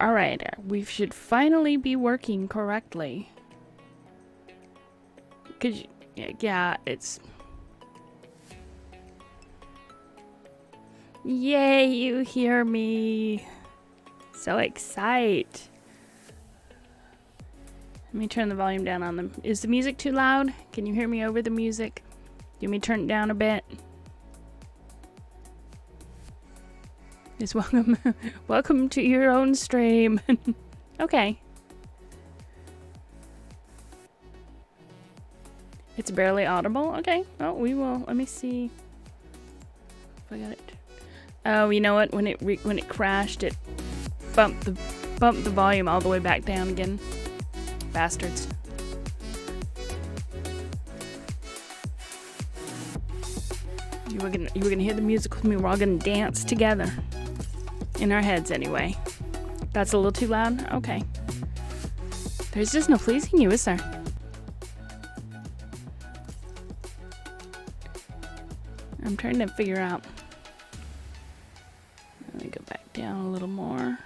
Alright, we should finally be working correctly. Cause, yeah, it's... Yay, you hear me. So excited. Let me turn the volume down on them. Is the music too loud? Can you hear me over the music? Do me turn it down a bit? Just welcome, welcome to your own stream. Okay. It's barely audible. Okay. Oh, we will. Let me see if I got it. Oh, you know what? When it crashed, it bumped the volume all the way back down again. Bastards. You were gonna hear the music with me. We're all gonna dance together. In our heads, anyway. That's a little too loud? Okay. There's just no pleasing you, is there? I'm trying to figure out. Let me go back down a little more.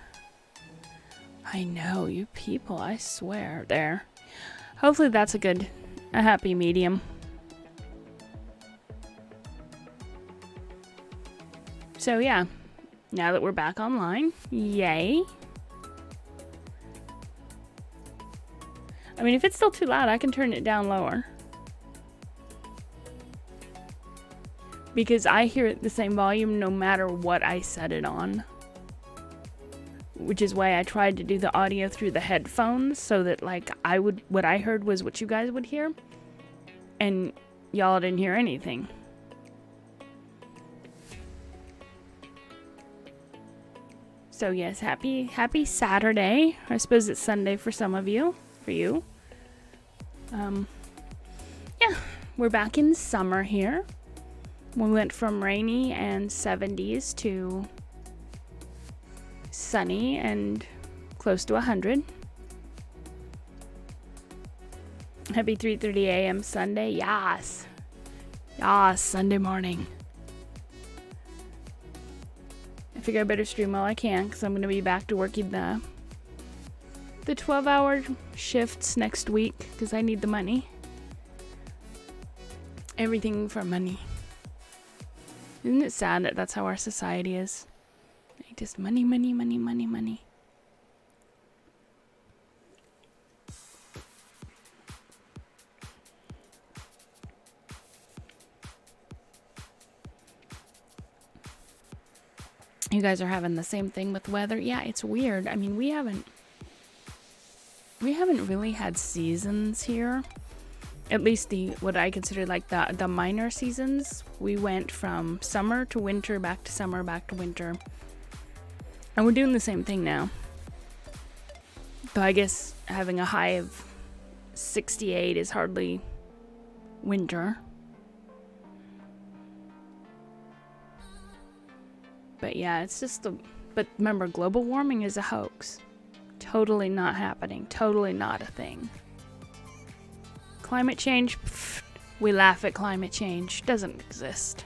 I know, you people, I swear. There. Hopefully that's a happy medium. So yeah, now that we're back online, yay. I mean, if it's still too loud, I can turn it down lower. Because I hear it the same volume no matter what I set it on. Which is why I tried to do the audio through the headphones so that like what I heard was what you guys would hear. And y'all didn't hear anything. So yes, happy Saturday. I suppose it's Sunday for some of you, for you. Yeah, we're back in summer here. We went from rainy and 70s to sunny and close to 100. Happy 3:30 a.m. Sunday. Yes. Yes, Sunday morning. I figure I better stream while I can because I'm going to be back to working the 12-hour shifts next week because I need the money. Everything for money. Isn't it sad that that's how our society is? Like just money, money, money, money, money. You guys are having the same thing with weather? Yeah, it's weird. I mean, we haven't really had seasons here. At least what I consider like the minor seasons. We went from summer to winter, back to summer, back to winter. And we're doing the same thing now. Though I guess having a high of 68 is hardly winter. But yeah, it's just but remember, global warming is a hoax. Totally not happening. Totally not a thing. Climate change? Pfft, we laugh at climate change. Doesn't exist.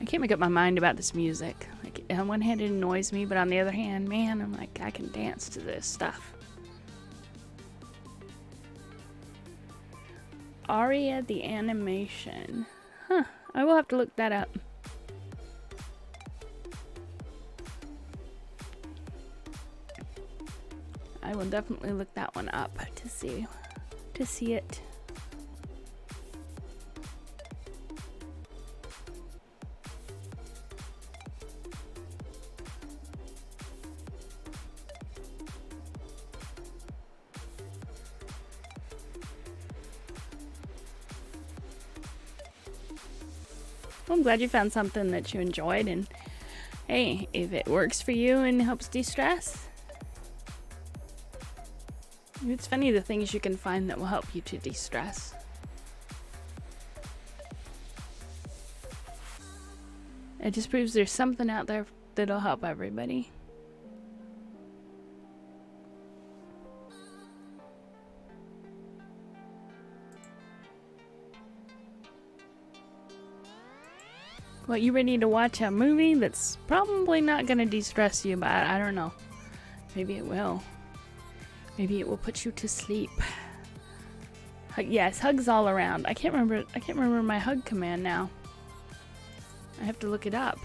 I can't make up my mind about this music. Like, on one hand, it annoys me, but on the other hand, man, I'm like, I can dance to this stuff. Aria the animation. Huh. I will have to look that up. I will definitely look that one up to see it. Well, I'm glad you found something that you enjoyed, and hey, if it works for you and helps de-stress, it's funny the things you can find that will help you to de-stress. It just proves there's something out there that'll help everybody. Well, you ready to watch a movie that's probably not gonna de-stress you, but I don't know. Maybe it will. Maybe it will put you to sleep. Yes, hugs all around. I can't remember my hug command now. I have to look it up.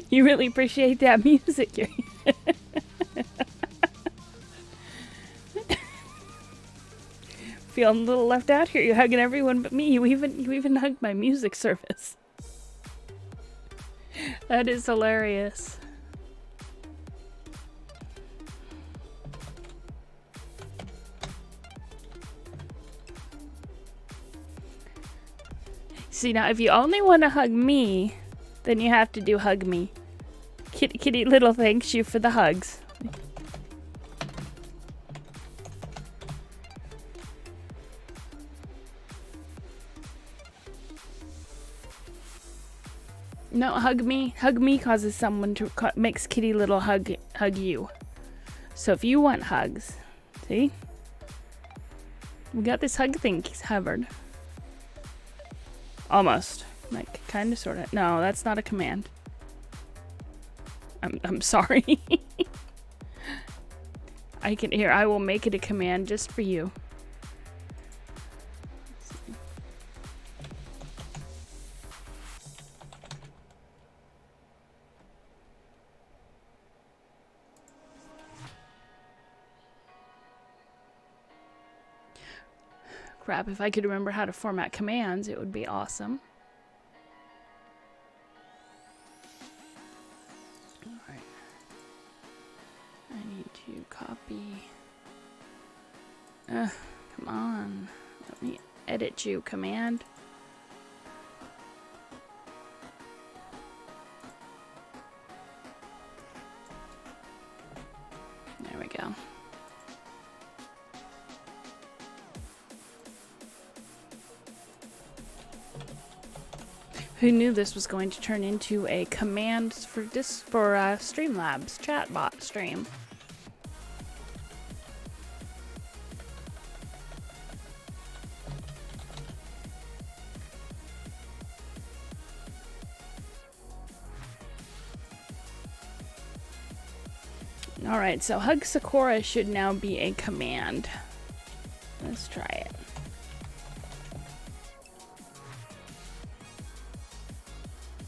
You really appreciate that music. Feeling a little left out here. You're hugging everyone but me. You even hugged my music service. That is hilarious. See, now if you only want to hug me, then you have to do hug me. Kitty Little thanks you for the hugs. No, hug me. Hug me causes someone to makes Kitty Little hug you. So if you want hugs, see, we got this hug thing covered. Almost, like kind of, sort of. No, that's not a command. I'm sorry. I will make it a command just for you. Crap, if I could remember how to format commands, it would be awesome. Alright. I need to copy. Come on. Let me edit you, command. There we go. Who knew this was going to turn into a command for Streamlabs chatbot stream? Alright, so Hug Sakura should now be a command. Let's try it.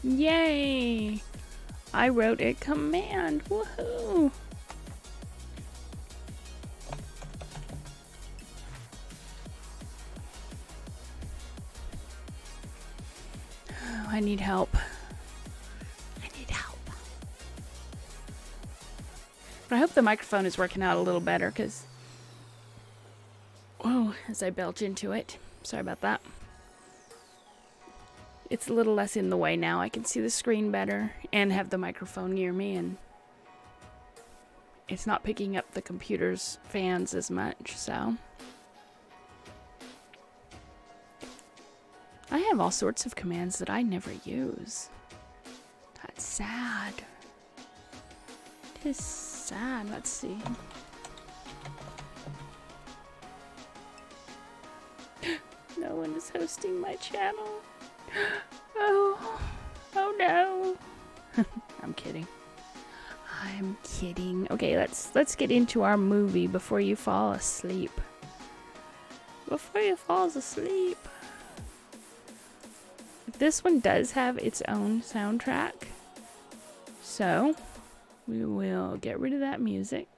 Yay! I wrote a command. Woohoo! Oh, I need help. I need help. But I hope the microphone is working out a little better, because... Whoa, as I belch into it. Sorry about that. It's a little less in the way now. I can see the screen better and have the microphone near me, and it's not picking up the computer's fans as much, so. I have all sorts of commands that I never use. That's sad. It is sad. Let's see. No one is hosting my channel. Oh no. I'm kidding. I'm kidding. Okay, let's get into our movie before you fall asleep. Before you fall asleep. This one does have its own soundtrack. So, we will get rid of that music.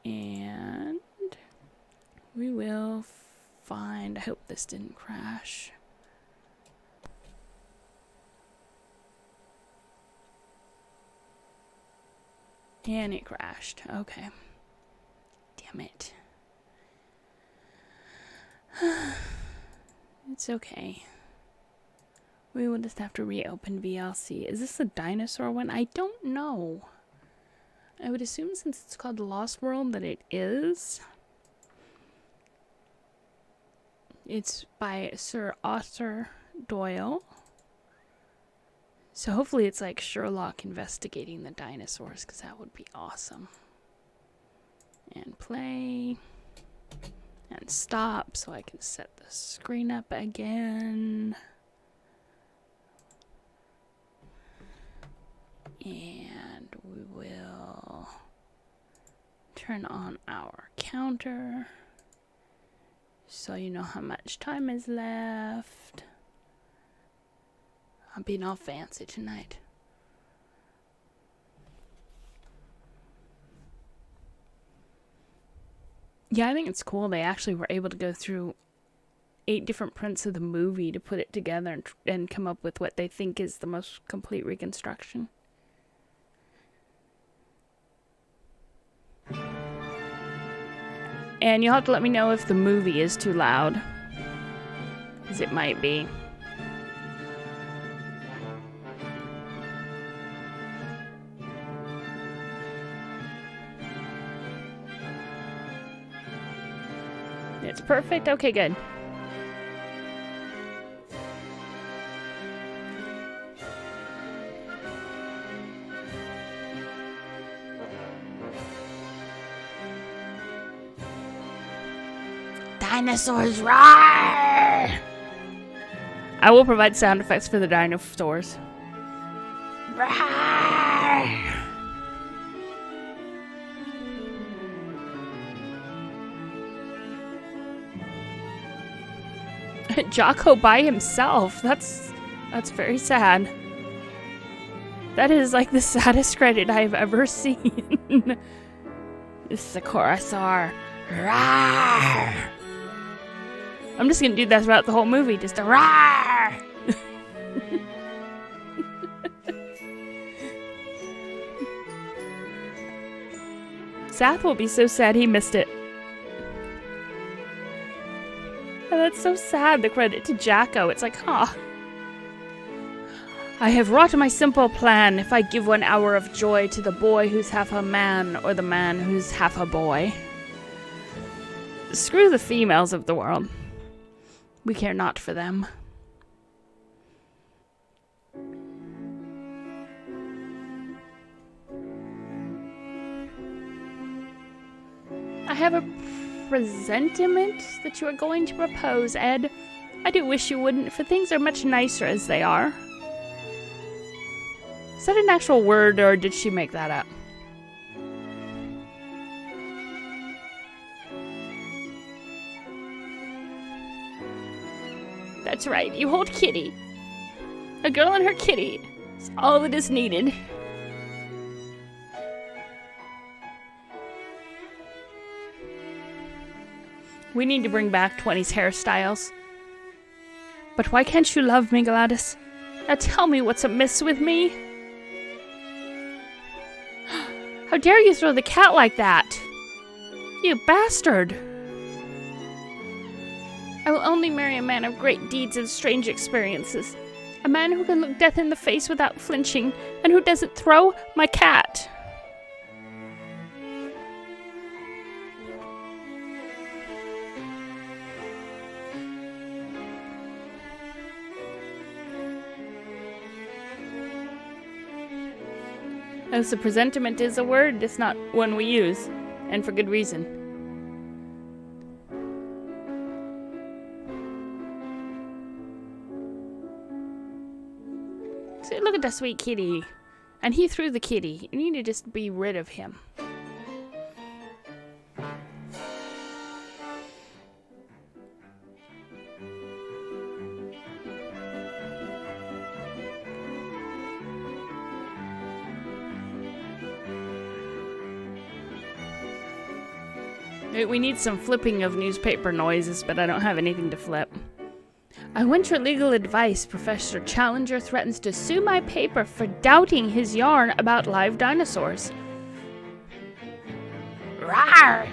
And we will find, I hope this didn't crash. And it crashed. Okay. Damn it. It's okay. We will just have to reopen VLC. Is this a dinosaur one? I don't know. I would assume since it's called The Lost World that it is. It's by Sir Arthur Doyle. So hopefully it's like Sherlock investigating the dinosaurs, because that would be awesome. And play. And stop so I can set the screen up again. And we will turn on our counter so you know how much time is left. I'm being all fancy tonight. Yeah, I think it's cool they actually were able to go through 8 different prints of the movie to put it together and come up with what they think is the most complete reconstruction. And you'll have to let me know if the movie is too loud, because it might be. It's perfect? Okay, good. Dinosaurs roar! I will provide sound effects for the dinosaurs. Roar! Jocko by himself. That's very sad. That is like the saddest credit I've ever seen. This is a Corsair. Roar! I'm just gonna do that throughout the whole movie, just a roar! Seth will be so sad he missed it. Oh, that's so sad, the credit to Jacko. It's like, huh. I have wrought my simple plan. If I give 1 hour of joy to the boy who's half a man, or the man who's half a boy. Screw the females of the world. We care not for them. I have a presentiment that you are going to propose, Ed. I do wish you wouldn't, for things are much nicer as they are. Is that an actual word, or did she make that up? That's right, you hold Kitty. A girl and her kitty is all that is needed. We need to bring back 20s hairstyles. But why can't you love me, Gladys? Now tell me what's amiss with me. How dare you throw the cat like that? You bastard! I will only marry a man of great deeds and strange experiences. A man who can look death in the face without flinching, and who doesn't throw my cat. As the presentiment is a word, it's not one we use, and for good reason. See, look at that sweet kitty. And he threw the kitty. You need to just be rid of him. We need some flipping of newspaper noises, but I don't have anything to flip. I want your legal advice. Professor Challenger threatens to sue my paper for doubting his yarn about live dinosaurs. Rawr!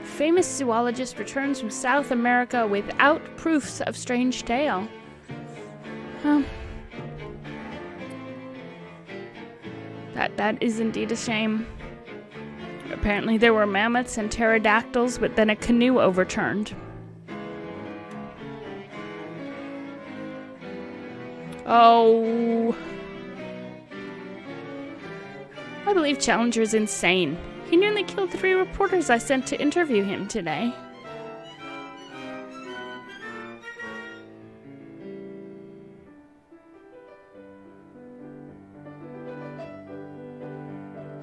Famous zoologist returns from South America without proofs of strange tale. That is indeed a shame. Apparently there were mammoths and pterodactyls, but then a canoe overturned. Oh. I believe Challenger is insane. He nearly killed 3 reporters I sent to interview him today.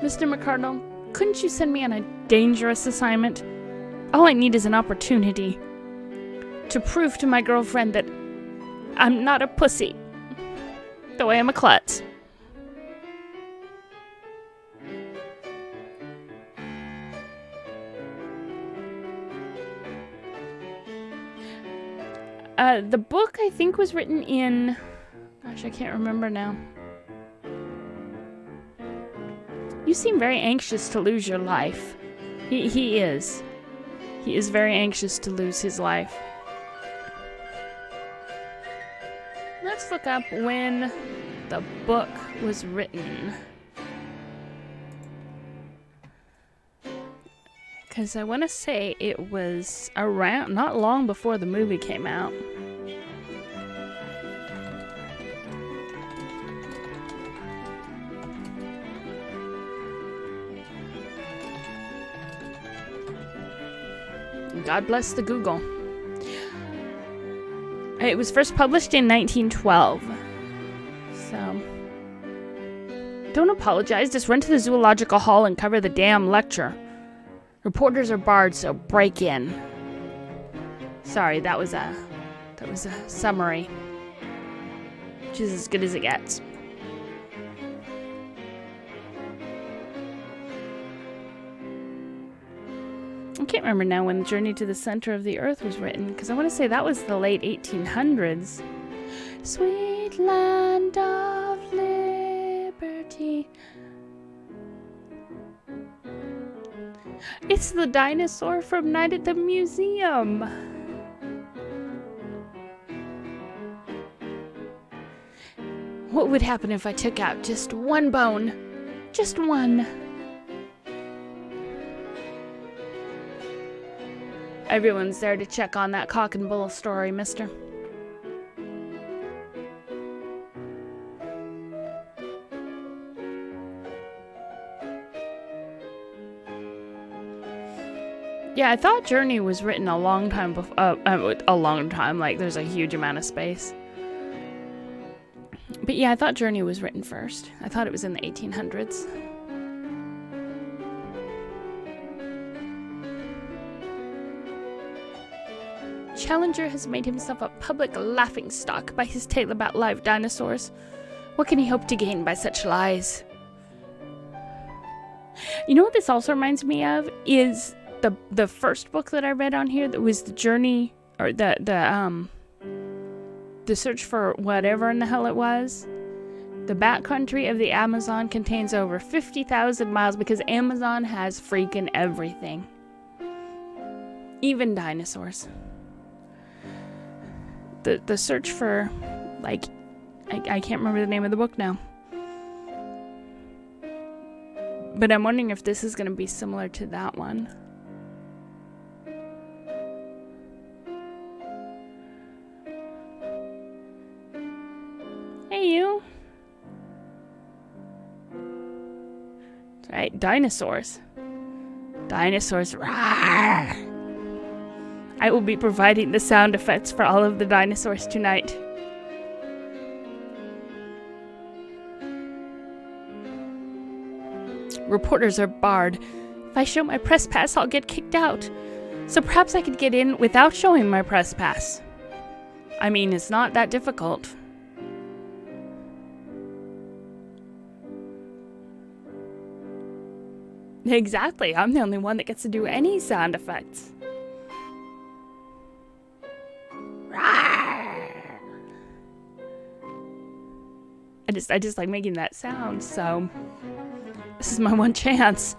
Mr. McCardle, couldn't you send me on a dangerous assignment? All I need is an opportunity to prove to my girlfriend that I'm not a pussy, though I am a klutz. The book, I think, was written in... Gosh, I can't remember now. You seem very anxious to lose your life. He is. He is very anxious to lose his life. Let's look up when the book was written. Because I want to say it was around, not long before the movie came out. God bless the Google. It was first published in 1912. So, don't apologize. Just run to the zoological hall and cover the damn lecture. Reporters are barred, so break in. Sorry, that was a summary, which is as good as it gets. I can't remember now when Journey to the Center of the Earth was written, because I want to say that was the late 1800s. Sweet land of liberty. It's the dinosaur from Night at the Museum. What would happen if I took out just one bone? Just one. Everyone's there to check on that cock and bull story, mister. Yeah, I thought Journey was written a long time before. A long time, like there's a huge amount of space. But yeah, I thought Journey was written first. I thought it was in the 1800s. Challenger has made himself a public laughingstock by his tale about live dinosaurs. What can he hope to gain by such lies? You know what this also reminds me of is the first book that I read on here, that was the journey, or the search for whatever in the hell it was. The backcountry of the Amazon contains over 50,000 miles because Amazon has freaking everything. Even dinosaurs. The search for, like, I can't remember the name of the book now. But I'm wondering if this is going to be similar to that one. Hey, you. That's right, dinosaurs. Dinosaurs. Rawr. I will be providing the sound effects for all of the dinosaurs tonight. Reporters are barred. If I show my press pass, I'll get kicked out. So perhaps I could get in without showing my press pass. I mean, it's not that difficult. Exactly, I'm the only one that gets to do any sound effects. I just like making that sound, so this is my one chance.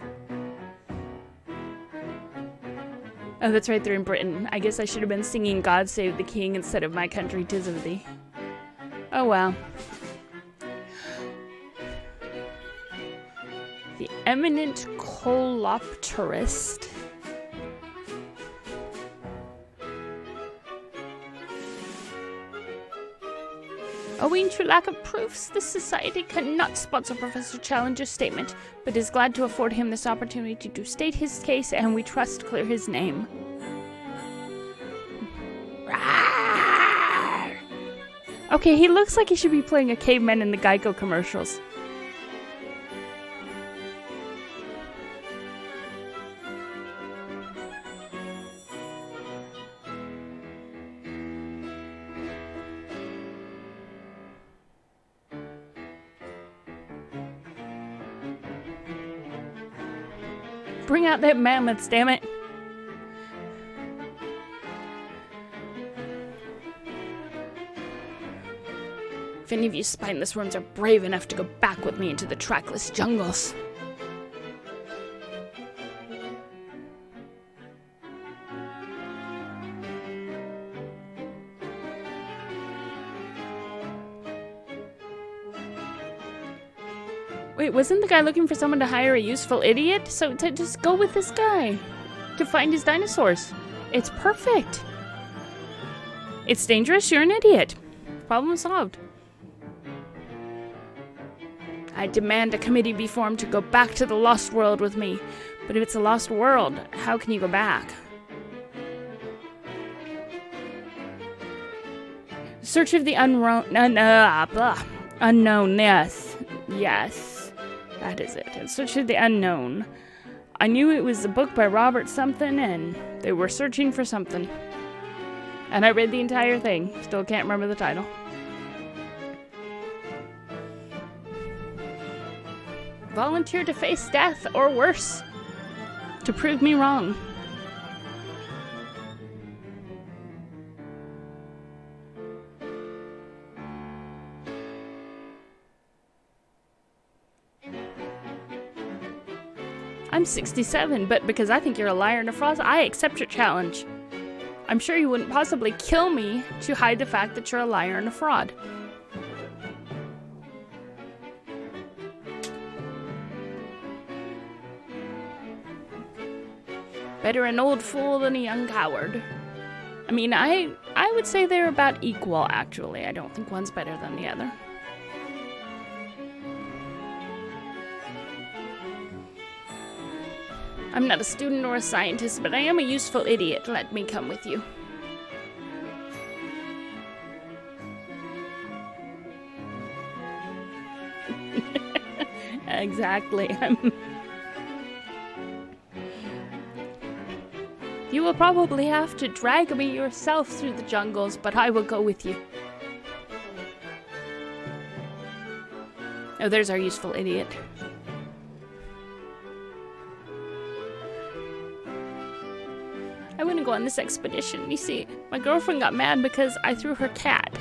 Oh, that's right, they're in Britain. I guess I should have been singing God Save the King instead of My Country 'Tis of Thee. Oh well. The eminent colopterist. Owing to lack of proofs, this society cannot sponsor Professor Challenger's statement, but is glad to afford him this opportunity to state his case, and we trust clear his name. Okay, he looks like he should be playing a caveman in the Geico commercials. Bring out that mammoths, damn it. If any of you spineless worms are brave enough to go back with me into the trackless jungles. Wait, wasn't the guy looking for someone to hire a useful idiot? So to just go with this guy to find his dinosaurs. It's perfect. It's dangerous, you're an idiot. Problem solved. I demand a committee be formed to go back to the Lost World with me. But if it's a lost world, how can you go back? Search of the unknown, yes. Yes. That is it. In Search of the Unknown. I knew it was a book by Robert something, and they were searching for something. And I read the entire thing. Still can't remember the title. Volunteer to face death, or worse. To prove me wrong. I'm 67, but because I think you're a liar and a fraud, I accept your challenge. I'm sure you wouldn't possibly kill me to hide the fact that you're a liar and a fraud. Better an old fool than a young coward. I mean, I would say they're about equal, actually. I don't think one's better than the other. I'm not a student or a scientist, but I am a useful idiot. Let me come with you. Exactly. You will probably have to drag me yourself through the jungles, but I will go with you. Oh, there's our useful idiot. I wouldn't go on this expedition. You see, my girlfriend got mad because I threw her cat.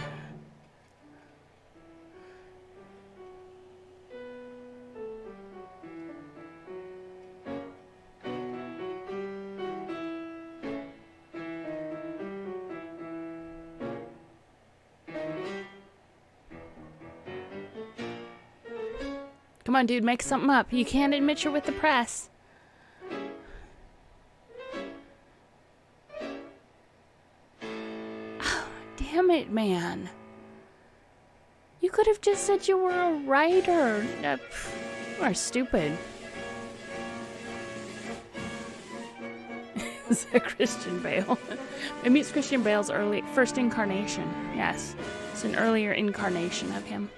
Come on, dude, make something up. You can't admit you're with the press. Damn it, man. You could have just said you were a writer. You are stupid. Is that Christian Bale? Maybe it's Christian Bale's first incarnation. Yes. It's an earlier incarnation of him.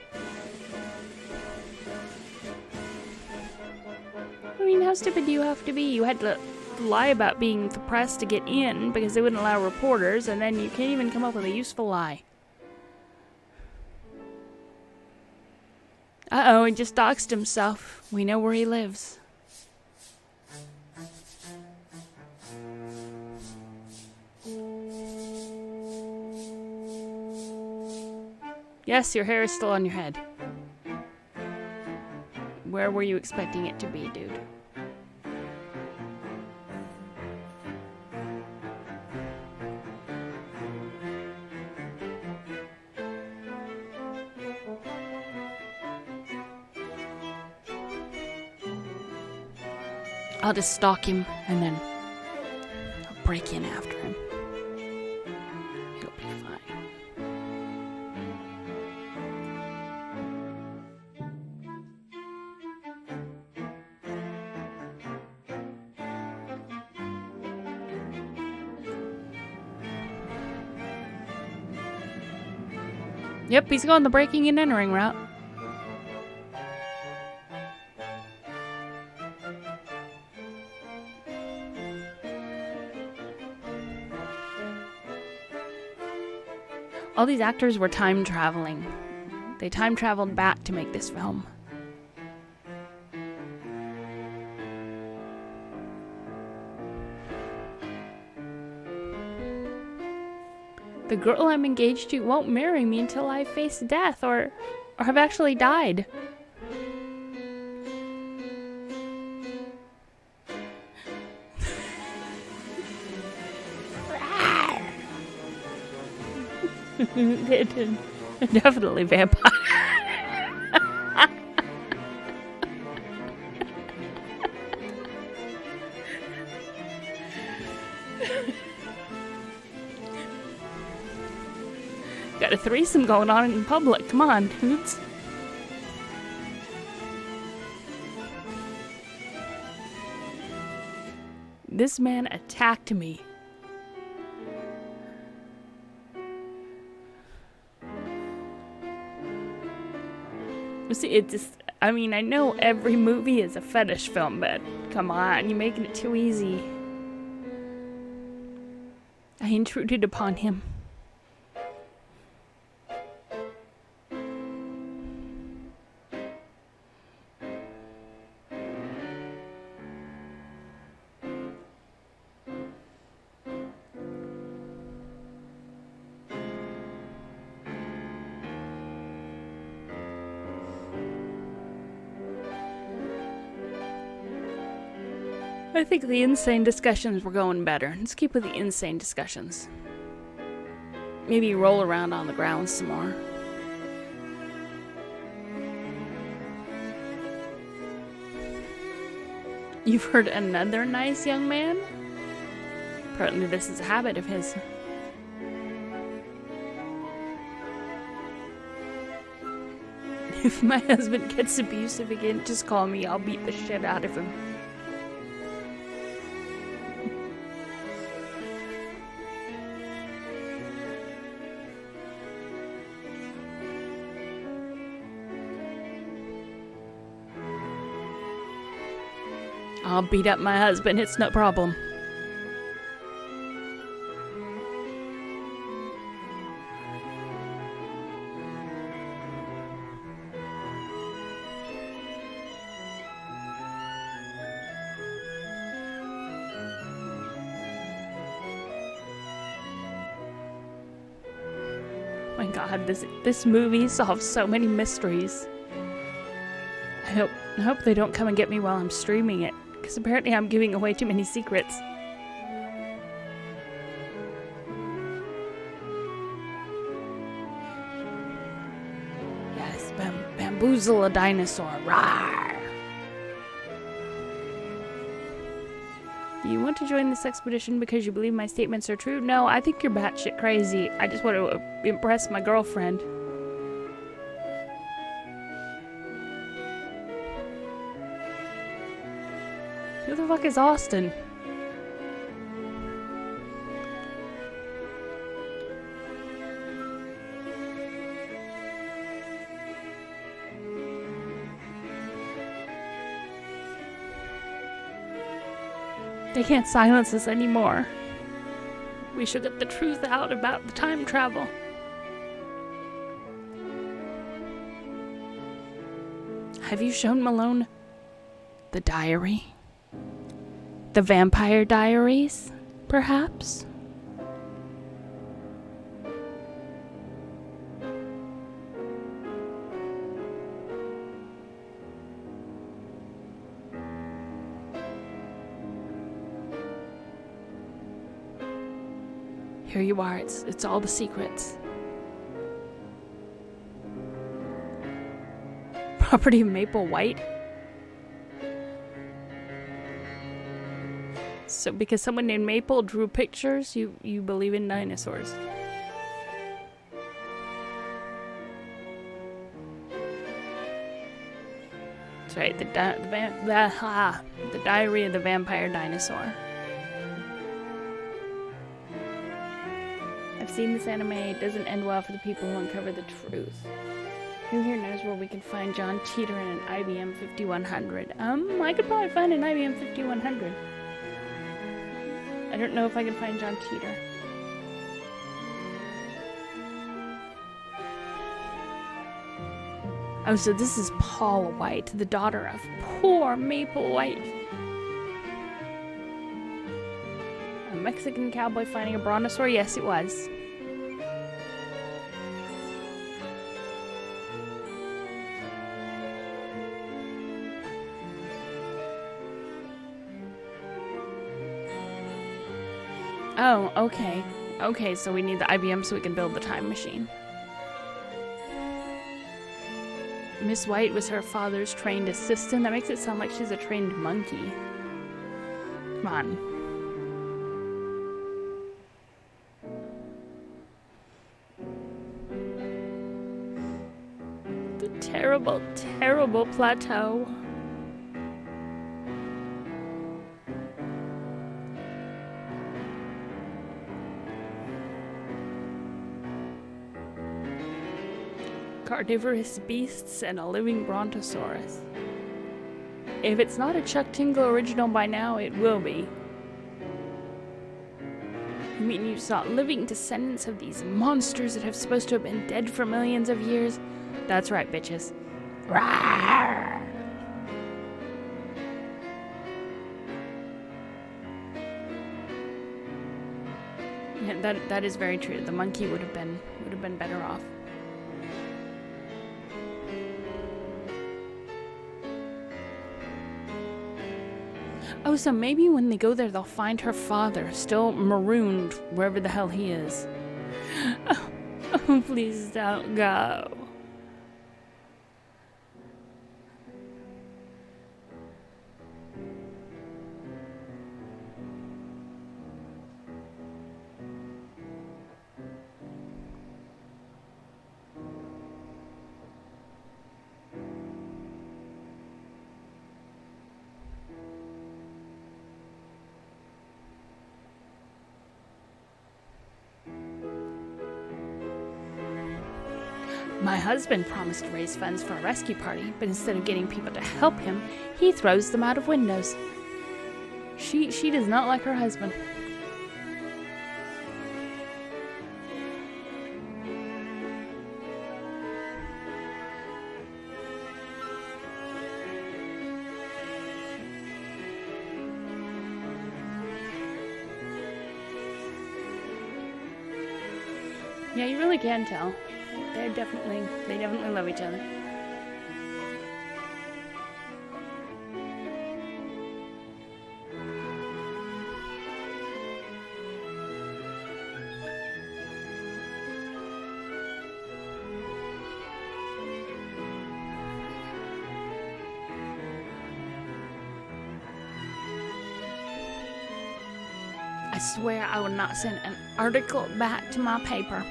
I mean, how stupid do you have to be? You had to lie about being the press to get in because they wouldn't allow reporters, and then you can't even come up with a useful lie. Uh-oh, he just doxed himself. We know where he lives. Yes, your hair is still on your head. Where were you expecting it to be, dude? I'll just stalk him and then I'll break in after him. It'll be fine. Yep, he's going the breaking and entering route. All these actors were time traveling. They time traveled back to make this film. The girl I'm engaged to won't marry me until I face death or have actually died. Definitely vampire. Got a threesome going on in public. Come on, dudes. This man attacked me. See, it just, I mean, I know every movie is a fetish film, but come on, you're making it too easy. I intruded upon him. I think the insane discussions were going better. Let's keep with the insane discussions. Maybe roll around on the ground some more. You've heard another nice young man? Apparently this is a habit of his. If my husband gets abusive again, just call me. I'll beat the shit out of him. I'll beat up my husband, it's no problem. My God, this movie solves so many mysteries. I hope they don't come and get me while I'm streaming it. Because apparently I'm giving away too many secrets. Yes, bamboozle a dinosaur. Rawr! Do you want to join this expedition because you believe my statements are true? No, I think you're batshit crazy. I just want to impress my girlfriend. Who the fuck is Austin? They can't silence us anymore. We should get the truth out about the time travel. Have you shown Malone the diary? The Vampire Diaries, perhaps? Here you are, it's all the secrets. Property of Maple White? So because someone named Maple drew pictures, you believe in dinosaurs. That's right, the Diary of the Vampire Dinosaur. I've seen this anime. It doesn't end well for the people who uncover the truth. Who here knows where we can find John Teeter in an IBM 5100? I could probably find an IBM 5100. I don't know if I can find John Teeter. Oh, so this is Paula White, the daughter of poor Maple White. A Mexican cowboy fighting a brontosaur? Yes, it was. Oh, okay. Okay, so we need the IBM so we can build the time machine. Miss White was her father's trained assistant. That makes it sound like she's a trained monkey. Come on. The terrible, terrible plateau. Carnivorous beasts and a living brontosaurus. If it's not a Chuck Tingle original by now, it will be. You mean you saw living descendants of these monsters that have supposed to have been dead for millions of years? That's right, bitches. Rawr! Yeah, that is very true. The monkey would have been better off. Oh, so maybe when they go there, they'll find her father still marooned wherever the hell he is. Oh, please don't go. My husband promised to raise funds for a rescue party, but instead of getting people to help him, he throws them out of windows. She does not like her husband. Yeah, you really can tell. They definitely love each other. I swear I will not send an article back to my paper.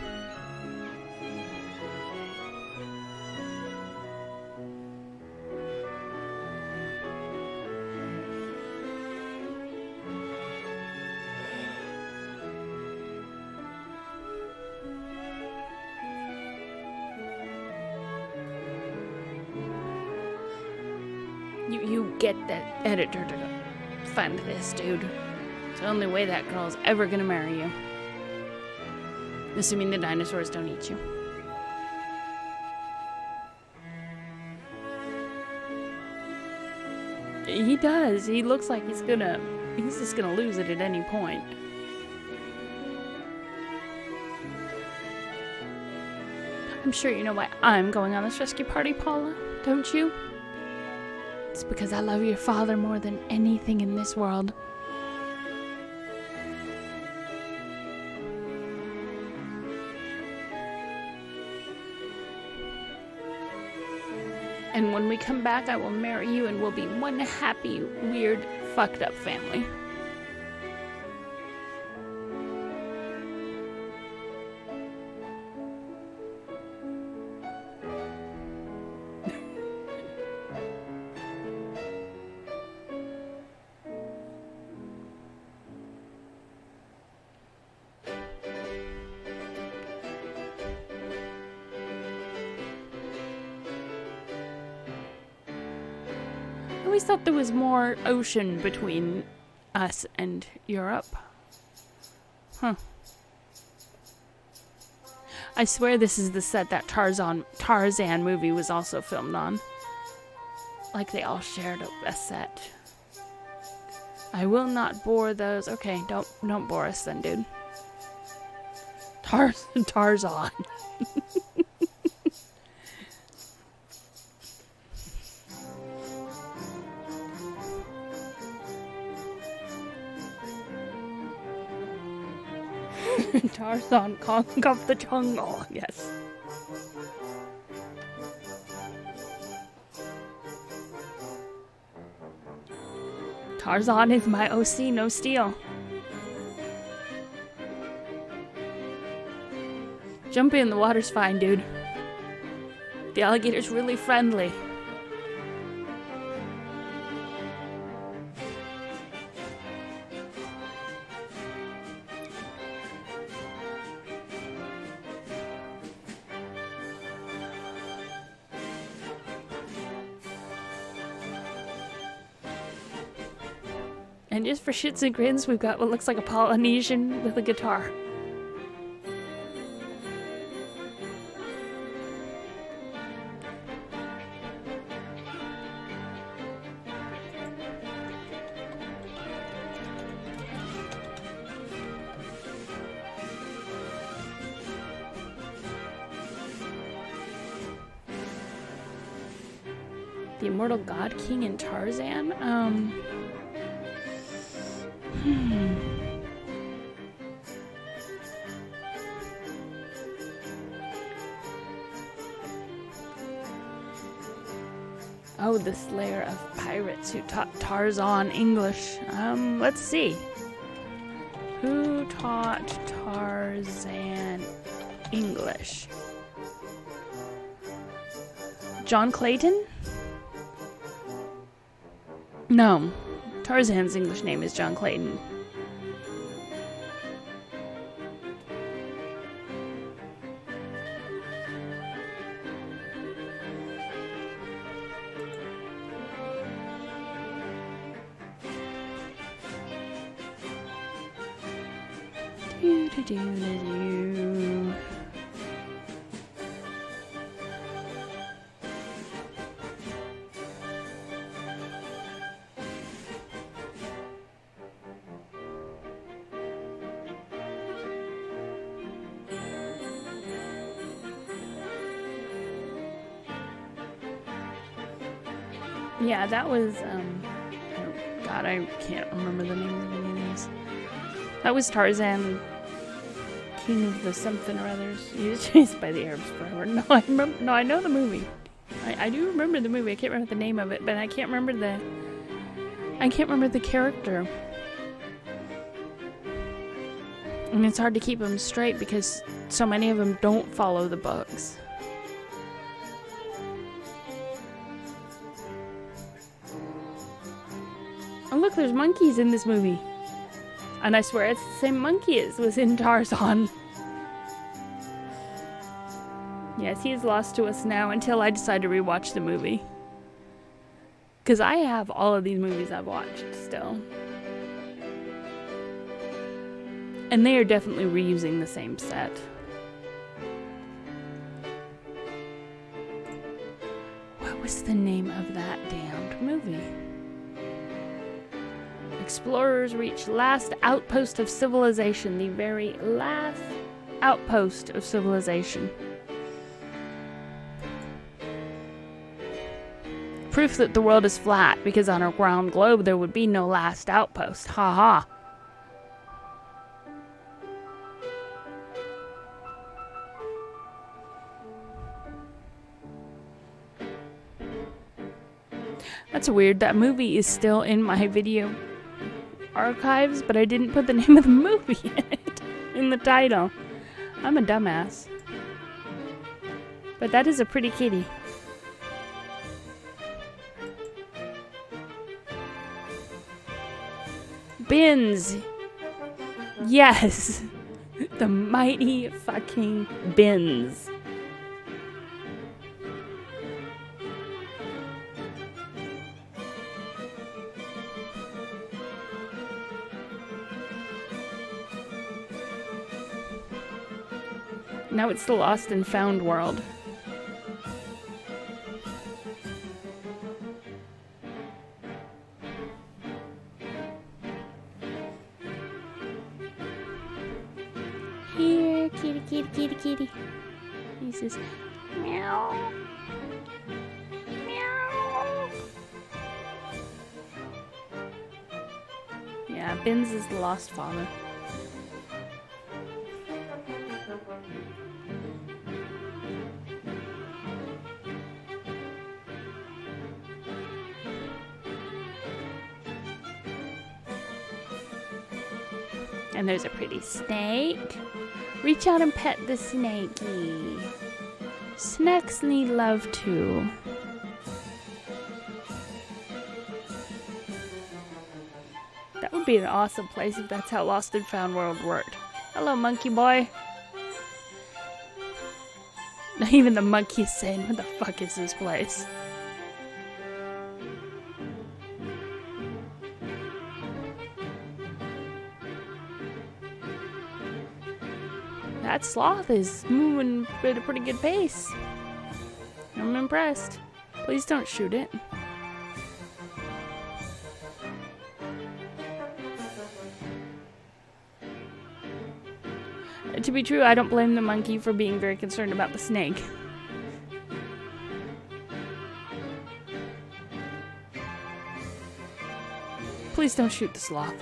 You get that editor to fund this, dude. It's the only way that girl's ever gonna marry you. Assuming the dinosaurs don't eat you. He does. He looks like he's just gonna lose it at any point. I'm sure you know why I'm going on this rescue party, Paula, don't you? It's because I love your father more than anything in this world. And when we come back, I will marry you and we'll be one happy, weird, fucked up family. I always thought there was more ocean between us and Europe. Huh. I swear this is the set that Tarzan movie was also filmed on. Like they all shared a set. I will not bore those. Okay, don't bore us then, dude. Tarzan. Tarzan Kong of the Jungle. Yes. Tarzan is my OC, no steal. Jump in, the water's fine, dude. The alligator's really friendly. And just for shits and grins, we've got what looks like a Polynesian with a guitar. The Immortal God King and Tarzan? Oh, the Slayer of Pirates who taught Tarzan English. Let's see. Who taught Tarzan English? John Clayton? No. Tarzan's English name is John Clayton. Do-do-do-do-do. Yeah, that was, oh God, I can't remember the name of any of these. That was Tarzan, King of the something or others. He was chased by the Arabs forever. No, I remember. No, I know the movie. I do remember the movie. I can't remember the name of it, but I can't remember the character. And it's hard to keep them straight because so many of them don't follow the books. Oh look, there's monkeys in this movie. And I swear it's the same monkey as was in Tarzan. Yes, he is lost to us now until I decide to rewatch the movie. Because I have all of these movies I've watched still. And they are definitely reusing the same set. What was the name of that damned movie? Explorers reach last outpost of civilization. The very last outpost of civilization. Proof that the world is flat, because on a round globe there would be no last outpost. Ha ha. That's weird. That movie is still in my video archives, but I didn't put the name of the movie in it, in the title. I'm a dumbass. But that is a pretty kitty. Bins. Yes. The mighty fucking bins. Now it's the lost and found world. Here, kitty, kitty, kitty, kitty. He says, meow. Meow. Yeah, Binz is the lost father. And there's a pretty snake. Reach out and pet the snakey. Snakes need love too. That would be an awesome place if that's how Lost and Found World worked. Hello, monkey boy. Even the monkey's saying, what the fuck is this place? That sloth is moving at a pretty good pace. I'm impressed. Please don't shoot it. To be true, I don't blame the monkey for being very concerned about the snake. Please don't shoot the sloth.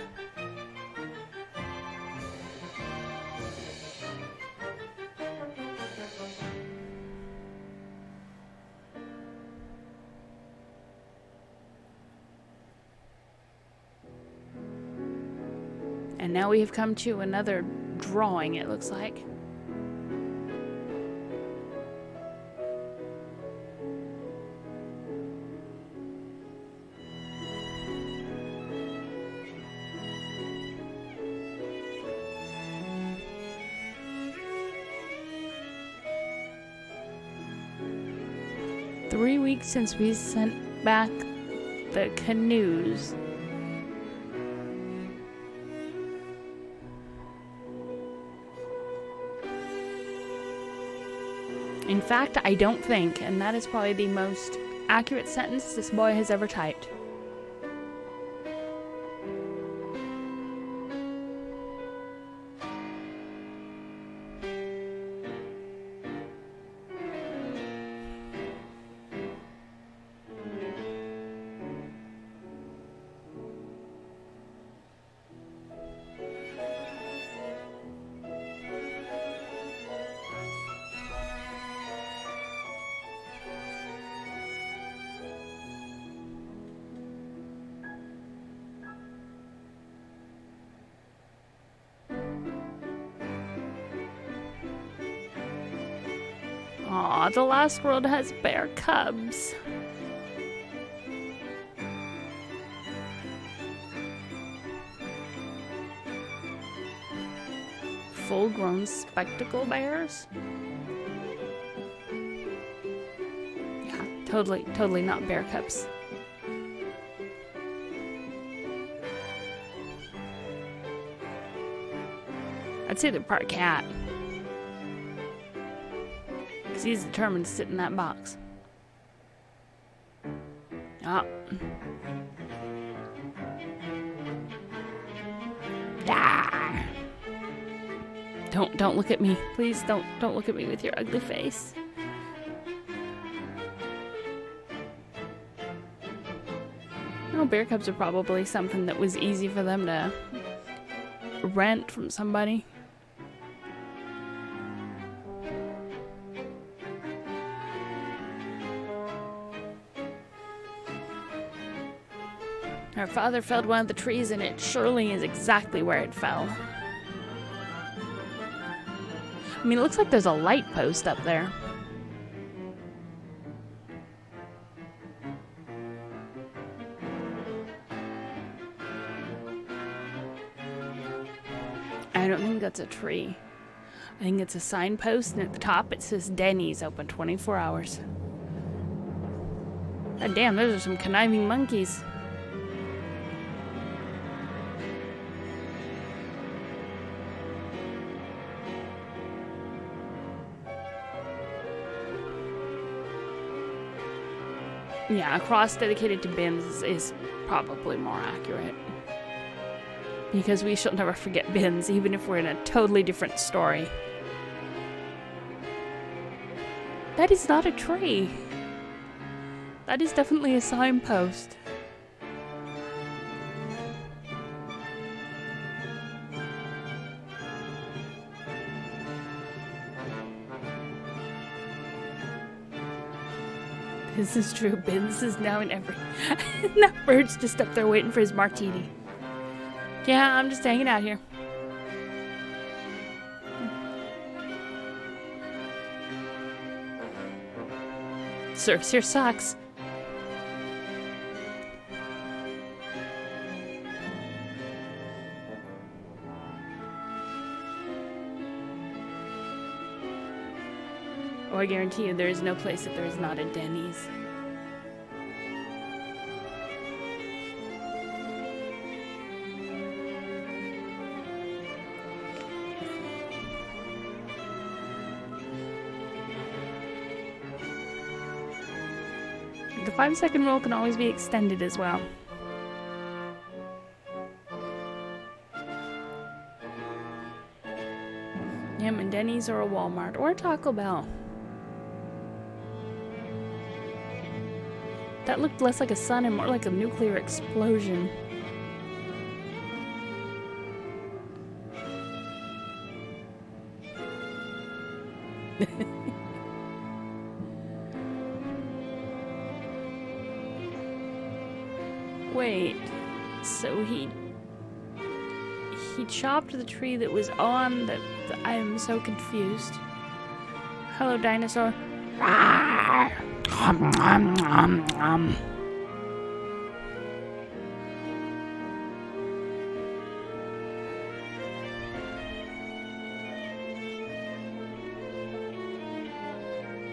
And now we have come to another drawing, it looks like. Three weeks since we sent back the canoes. In fact, I don't think, and that is probably the most accurate sentence this boy has ever typed. Aw, the last world has bear cubs. Full-grown spectacle bears? Yeah, totally not bear cubs. I'd say they're part cat. Because he's determined to sit in that box. Oh. Ah. Don't look at me. Please don't look at me with your ugly face. Oh, bear cubs are probably something that was easy for them to rent from somebody. Our father felled one of the trees, and it surely is exactly where it fell. I mean, it looks like there's a light post up there. I don't think that's a tree. I think it's a signpost, and at the top it says Denny's open 24 hours. God damn, those are some conniving monkeys. Yeah, a cross dedicated to bins is probably more accurate. Because we shall never forget bins, even if we're in a totally different story. That is not a tree. That is definitely a signpost. This is true. Bins is now in every... That bird's just up there waiting for his martini. Yeah, I'm just hanging out here. Serves your socks. Oh, I guarantee you there is no place that there is not a Denny's. The 5-second rule can always be extended as well. Yeah, and Denny's or a Walmart or a Taco Bell. That looked less like a sun and more like a nuclear explosion. Wait, so he chopped the tree that was on the I am so confused. Hello, dinosaur.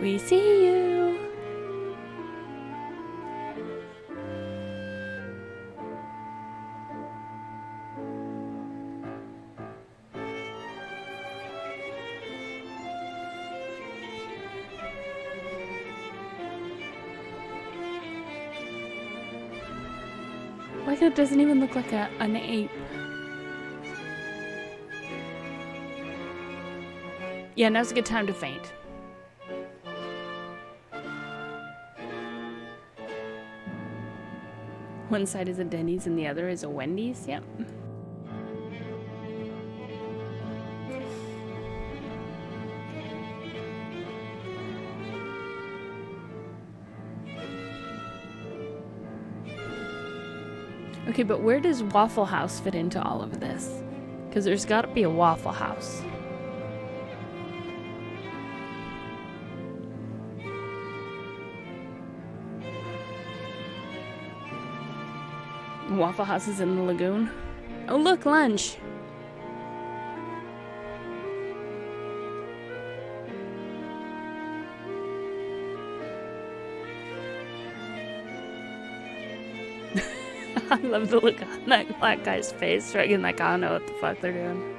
We see you. Like it doesn't even look like an ape. Yeah, now's a good time to faint. One side is a Denny's and the other is a Wendy's. Yep. Okay, but where does Waffle House fit into all of this? Because there's got to be a Waffle House. Waffle House is in the lagoon. Oh, look, lunch. I love the look on that black guy's face, right? Like, I don't know what the fuck they're doing.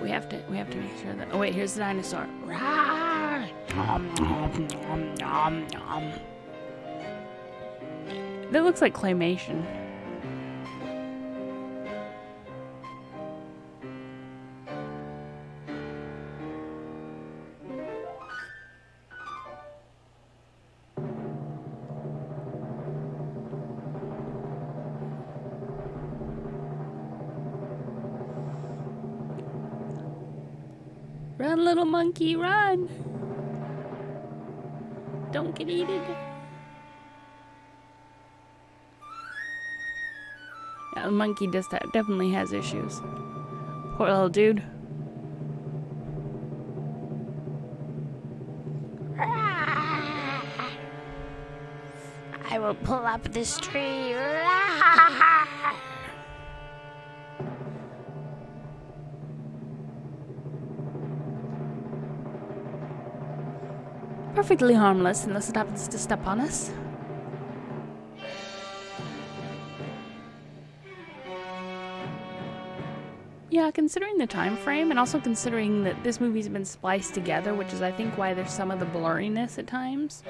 We have to make sure that. Oh wait, here's the dinosaur. That looks like claymation. Run, little monkey, run! Don't get eaten. Yeah, the monkey definitely has issues. Poor little dude. I will pull up this tree. Perfectly harmless unless it happens to step on us. Yeah, considering the time frame, and also considering that this movie's been spliced together, which is I think why there's some of the blurriness at times.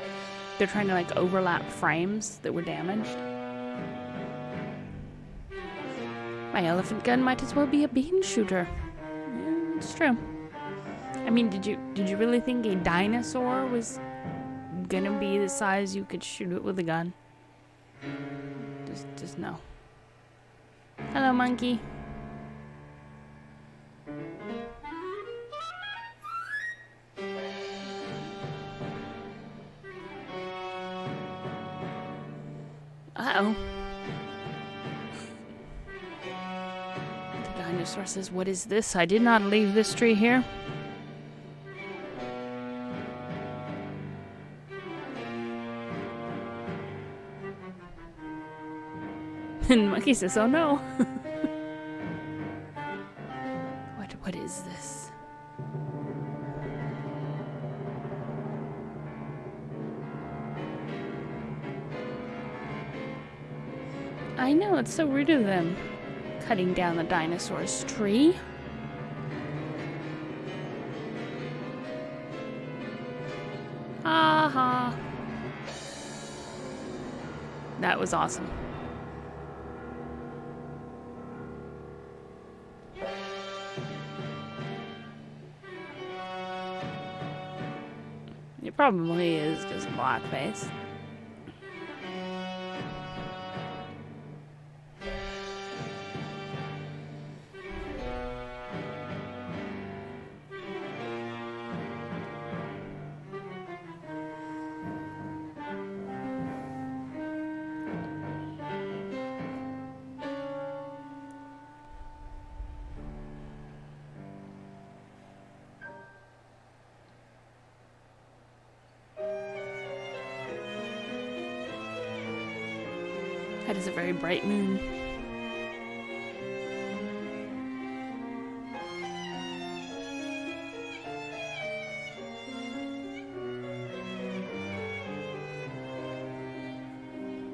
They're trying to like overlap frames that were damaged. My elephant gun might as well be a bean shooter. Yeah, it's true. I mean, did you really think a dinosaur was gonna be the size you could shoot it with a gun? Just no. Hello, monkey. Uh-oh. The dinosaur says, "What is this? I did not leave this tree here." And the monkey says, "Oh no." What is this? I know, it's so rude of them. Cutting down the dinosaur's tree. Ha. That was awesome. It probably is just blackface. That is a very bright moon.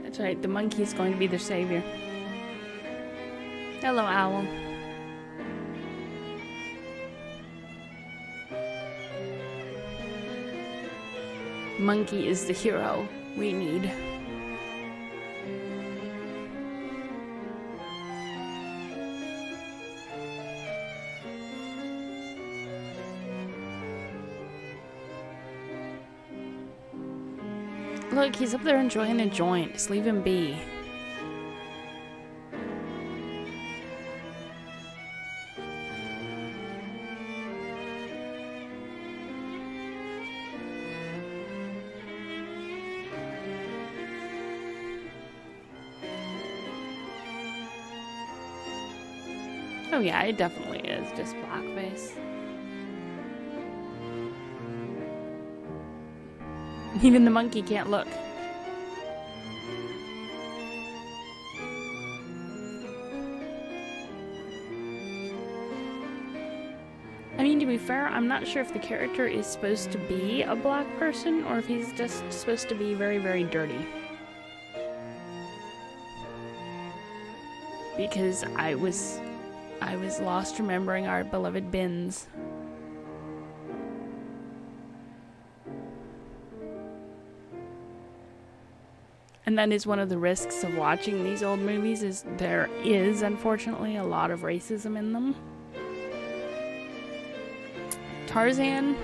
That's right, the monkey is going to be their savior. Hello, owl. Monkey is the hero we need. Look, he's up there enjoying a joint. Just leave him be. Oh yeah, it definitely is just blackface. Even the monkey can't look. I mean, to be fair, I'm not sure if the character is supposed to be a black person or if he's just supposed to be very, very dirty. Because I was lost remembering our beloved Bins. And that is one of the risks of watching these old movies, is there is, unfortunately, a lot of racism in them. Tarzan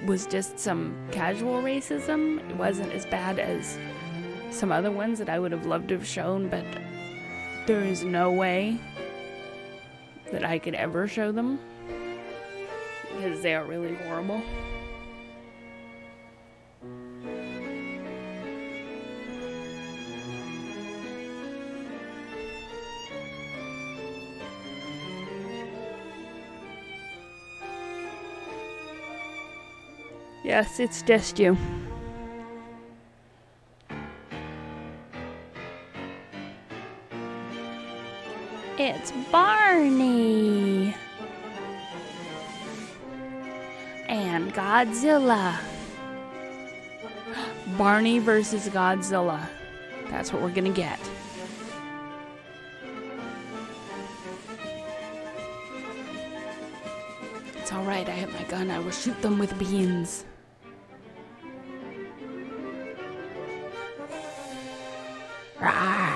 was just some casual racism. It wasn't as bad as some other ones that I would have loved to have shown, but there is no way that I could ever show them because they are really horrible. Yes, it's just you. It's Barney. And Godzilla. Barney versus Godzilla. That's what we're gonna get. It's alright, I have my gun. I will shoot them with beans. Rawr.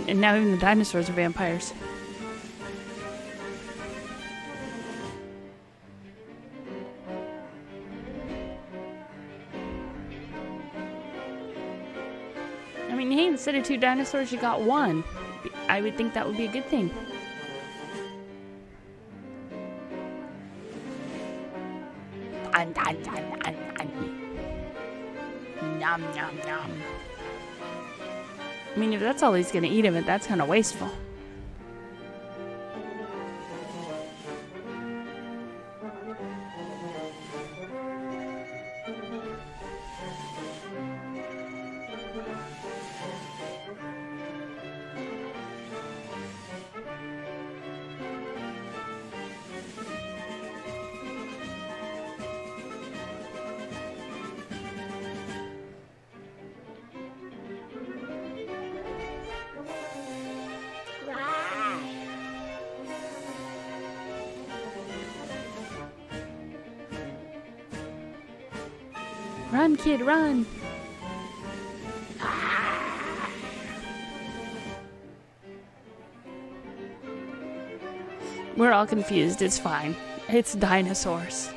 And now even the dinosaurs are vampires. I mean, hey, instead of 2 dinosaurs, you got 1. I would think that would be a good thing. Nom, nom, nom. I mean, if that's all he's gonna eat of it, that's kind of wasteful. Run, kid, run! We're all confused. It's fine. It's dinosaurs.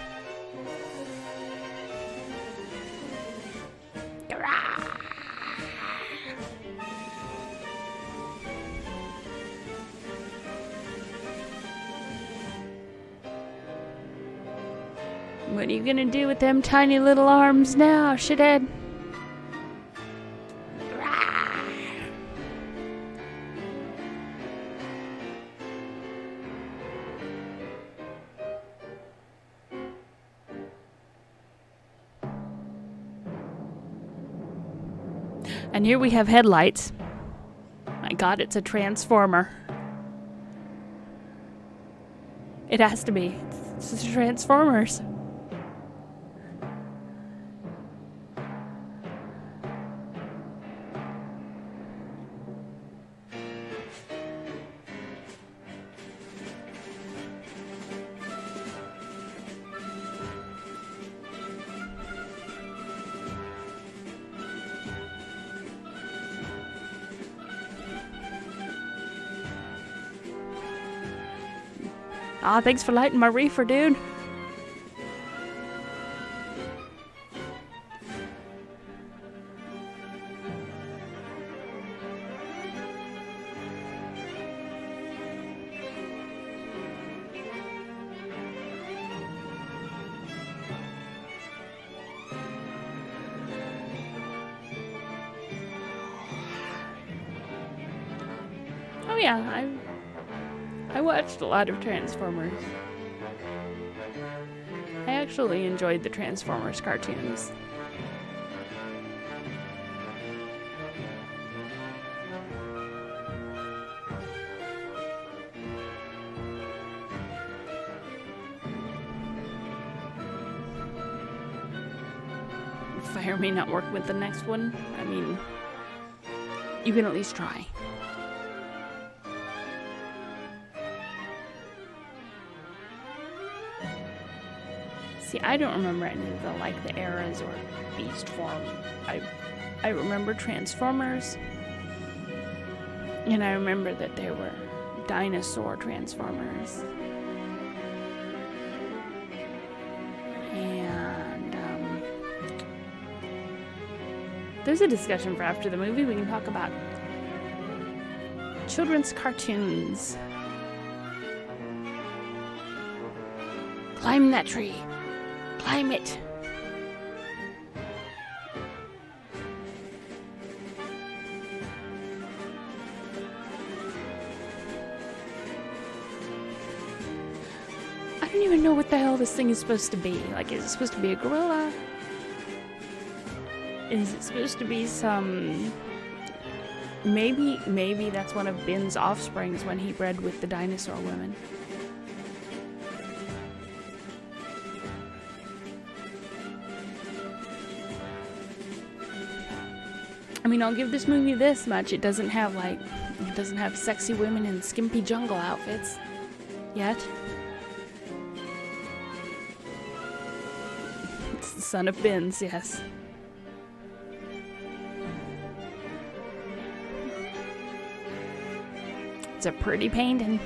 What are you gonna do with them tiny little arms now, shithead? And here we have headlights. My God, it's a transformer. It has to be. It's the Transformers. Aw, thanks for lighting my reefer, dude. Oh yeah, I watched a lot of Transformers. I actually enjoyed the Transformers cartoons. Fire may not work with the next one. I mean, you can at least try. See, I don't remember any of the eras or beast form. I remember Transformers, and I remember that there were dinosaur Transformers, and there's a discussion for after the movie. We can talk about children's cartoons. Climb that tree. Climb it. don't even know what the hell this thing is supposed to be. Like, is it supposed to be a gorilla? Is it supposed to be some... Maybe that's one of Ben's offsprings when he bred with the dinosaur women. I mean, I'll give this movie this much. It doesn't have sexy women in skimpy jungle outfits. Yet. It's the son of Ben's, yes. It's a pretty painting.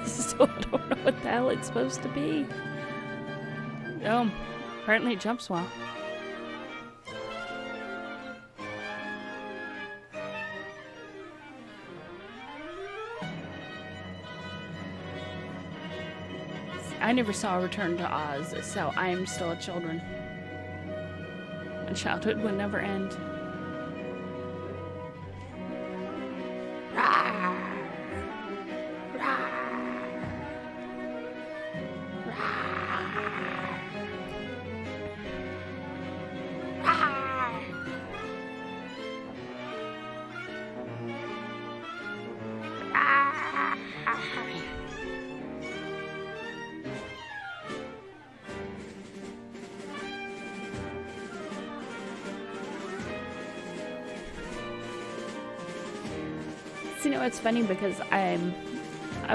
Still don't know what the hell it's supposed to be. Oh, apparently it jumps well. I never saw Return to Oz, so I am still a children. And childhood would never end. You know, it's funny because I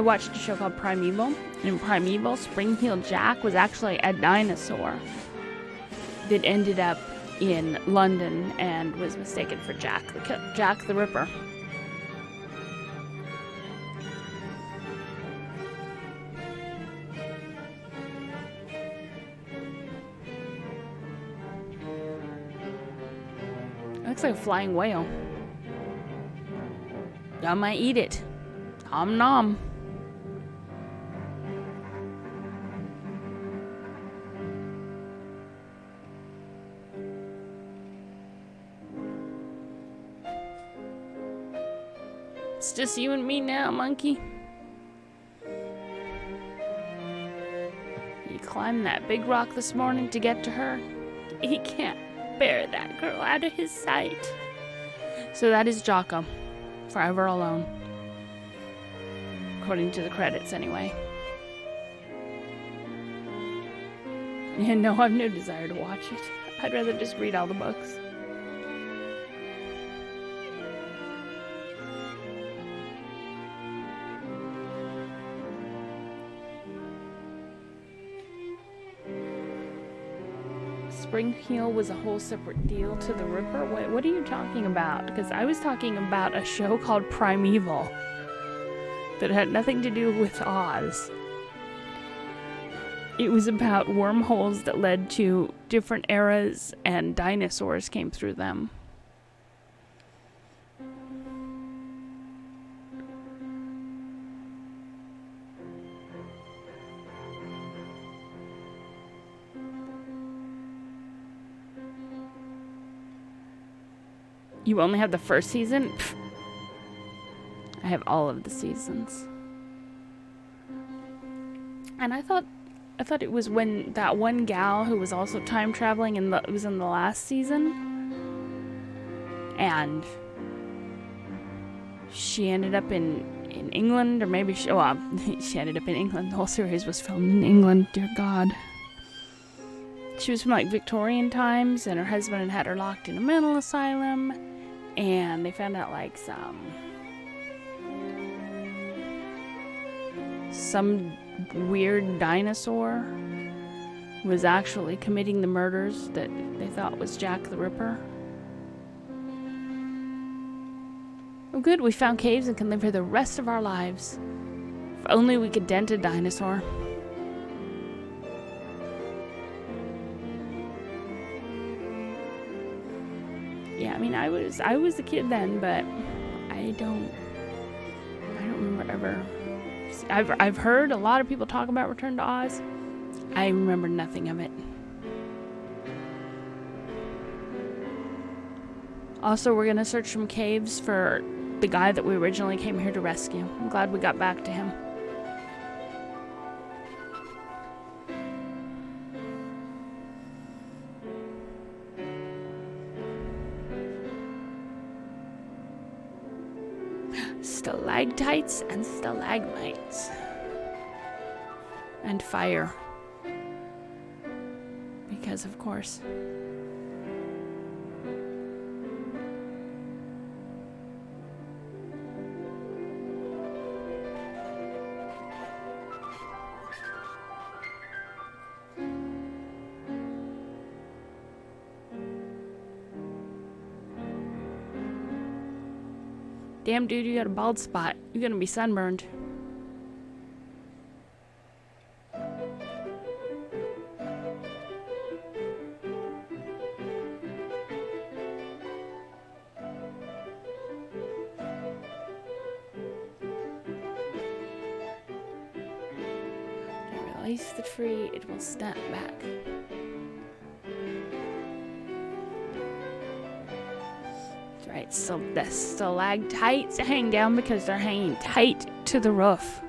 watched a show called Primeval, and in Primeval, Spring-Heeled Jack was actually a dinosaur that ended up in London and was mistaken for Jack the Ripper. It looks like a flying whale. I might eat it. Nom nom. It's just you and me now, monkey. He climbed that big rock this morning to get to her. He can't bear that girl out of his sight. So that is Jocko. Forever alone. According to the credits, anyway. Yeah, no, I have no desire to watch it. I'd rather just read all the books. Spring-Heel was a whole separate deal to the Ripper? What are you talking about? Because I was talking about a show called Primeval that had nothing to do with Oz. It was about wormholes that led to different eras and dinosaurs came through them. You only have the first season? Pfft. I have all of the seasons. And I thought it was when that one gal who was also time traveling and was in the last season. And she ended up in England, or maybe she ended up in England. The whole series was filmed in England, dear God. She was from like Victorian times, and her husband had her locked in a mental asylum. And they found out like some weird dinosaur was actually committing the murders that they thought was Jack the Ripper. Oh good, we found caves and can live here the rest of our lives. If only we could dent a dinosaur. Yeah, I mean, I was a kid then, but I don't remember ever. I've heard a lot of people talk about Return to Oz. I remember nothing of it. Also, we're gonna search some caves for the guy that we originally came here to rescue. I'm glad we got back to him. Stalactites and stalagmites. And fire. Because, of course. Damn, dude, you got a bald spot. You're gonna be sunburned. Release the tree, it will snap back. That's right, so the stalactites hang down because they're hanging tight to the roof.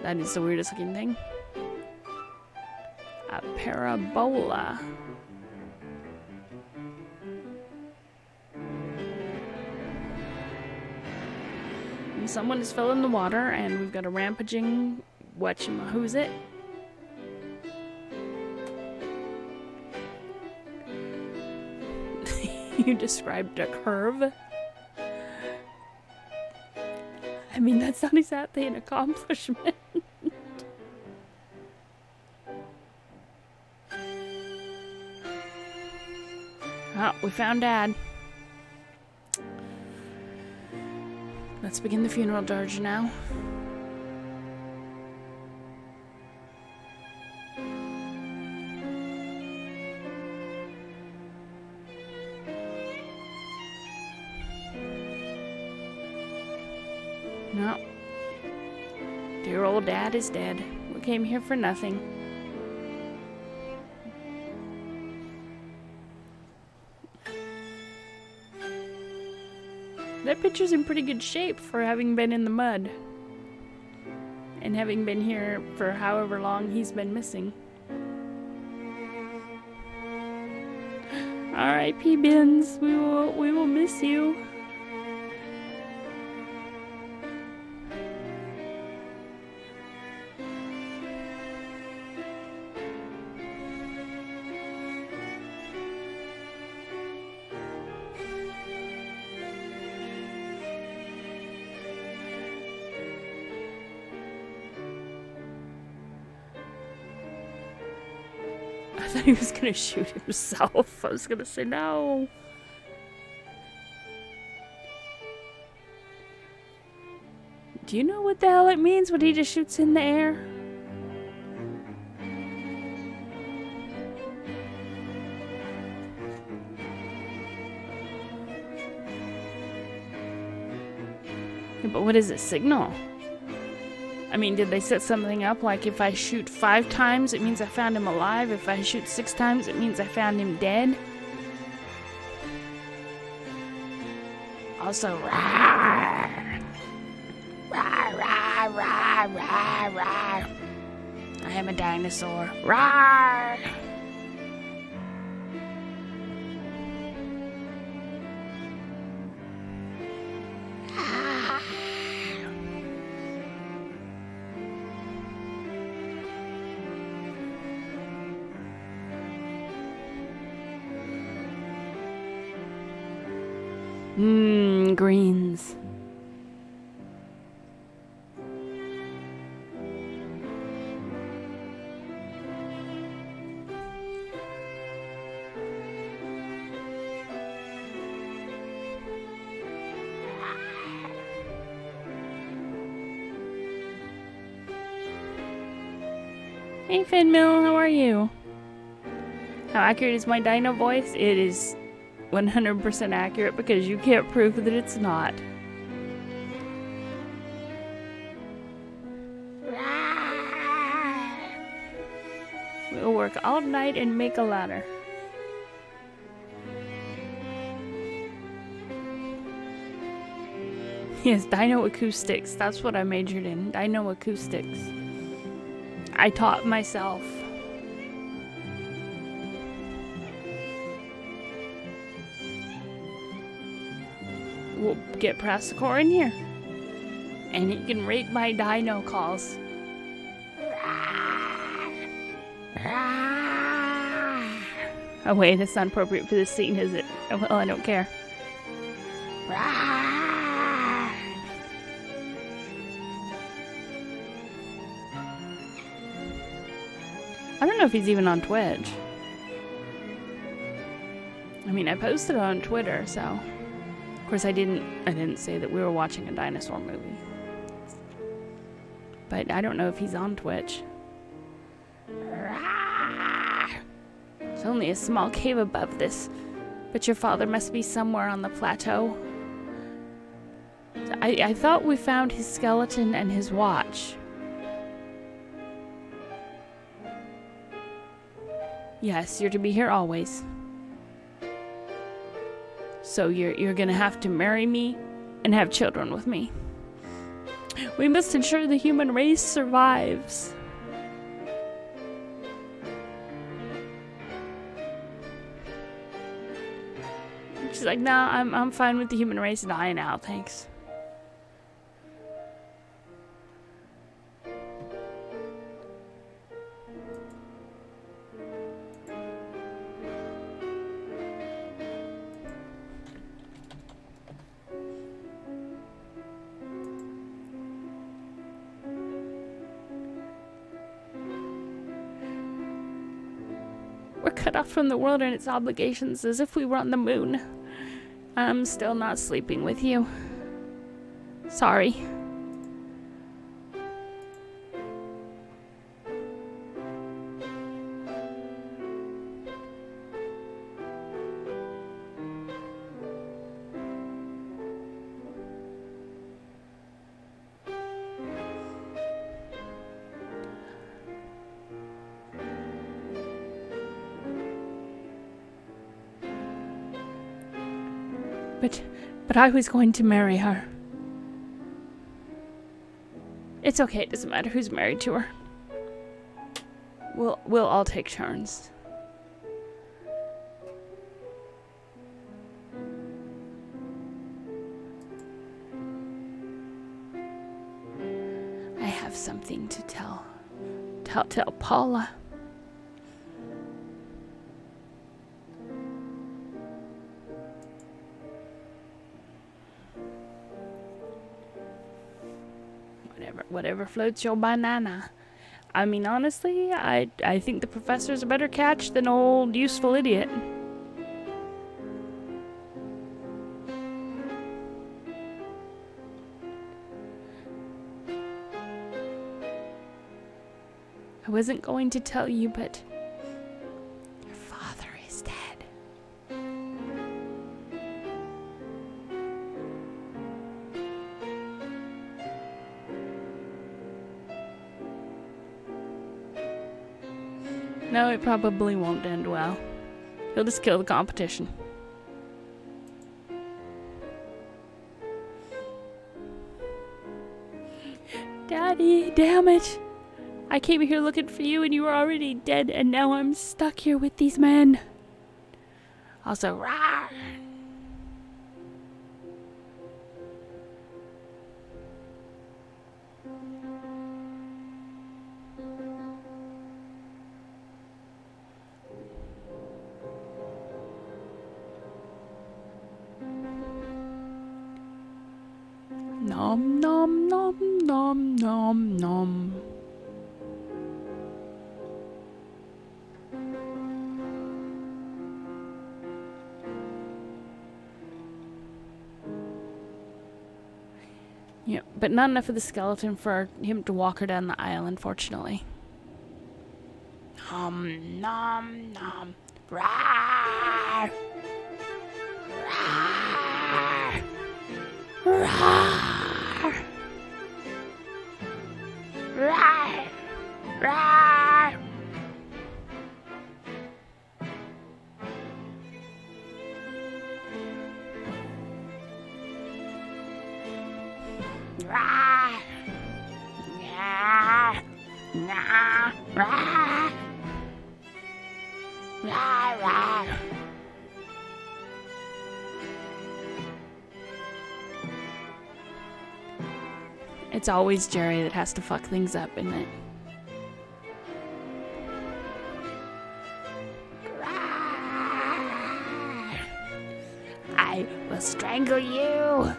That is the weirdest looking thing. A parabola. And someone is filling the water, and we've got a rampaging whatchamahoo's it. You described a curve. I mean, that's not exactly an accomplishment. Oh, we found Dad. Let's begin the funeral dirge now. No. Dear old Dad is dead. We came here for nothing. That picture's in pretty good shape for having been in the mud. And having been here for however long he's been missing. R.I.P. Bins, we will miss you. I thought he was gonna shoot himself. I was gonna say no. Do you know what the hell it means when he just shoots in the air? Yeah, but what does it signal? I mean, did they set something up like if I shoot 5 times, it means I found him alive? If I shoot 6 times, it means I found him dead? Also, rawr, rawr, rawr, rawr, rawr, rawr. I am a dinosaur. Rawr! Greens. Hey Finmill, how are you? How accurate is my dino voice? It is 100% accurate because you can't prove that it's not. We'll work all night and make a ladder. Yes, Dino Acoustics. That's what I majored in. Dino Acoustics. I taught myself. We'll get Prasicor in here. And he can rate my dino calls. Oh wait, that's not appropriate for this scene, is it? Oh, well, I don't care. I don't know if he's even on Twitch. I mean, I posted it on Twitter, so of course I didn't say that we were watching a dinosaur movie. But I don't know if he's on Twitch. It's only a small cave above this, but your father must be somewhere on the plateau. I thought we found his skeleton and his watch. Yes, you're to be here always. So you're gonna have to marry me and have children with me. We must ensure the human race survives. She's like, nah, I'm fine with the human race dying out, thanks. We're cut off from the world and its obligations as if we were on the moon. I'm still not sleeping with you. Sorry. But I was going to marry her. It's okay, it doesn't matter who's married to her. We'll all take turns. I have something to tell Paula. Whatever floats your banana. I mean, honestly, I think the professor's a better catch than old useful idiot. I wasn't going to tell you, but your father is dead. No, it probably won't end well. He'll just kill the competition. Daddy, damn it! I came here looking for you and you were already dead, and now I'm stuck here with these men. Also, rawr! Nom nom nom nom nom nom. Yeah, but not enough of the skeleton for him to walk her down the aisle, unfortunately. Nom nom. Rawr. Rawr. Rawr. Rawr. Rawr. Rawr. Rawr. Rawr. Rawr. Rawr. Rawr. It's always Jerry that has to fuck things up, isn't it? I will strangle you.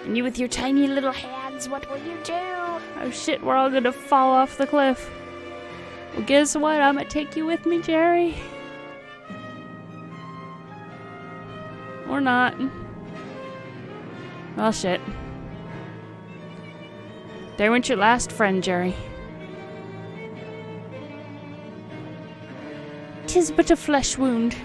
And you with your tiny little hands, what will you do? Oh shit, we're all gonna fall off the cliff. Well, guess what? I'm gonna take you with me, Jerry. Or not. Well, shit. There went your last friend, Jerry. 'Tis but a flesh wound.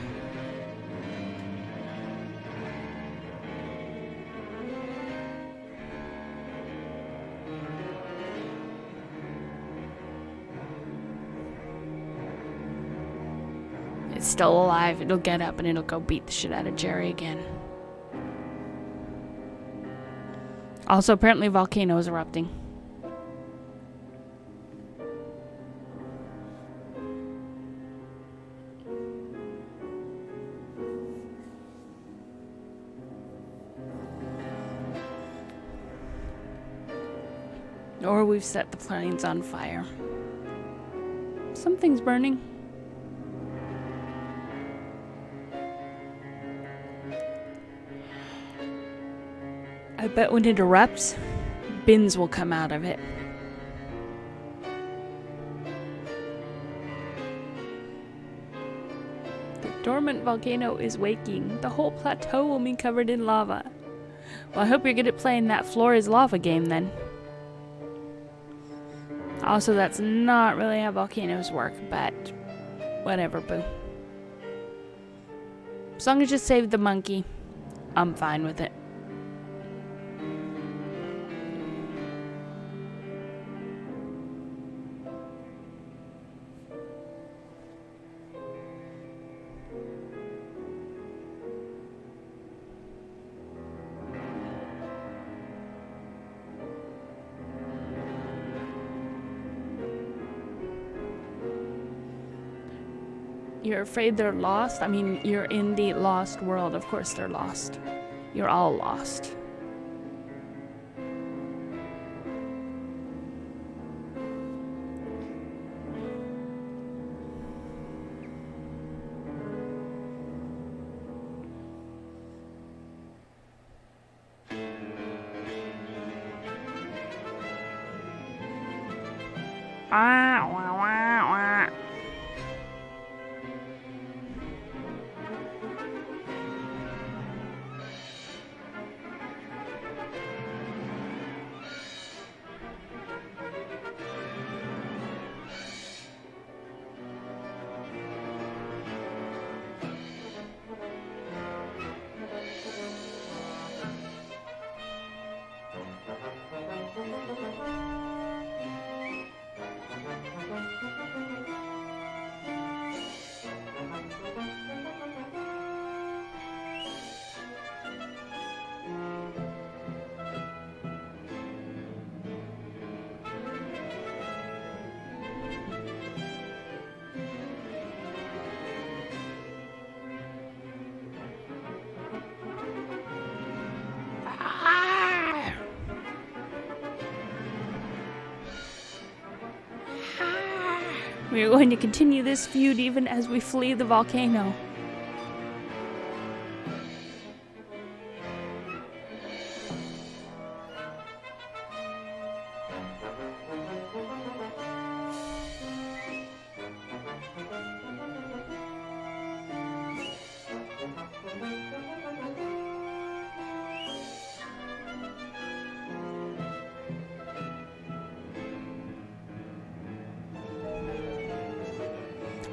It's still alive. It'll get up and it'll go beat the shit out of Jerry again. Also, apparently a volcano is erupting. Or we've set the plains on fire. Something's burning. I bet when it erupts, bins will come out of it. The dormant volcano is waking. The whole plateau will be covered in lava. Well, I hope you're good at playing that Floor is Lava game then. Also, that's not really how volcanoes work, but whatever, boo. As long as you saved the monkey, I'm fine with it. You're afraid they're lost? I mean, you're in the lost world. Of course they're lost. You're all lost. We are going to continue this feud even as we flee the volcano.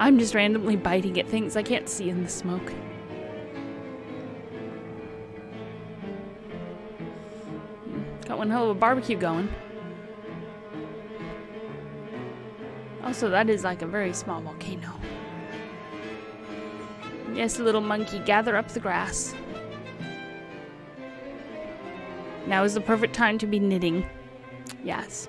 I'm just randomly biting at things I can't see in the smoke. Got one hell of a barbecue going. Also, that is like a very small volcano. Yes, little monkey, gather up the grass. Now is the perfect time to be knitting. Yes.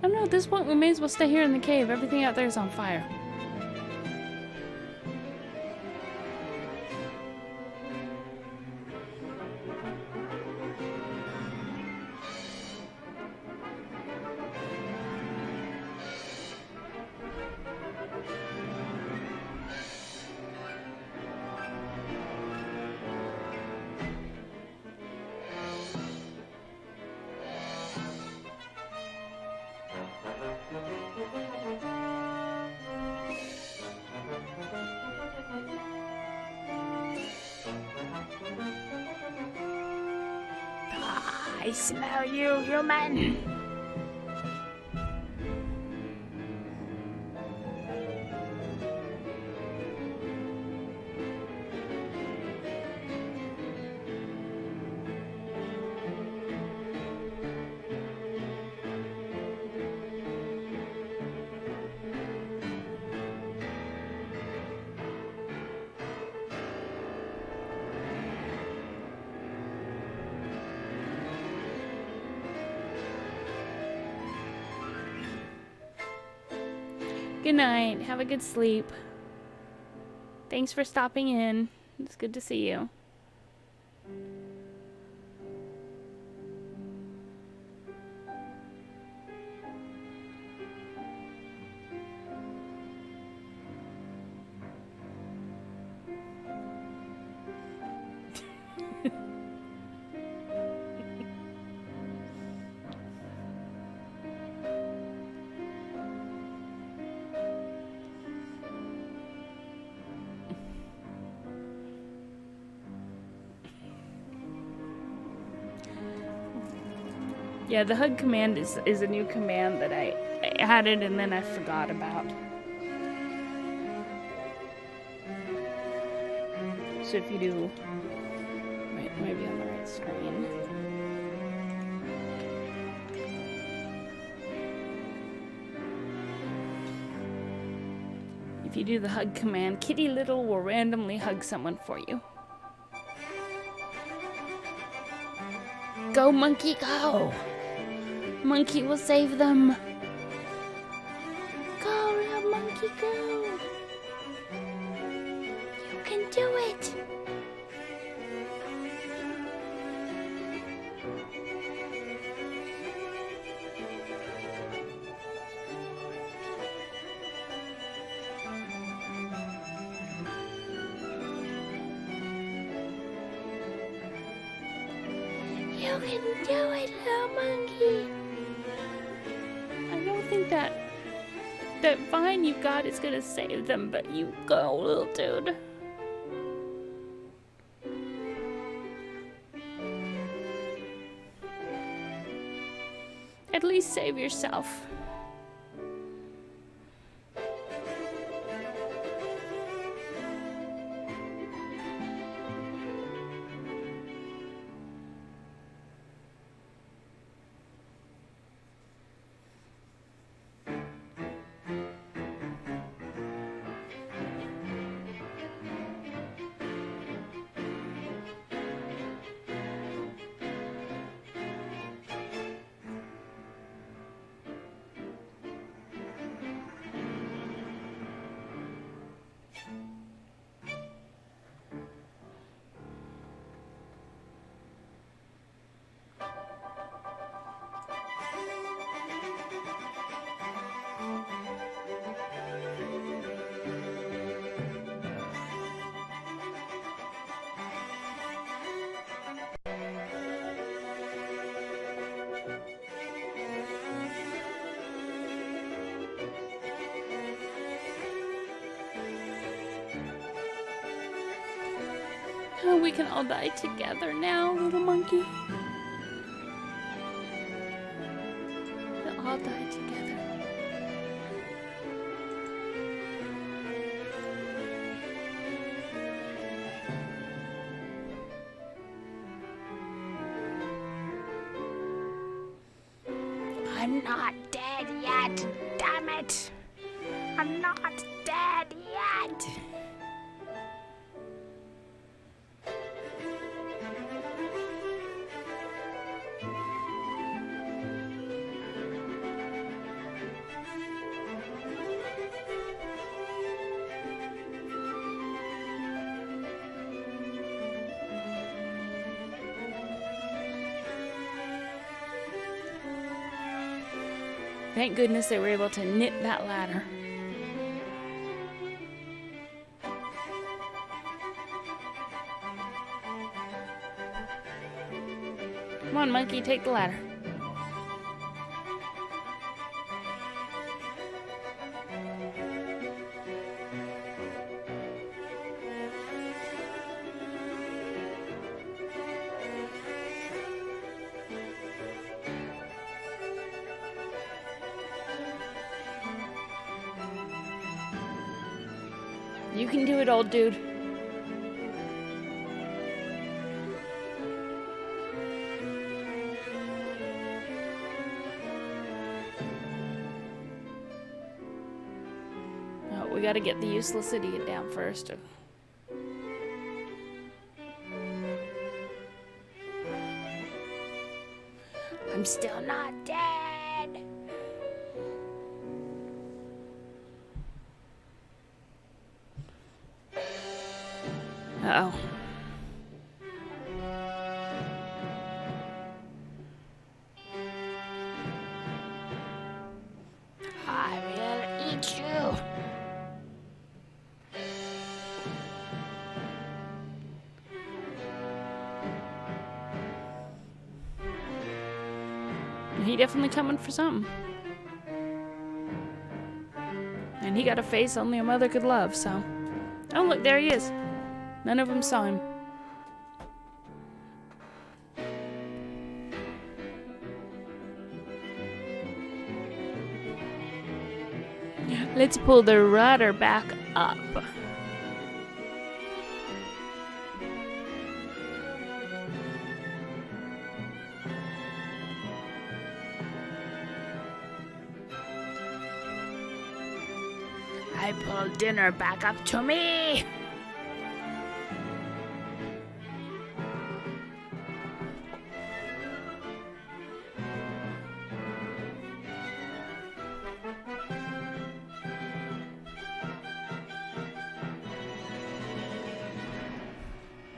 I don't know, at this point we may as well stay here in the cave. Everything out there is on fire. I smell you, human! Good night. Have a good sleep. Thanks for stopping in. It's good to see you. Yeah, the hug command is a new command that I added and then I forgot about. So if you do, might be on the right screen. If you do the hug command, Kitty Little will randomly hug someone for you. Go, monkey, go! Monkey will save them. Go, little monkey, go. You can do it. You can do it, little monkey. I don't think that vine you got is gonna save them, but you go, little dude. At least save yourself. Oh, we can all die together now, little monkey. We'll all die together. I'm not dead yet. Damn it. I'm not dead yet. Thank goodness they were able to nip that ladder. Come on, monkey, take the ladder. You can do it, old dude. Oh, we gotta get the useless idiot down first. I'm still not dead. Uh-oh. I will eat you. He definitely coming for something. And he got a face only a mother could love, so... Oh, look, there he is. None of them saw him. Let's pull the rudder back up. I pulled dinner back up to me.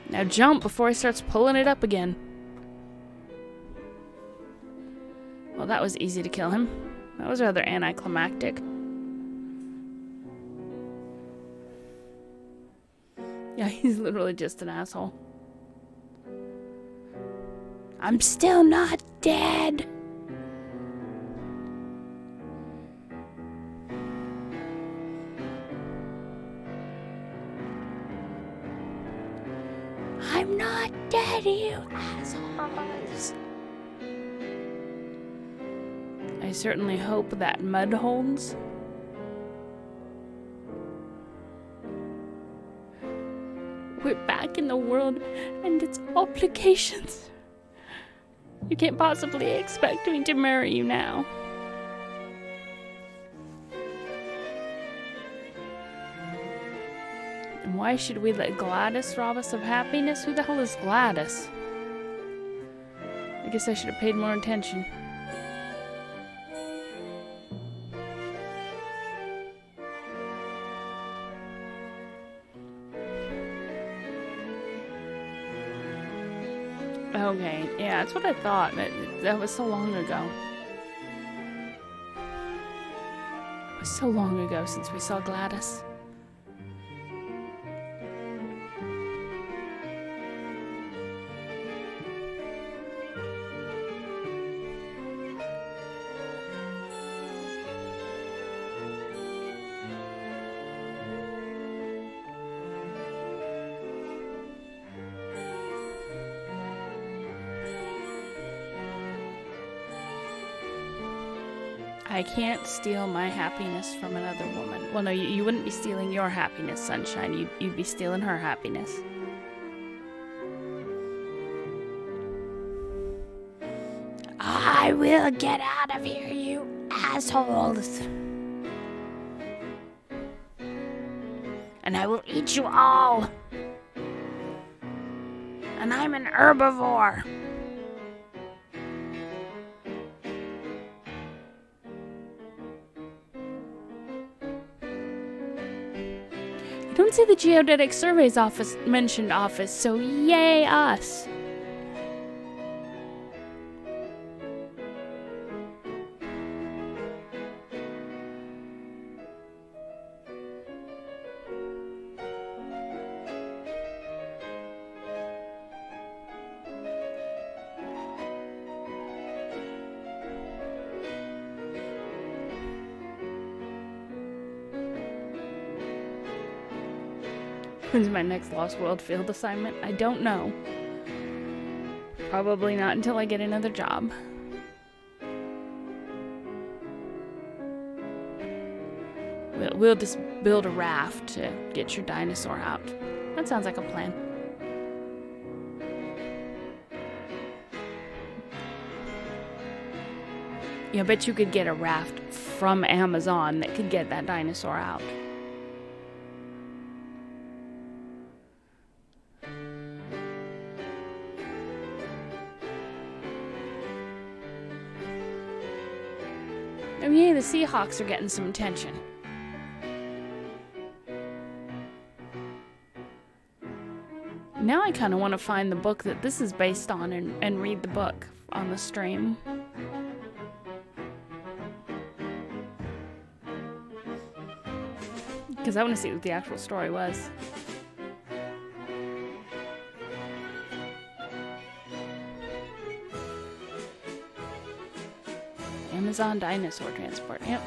Now jump before he starts pulling it up again. Well, that was easy to kill him. That was rather anticlimactic. Yeah, he's literally just an asshole. I'm still not dead. I'm not dead, you assholes. I certainly hope that mud holds. We're back in the world and its obligations. You can't possibly expect me to marry you now. And why should we let Gladys rob us of happiness? Who the hell is Gladys? I guess I should have paid more attention. Okay, yeah, that's what I thought. That was so long ago. It was so long ago since we saw Gladys. I can't steal my happiness from another woman. Well, no, you wouldn't be stealing your happiness, Sunshine. You'd be stealing her happiness. I will get out of here, you assholes. And I will eat you all. And I'm an herbivore. I don't see the Geodetic Surveys office mentioned office, so yay us. When's my next Lost World field assignment? I don't know. Probably not until I get another job. We'll just build a raft to get your dinosaur out. That sounds like a plan. Yeah, I bet you could get a raft from Amazon that could get that dinosaur out. Oh yeah, the Seahawks are getting some attention. Now I kind of want to find the book that this is based on and read the book on the stream. Because I want to see what the actual story was. Amazon Dinosaur Transport, yep.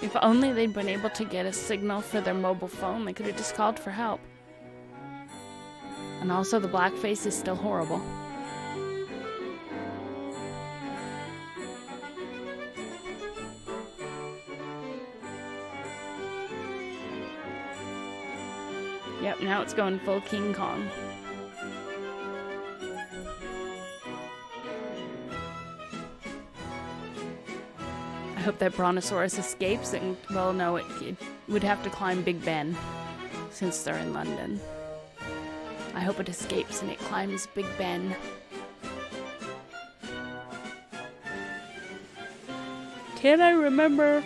If only they'd been able to get a signal for their mobile phone, they could have just called for help. And also the blackface is still horrible. Yep, now it's going full King Kong. I hope that Brontosaurus escapes and, well, no, it would have to climb Big Ben since they're in London. I hope it escapes and it climbs Big Ben. Can I remember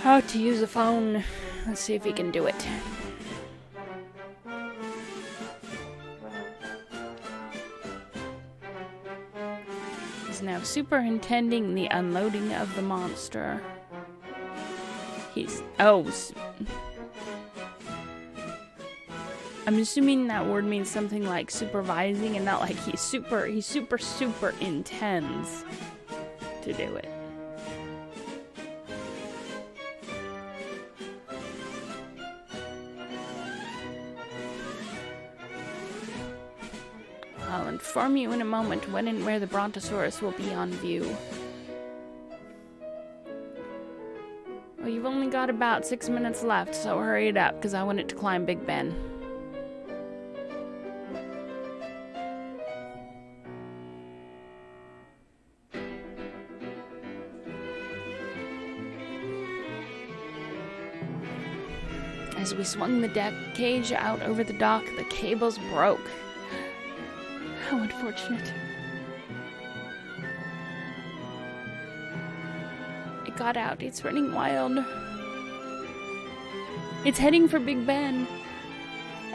how to use a phone? Let's see if he can do it. He's now superintending the unloading of the monster. I'm assuming that word means something like supervising and not like he super intends to do it. I'll inform you in a moment when and where the Brontosaurus will be on view. Well, you've only got about 6 minutes left, so hurry it up, because I want it to climb Big Ben. As we swung the deck cage out over the dock, the cables broke. How unfortunate. It got out. It's running wild. It's heading for Big Ben.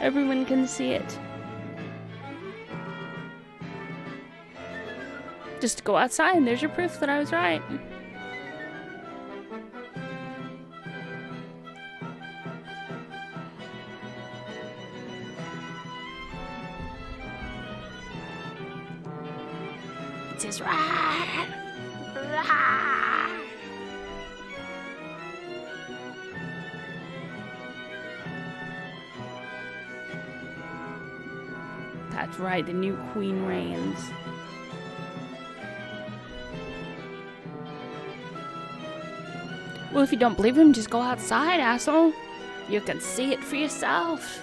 Everyone can see it. Just go outside and there's your proof that I was right. It says rah, rah. That's right, the new queen reigns. Well, if you don't believe him, just go outside, asshole. You can see it for yourself.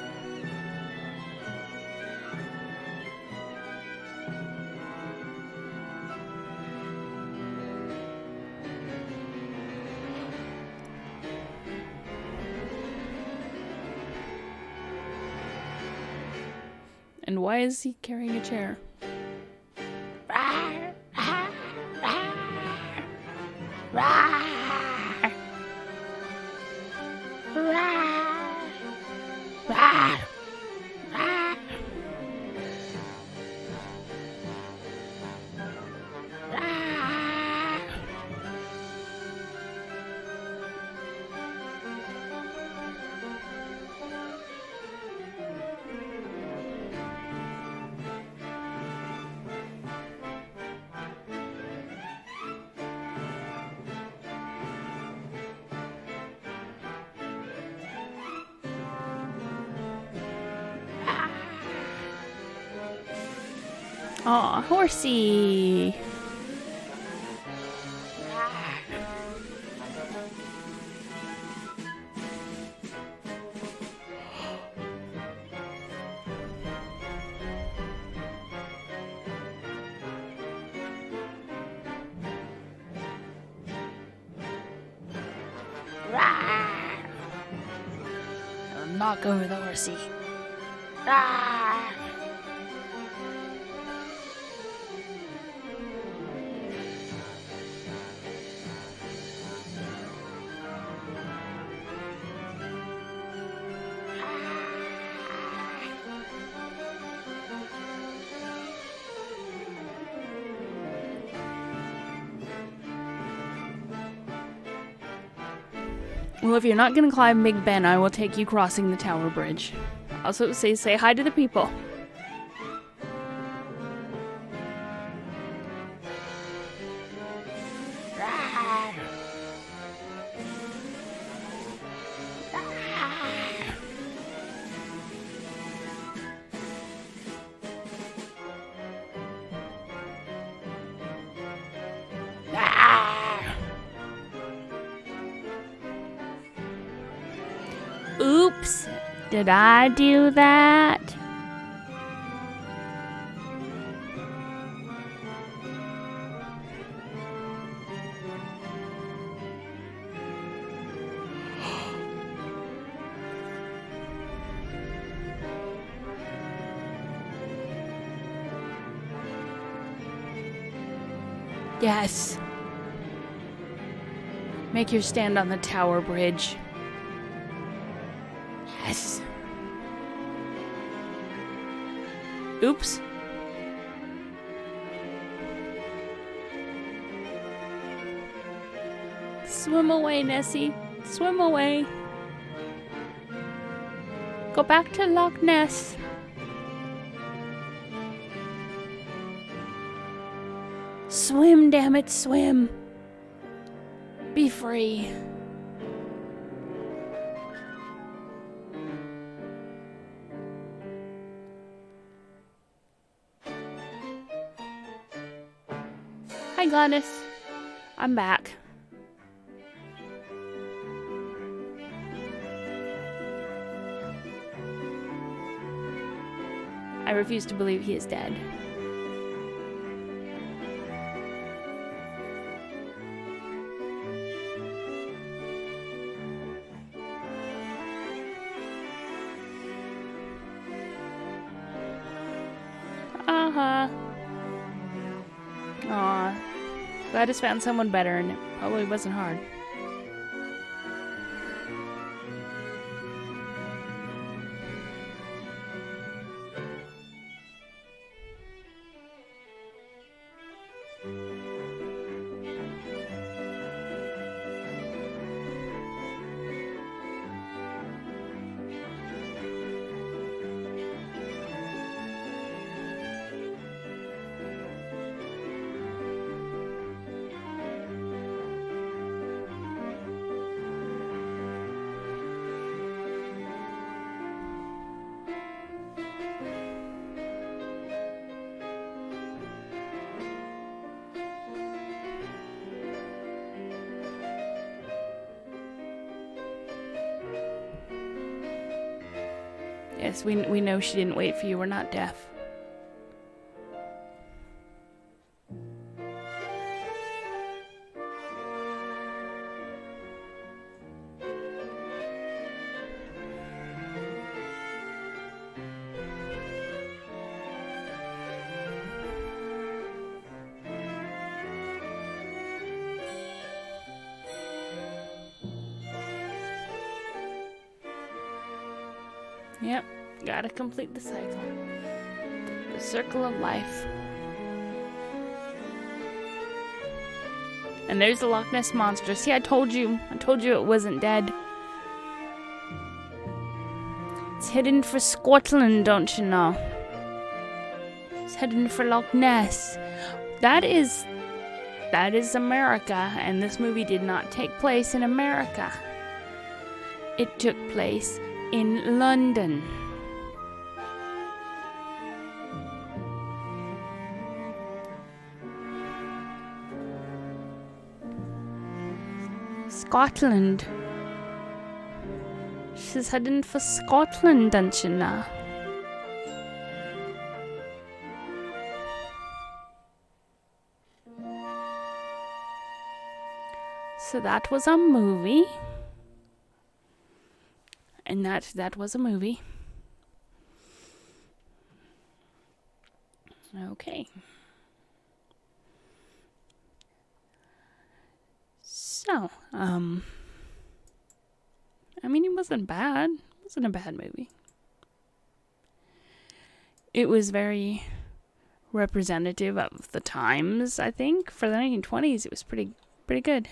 And why is he carrying a chair? Aw, horsey. I'll knock over the horsey. Well, if you're not gonna climb Big Ben, I will take you crossing the Tower Bridge. Also, say hi to the people. Oops, did I do that? Yes. Make your stand on the Tower Bridge. Yes. Oops. Swim away, Nessie. Swim away. Go back to Loch Ness. Swim, damn it, swim. Be free. Hi, Gladys. I'm back. I refuse to believe he is dead. Uh-huh. Aw. Gladys found someone better, and it probably wasn't hard. Yes, we know she didn't wait for you. We're not deaf. Yep, gotta complete the cycle. The circle of life. And there's the Loch Ness Monster. See, I told you it wasn't dead. It's heading for Scotland, don't you know? It's heading for Loch Ness. That is America, and this movie did not take place in America. It took place in London. Scotland. She's heading for Scotland, don't you know? So that was a movie. And that was a movie. Okay. So, I mean, it wasn't bad. It wasn't a bad movie. It was very representative of the times, I think. For the 1920s, it was pretty good.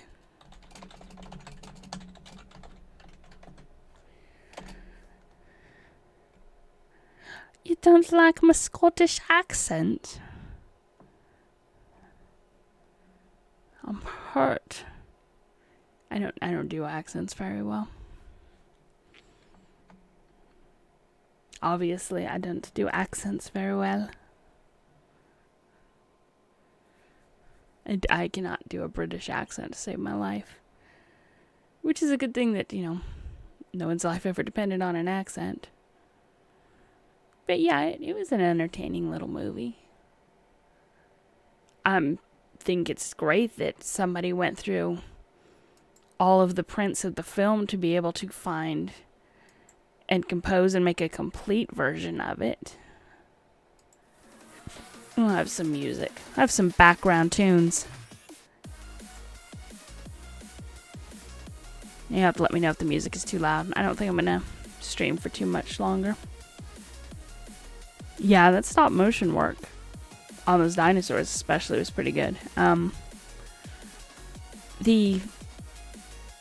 You don't like my Scottish accent? I'm hurt. I don't do accents very well. Obviously, I don't do accents very well. I cannot do a British accent to save my life. Which is a good thing that, no one's life ever depended on an accent. But yeah, it was an entertaining little movie. I think it's great that somebody went through all of the prints of the film to be able to find and compose and make a complete version of it. We'll have some music. I have some background tunes. You have to let me know if the music is too loud. I don't think I'm gonna stream for too much longer. Yeah, that stop motion work on those dinosaurs especially was pretty good.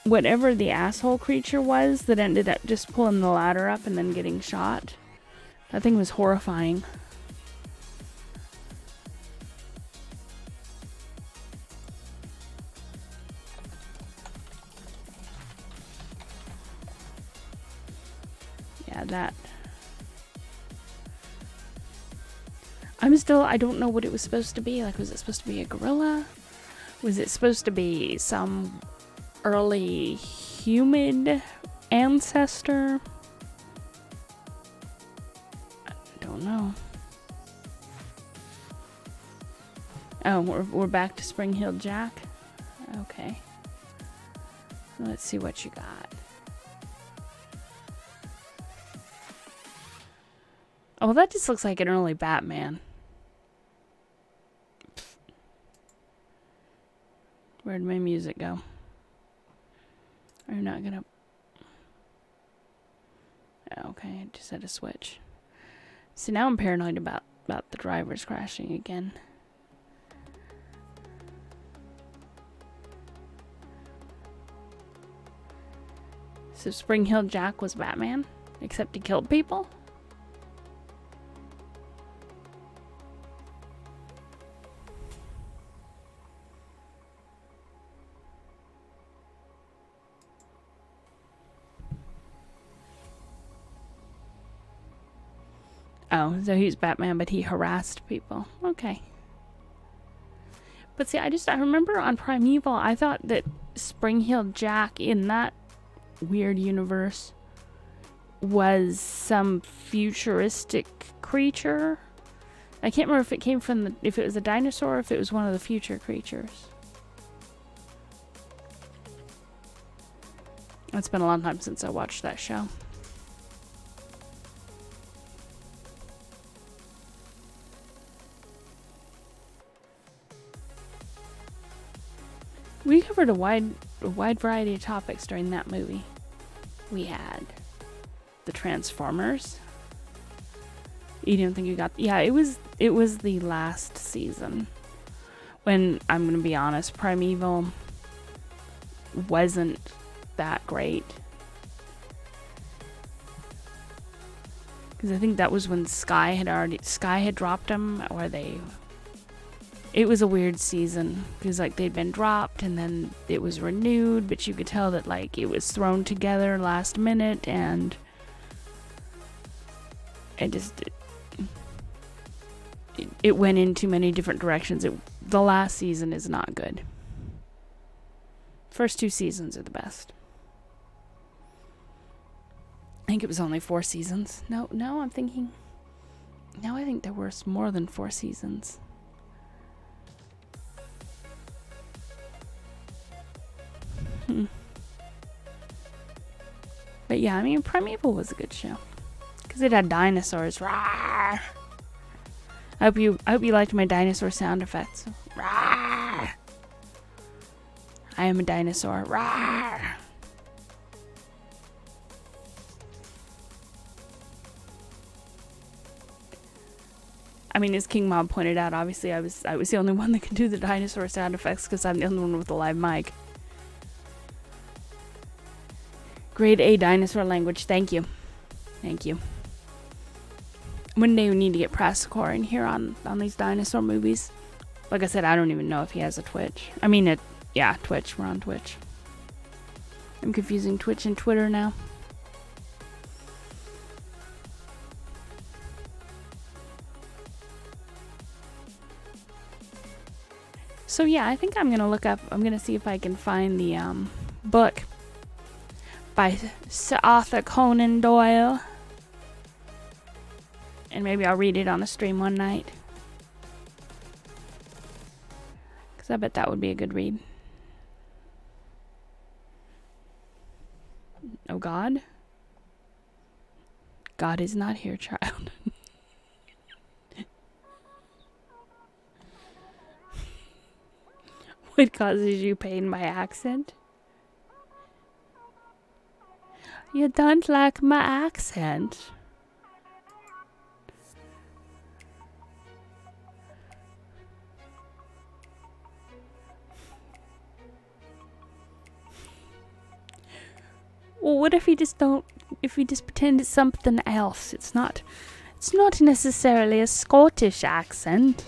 Whatever the asshole creature was that ended up just pulling the ladder up and then getting shot, that thing was horrifying. Yeah, that. I don't know what it was supposed to be. Like, was it supposed to be a gorilla? Was it supposed to be some early human ancestor? I don't know. Oh, we're back to Spring Heel Jack? Okay. Let's see what you got. Oh, well, that just looks like an early Batman. Where'd my music go? Are you not gonna... Okay, I just had to switch. See, now I'm paranoid about the drivers crashing again. So Spring Heel Jack was Batman? Except he killed people? Oh, so he's Batman, but he harassed people. Okay. But see, I remember on Primeval, I thought that Spring Heel Jack in that weird universe was some futuristic creature. I can't remember if it came from if it was a dinosaur or if it was one of the future creatures. It's been a long time since I watched that show. We covered a wide variety of topics during that movie. We had the Transformers. You didn't think you got... Yeah, it was the last season. When, I'm going to be honest, Primeval wasn't that great. Because I think that was when Sky had dropped them, or it was a weird season, because like they'd been dropped and then it was renewed, but you could tell that like it was thrown together last minute, and it went in too many different directions. The last season is not good. First 2 seasons are the best. I think it was only 4 seasons. No, I'm thinking. No, I think there were more than 4 seasons. But yeah, I mean, Primeval was a good show because it had dinosaurs. Rawr! I hope you liked my dinosaur sound effects. Rawr! I am a dinosaur. Rawr! I mean, as King Mob pointed out, obviously I was the only one that could do the dinosaur sound effects because I'm the only one with a live mic. Grade A dinosaur language. Thank you. One day we need to get Prascore in here on these dinosaur movies. Like I said, I don't even know if he has a Twitch. I mean, Twitch. We're on Twitch. I'm confusing Twitch and Twitter now. So yeah, I think I'm going to see if I can find the book by Sir Arthur Conan Doyle. And maybe I'll read it on a stream one night. Because I bet that would be a good read. Oh God? God is not here, child. What causes you pain, my accent? You don't like my accent? Well, what if we just pretend it's something else? It's not necessarily a Scottish accent.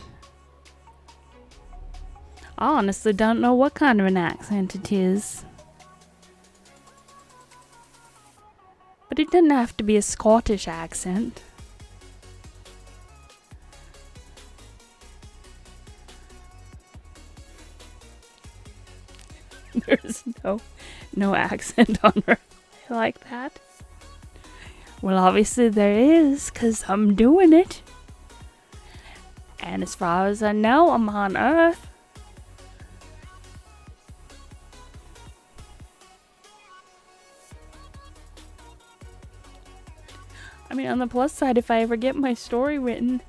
I honestly don't know what kind of an accent it is. But it doesn't have to be a Scottish accent. There's no accent on her like that. Well, obviously there is, 'cause I'm doing it. And as far as I know, I'm on Earth. I mean, on the plus side, if I ever get my story written,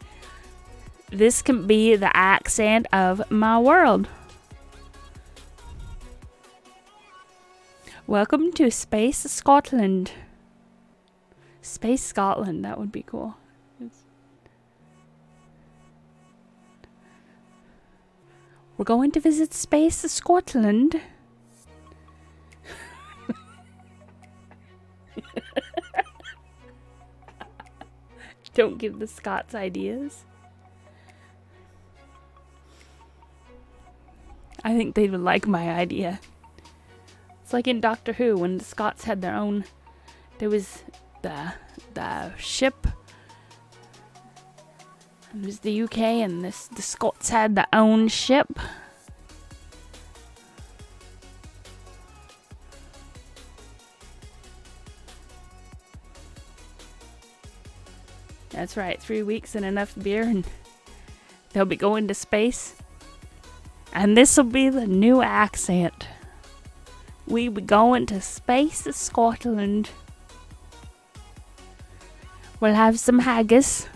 this can be the accent of my world. Welcome to Space Scotland. Space Scotland, that would be cool. We're going to visit Space Scotland. Don't give the Scots ideas. I think they would like my idea. It's like in Doctor Who when the Scots had their own. There was the ship. It was the UK, and the Scots had their own ship. That's right, 3 weeks and enough beer, and they'll be going to space. And this'll be the new accent. We be going to space to Scotland. We'll have some haggis.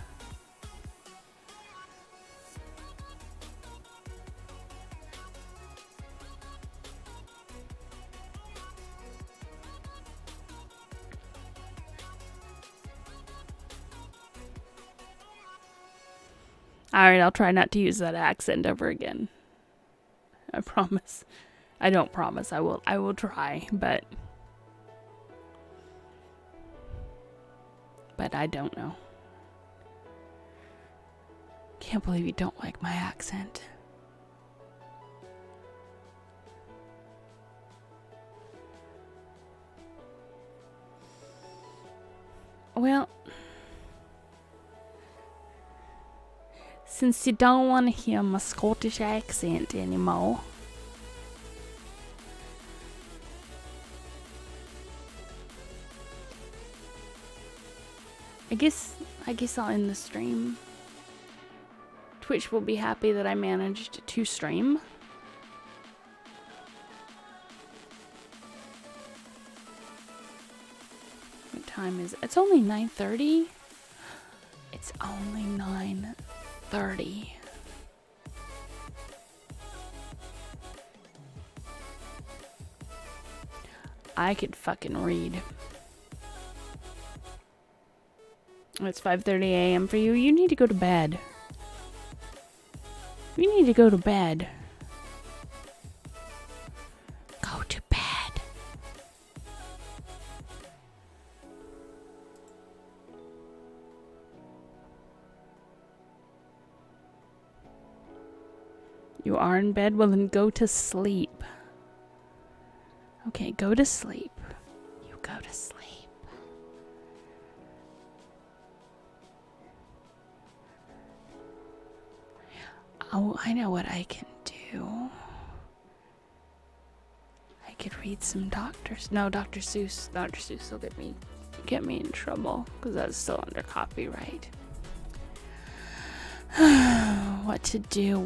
Alright, I'll try not to use that accent ever again. I promise. I don't promise. I will try, but I don't know. Can't believe you don't like my accent. Well, since you don't want to hear my Scottish accent anymore, I guess I'll end the stream. Twitch will be happy that I managed to stream. What time is it? It's only 9:30. It's only 9:30. I could fucking read. It's 5:30 a.m. for you. You need to go to bed. You need to go to bed. Go to bed. You are in bed? Well, then go to sleep. Okay, go to sleep. You go to sleep. Oh, I know what I can do. I could read some Dr. No, Dr. Seuss. Dr. Seuss will get me in trouble because that's still under copyright. What to do?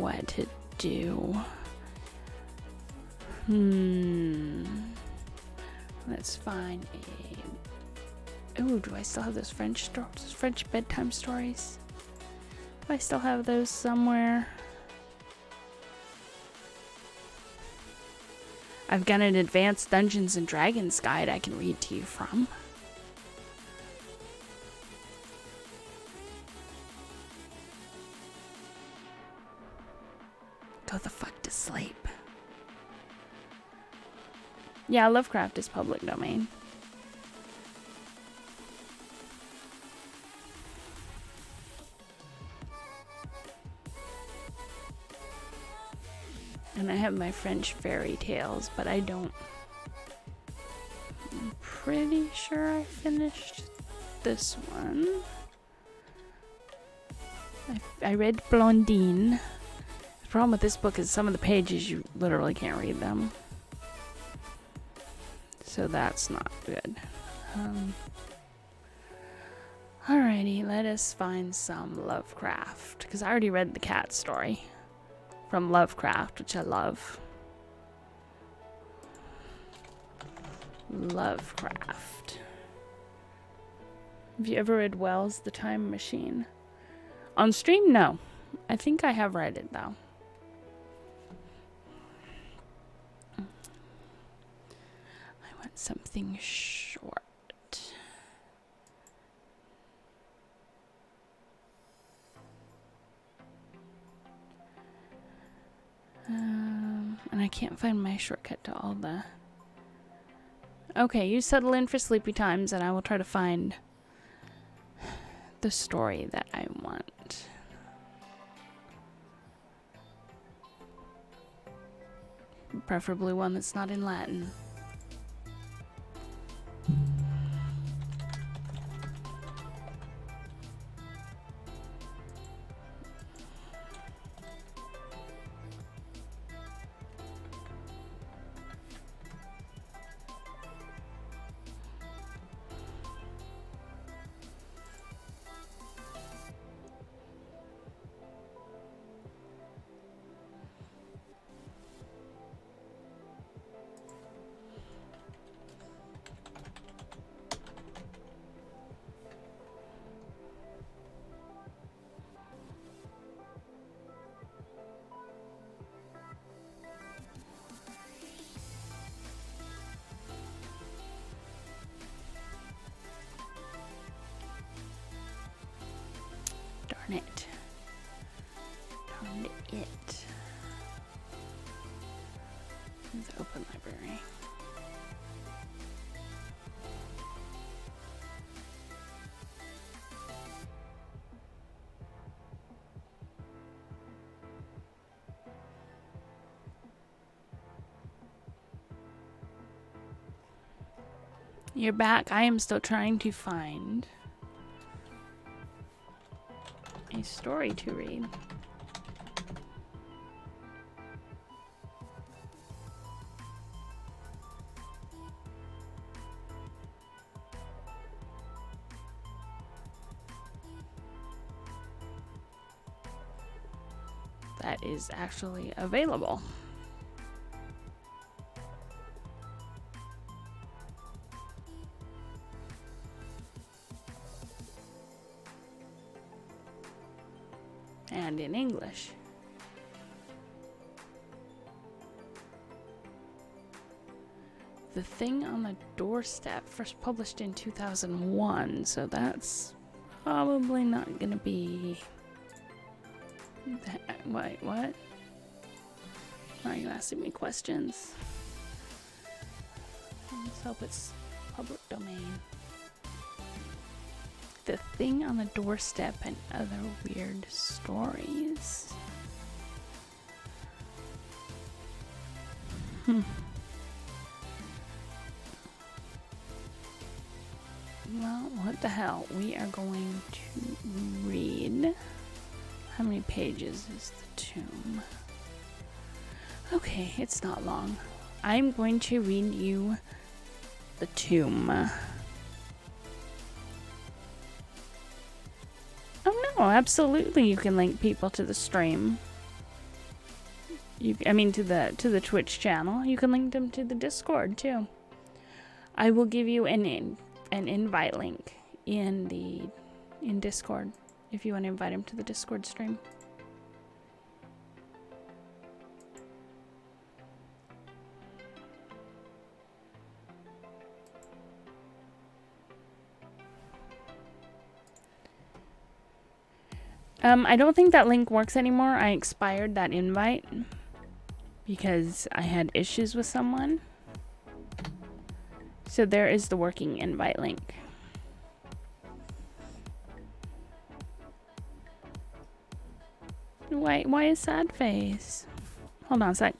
Let's find a... Ooh, do I still have those French bedtime stories? Do I still have those somewhere? I've got an advanced Dungeons and Dragons guide I can read to you from. Go the fuck to sleep. Yeah, Lovecraft is public domain. And I have my French fairy tales, but I don't... I'm pretty sure I finished this one. I read Blondine. The problem with this book is some of the pages you literally can't read them. So that's not good. Alrighty, let us find some Lovecraft. Because I already read the cat story from Lovecraft, which I love. Lovecraft. Have you ever read Wells' The Time Machine? On stream, no. I think I have read it, though. I want something short. And I can't find my shortcut to all the... Okay, you settle in for sleepy times, and I will try to find the story that I want. Preferably one that's not in Latin. The open library. You're back. I am still trying to find a story to read. That is actually available. And in English. The Thing on the Doorstep, first published in 2001, so that's probably not gonna be... Wait, what? Why are you asking me questions? Let's hope it's public domain. The Thing on the Doorstep and Other Weird Stories. Well, what the hell? We are going to read... How many pages is the tomb? Okay, it's not long. I'm going to read you the tomb. Oh no, absolutely you can link people to the stream. I mean to the Twitch channel. You can link them to the Discord too. I will give you an invite link in Discord if you want to invite him to the Discord stream. I don't think that link works anymore. I expired that invite because I had issues with someone. So there is the working invite link. Why is sad face? Hold on a sec.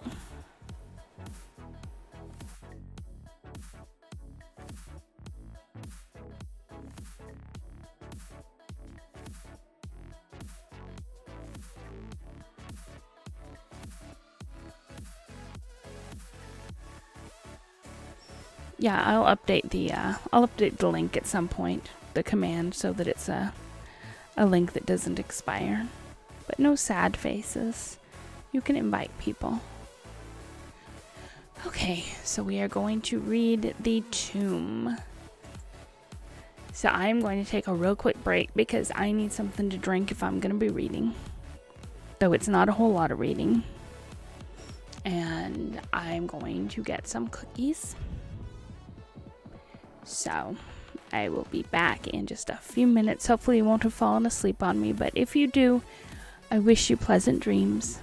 Yeah, I'll update the link at some point, the command, so that it's a link that doesn't expire. But no sad faces. You can invite people. Okay, so we are going to read The Tomb. So I'm going to take a real quick break because I need something to drink if I'm going to be reading. Though it's not a whole lot of reading. And I'm going to get some cookies. So I will be back in just a few minutes. Hopefully you won't have fallen asleep on me, but if you do, I wish you pleasant dreams.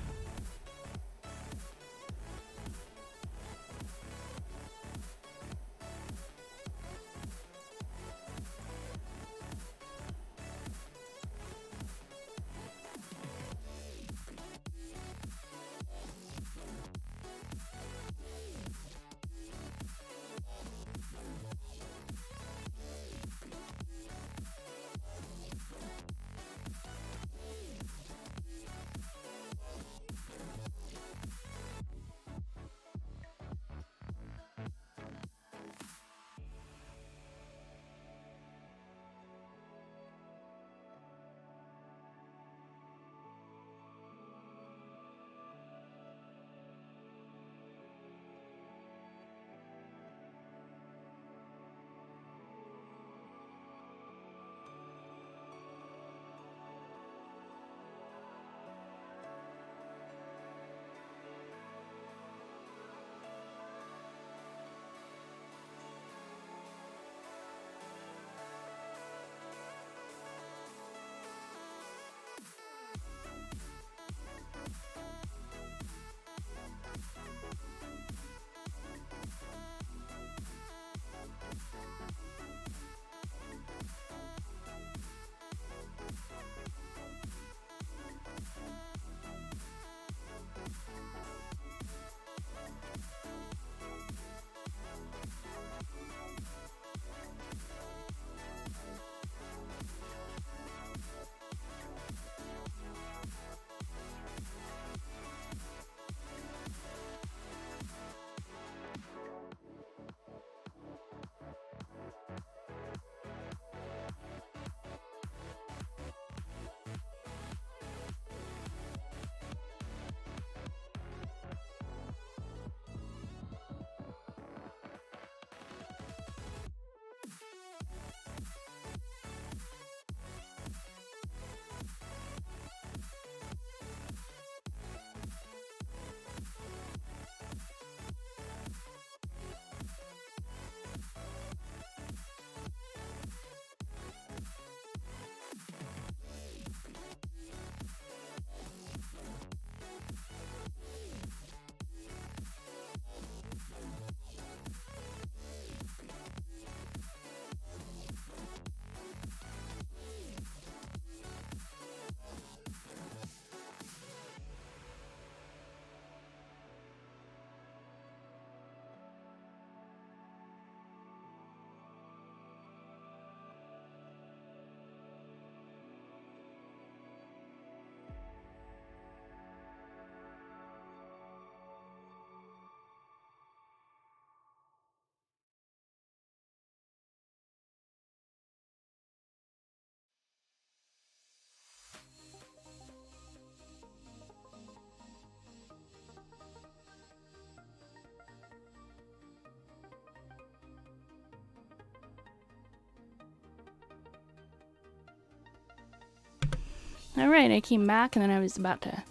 Alright, I came back and then I was about to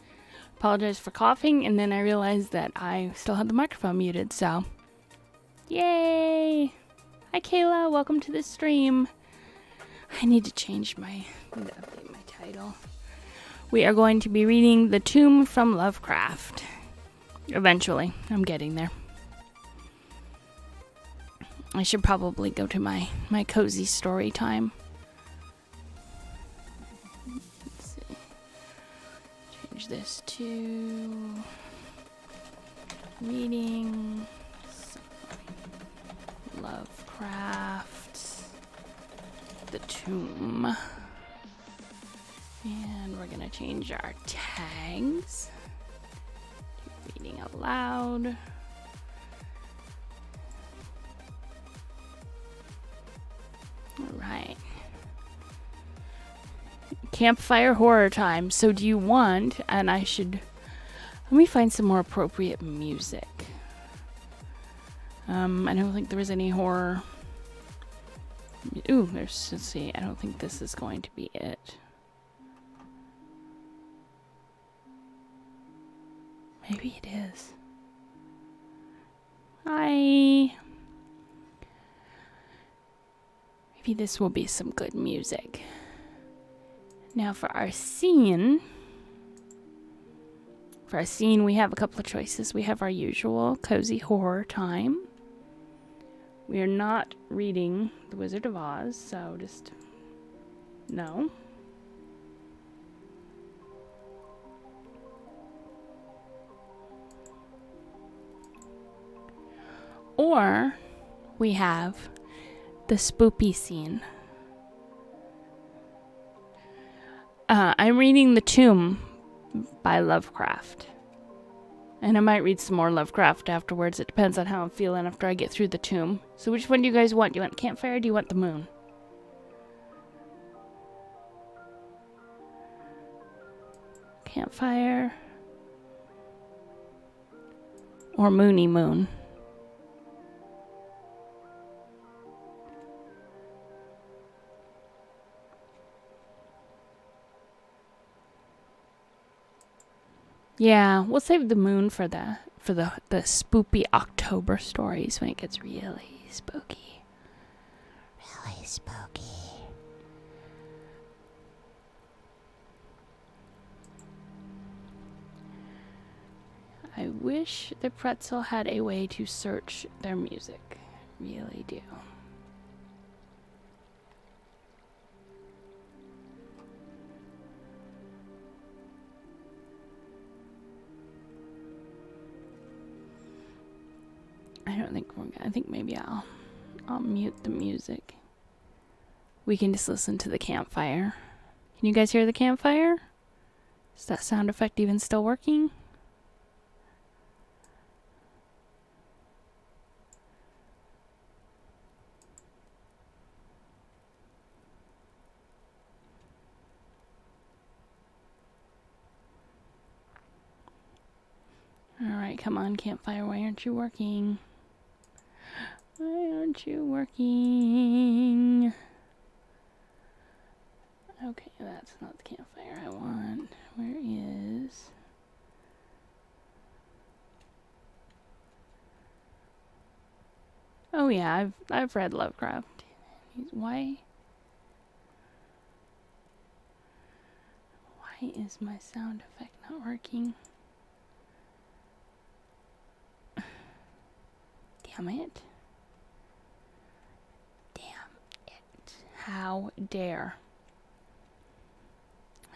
apologize for coughing, and then I realized that I still had the microphone muted, so. Yay! Hi Kayla, welcome to the stream. I need to update my title. We are going to be reading The Tomb from Lovecraft. Eventually, I'm getting there. I should probably go to my cozy story time. Let's see. Change this to reading Lovecraft, The Tomb. And we're gonna change our tags to reading aloud. Alright. Campfire horror time. So do you want, and I should, let me find some more appropriate music. I don't think there was any horror. Ooh, let's see. I don't think this is going to be it. Maybe it is. Maybe this will be some good music. Now for our scene. We have a couple of choices. We have our usual cozy horror time. We are not reading The Wizard of Oz, so just no. Or we have the spoopy scene. I'm reading The Tomb by Lovecraft. And I might read some more Lovecraft afterwards. It depends on how I'm feeling after I get through The Tomb. So which one do you guys want? Do you want Campfire or do you want The Moon? Campfire. Or Moony Moon. Yeah, we'll save The Moon for the spoopy October stories when it gets really spooky. Really spooky. I wish the Pretzel had a way to search their music. Really do. I don't think we're gonna, I think maybe I'll mute the music. We can just listen to the campfire. Can you guys hear the campfire? Is that sound effect even still working? Alright, come on, campfire, why aren't you working? Why aren't you working? Okay, that's not the campfire I want. Where is... Oh yeah, I've read Lovecraft. Why is my sound effect not working? Damn it. Damn it. How dare.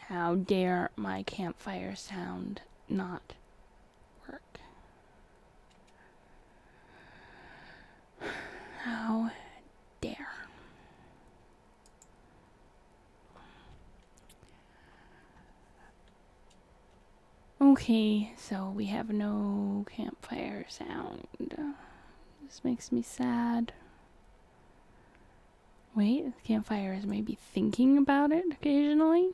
How dare my campfire sound not work? How dare. Okay, so we have no campfire sound. This makes me sad. Wait, the campfire is maybe thinking about it occasionally?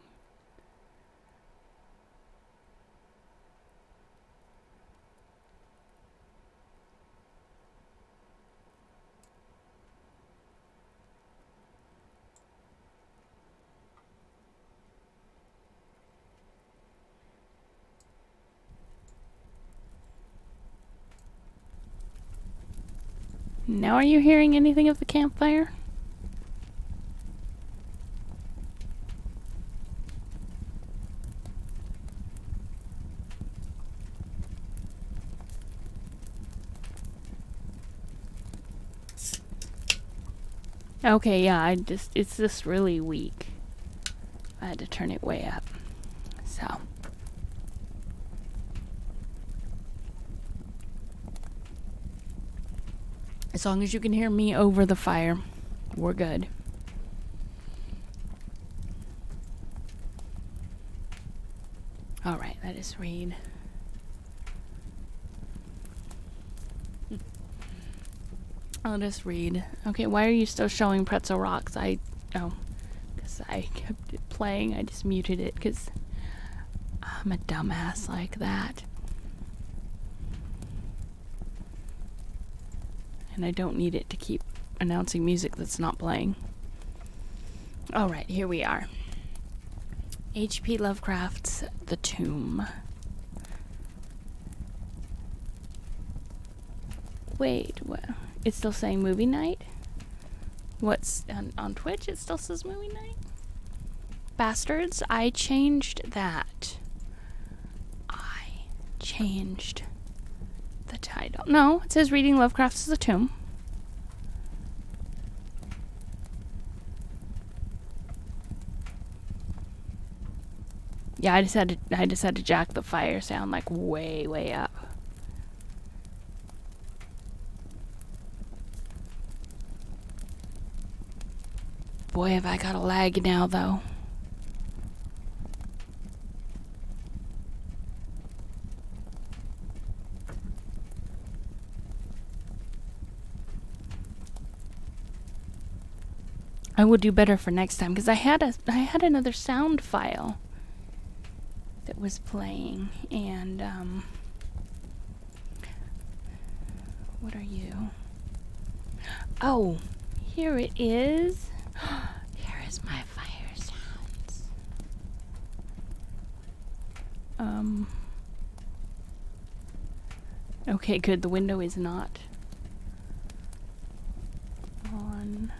Now are you hearing anything of the campfire? Okay, yeah, it's just really weak. I had to turn it way up. So. As long as you can hear me over the fire, we're good. Alright, let us read. I'll just read. Okay, why are you still showing Pretzel Rocks? Because I kept it playing. I just muted it because I'm a dumbass like that. And I don't need it to keep announcing music that's not playing. Alright, here we are. H.P. Lovecraft's The Tomb. Wait, what? It's still saying movie night? What's on Twitch? It still says movie night? Bastards, I changed that. I changed the title. No, it says reading Lovecraft's The Tomb. Yeah, I just had to jack the fire sound like way up. Boy, have I got a lag now, though. I will do better for next time because I had another sound file that was playing, and what are you? Oh, here it is. Here is my fire sounds. Okay, good. The window is not on.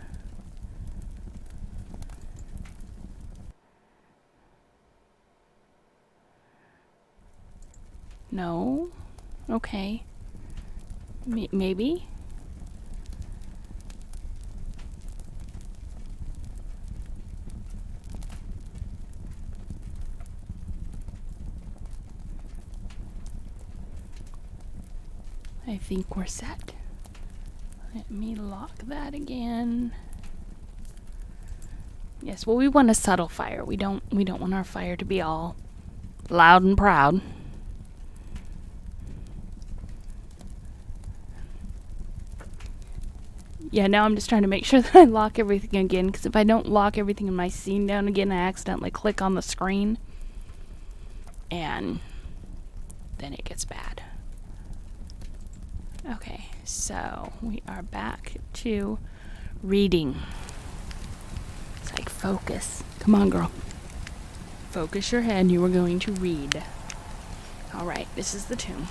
No. Okay. Maybe. I think we're set. Let me lock that again. Yes, well, we want a subtle fire. We don't want our fire to be all loud and proud. Yeah, now I'm just trying to make sure that I lock everything again, because if I don't lock everything in my scene down again, I accidentally click on the screen, and then it gets bad. Okay, so we are back to reading. It's like focus. Come on, girl. Focus your head. You are going to read. Alright, this is The Tomb.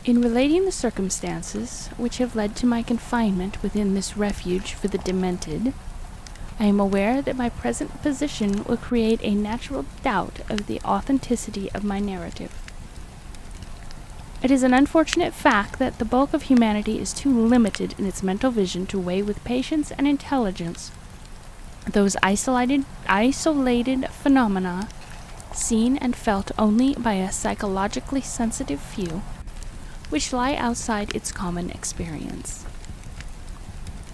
In relating the circumstances which have led to my confinement within this refuge for the demented, I am aware that my present position will create a natural doubt of the authenticity of my narrative. It is an unfortunate fact that the bulk of humanity is too limited in its mental vision to weigh with patience and intelligence those isolated phenomena seen and felt only by a psychologically sensitive few, which lie outside its common experience.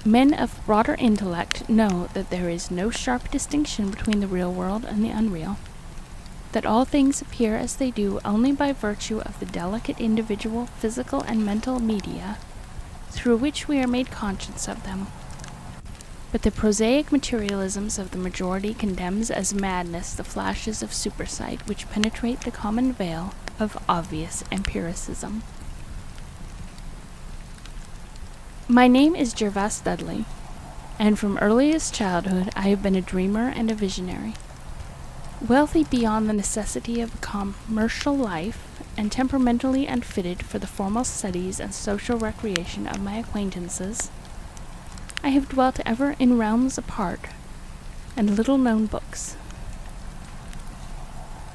Men of broader intellect know that there is no sharp distinction between the real world and the unreal, that all things appear as they do only by virtue of the delicate individual physical and mental media through which we are made conscious of them. But the prosaic materialisms of the majority condemns as madness the flashes of supersight which penetrate the common veil of obvious empiricism. My name is Gervase Dudley, and from earliest childhood I have been a dreamer and a visionary. Wealthy beyond the necessity of a commercial life, and temperamentally unfitted for the formal studies and social recreation of my acquaintances, I have dwelt ever in realms apart and little-known books.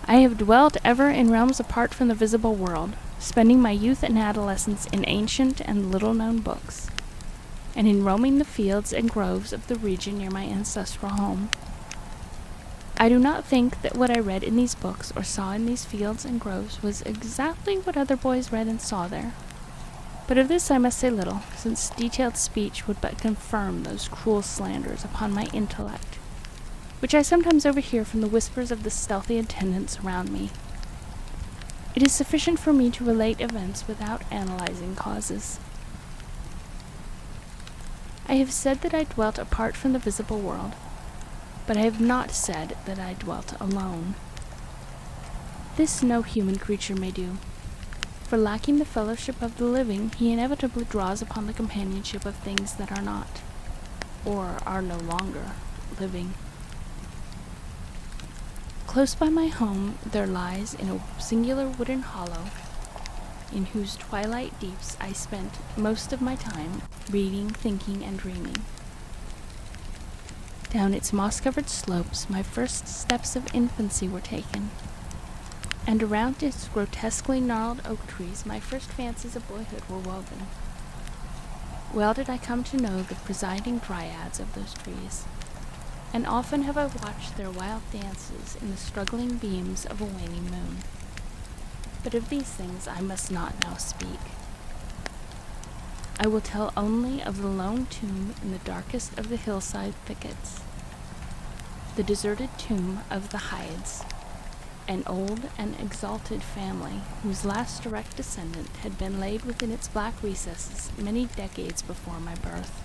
I have dwelt ever in realms apart from the visible world, spending my youth and adolescence in ancient and little-known books, and in roaming the fields and groves of the region near my ancestral home. I do not think that what I read in these books or saw in these fields and groves was exactly what other boys read and saw there. But of this I must say little, since detailed speech would but confirm those cruel slanders upon my intellect, which I sometimes overhear from the whispers of the stealthy attendants around me. It is sufficient for me to relate events without analyzing causes. I have said that I dwelt apart from the visible world, but I have not said that I dwelt alone. This no human creature may do, for lacking the fellowship of the living, he inevitably draws upon the companionship of things that are not, or are no longer, living. Close by my home there lies in a singular wooden hollow, in whose twilight deeps I spent most of my time reading, thinking, and dreaming. Down its moss-covered slopes my first steps of infancy were taken, and around its grotesquely gnarled oak trees my first fancies of boyhood were woven. Well did I come to know the presiding dryads of those trees, and often have I watched their wild dances in the struggling beams of a waning moon. But of these things I must not now speak. I will tell only of the lone tomb in the darkest of the hillside thickets, the deserted tomb of the Hydes, an old and exalted family whose last direct descendant had been laid within its black recesses many decades before my birth.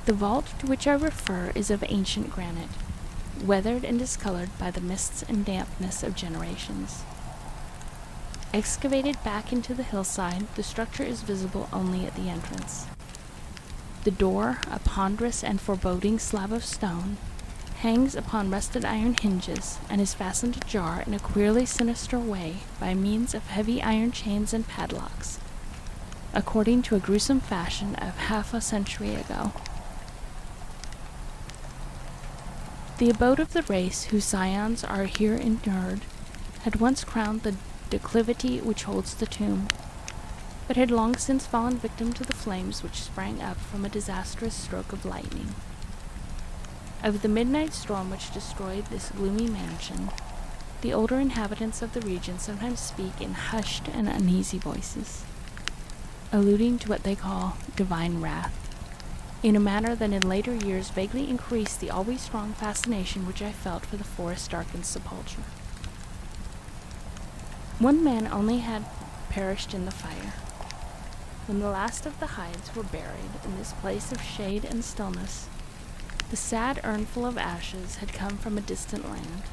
The vault to which I refer is of ancient granite, weathered and discolored by the mists and dampness of generations. Excavated back into the hillside, the structure is visible only at the entrance. The door, a ponderous and foreboding slab of stone, hangs upon rusted iron hinges and is fastened ajar in a queerly sinister way by means of heavy iron chains and padlocks, according to a gruesome fashion of half a century ago. The abode of the race whose scions are here interred had once crowned the declivity which holds the tomb, but had long since fallen victim to the flames which sprang up from a disastrous stroke of lightning. Of the midnight storm which destroyed this gloomy mansion, the older inhabitants of the region sometimes speak in hushed and uneasy voices, alluding to what they call divine wrath, in a manner that in later years vaguely increased the always strong fascination which I felt for the forest-darkened sepulchre. One man only had perished in the fire. When the last of the Hydes were buried in this place of shade and stillness, the sad urnful of ashes had come from a distant land,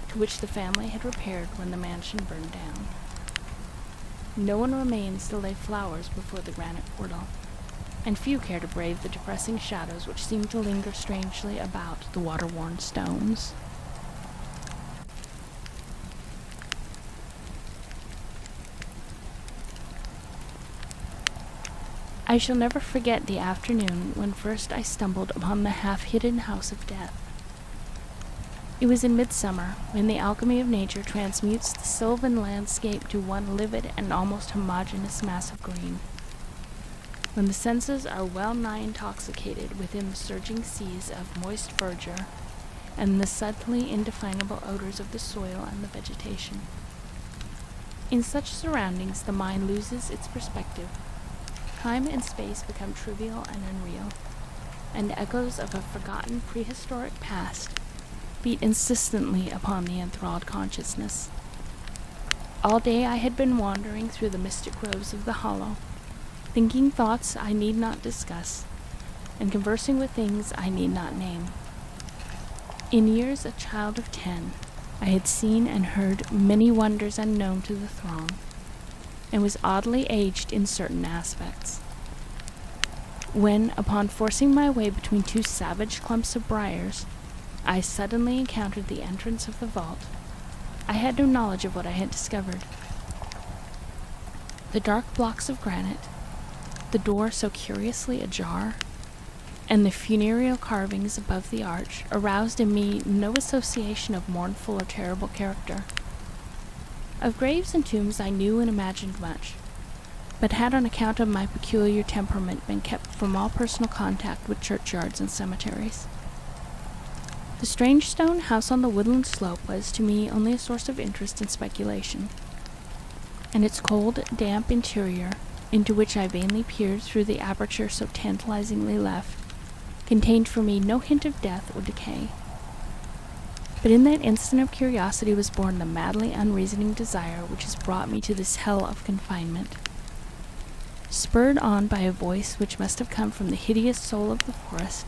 to which the family had repaired when the mansion burned down. No one remains to lay flowers before the granite portal, and few care to brave the depressing shadows which seem to linger strangely about the water-worn stones. I shall never forget the afternoon when first I stumbled upon the half-hidden house of death. It was in midsummer, when the alchemy of nature transmutes the sylvan landscape to one livid and almost homogeneous mass of green. When the senses are well-nigh intoxicated within the surging seas of moist verdure and the subtly indefinable odors of the soil and the vegetation. In such surroundings the mind loses its perspective. Time and space become trivial and unreal, and echoes of a forgotten prehistoric past beat insistently upon the enthralled consciousness. All day I had been wandering through the mystic groves of the hollow, thinking thoughts I need not discuss, and conversing with things I need not name. In years a child of 10, I had seen and heard many wonders unknown to the throng, and was oddly aged in certain aspects. When, upon forcing my way between two savage clumps of briars, I suddenly encountered the entrance of the vault, I had no knowledge of what I had discovered. The dark blocks of granite, the door so curiously ajar, and the funereal carvings above the arch aroused in me no association of mournful or terrible character. Of graves and tombs I knew and imagined much, but had on account of my peculiar temperament been kept from all personal contact with churchyards and cemeteries. The strange stone house on the woodland slope was to me only a source of interest and speculation, and its cold, damp interior, into which I vainly peered through the aperture so tantalizingly left, contained for me no hint of death or decay. But in that instant of curiosity was born the madly unreasoning desire which has brought me to this hell of confinement. Spurred on by a voice which must have come from the hideous soul of the forest,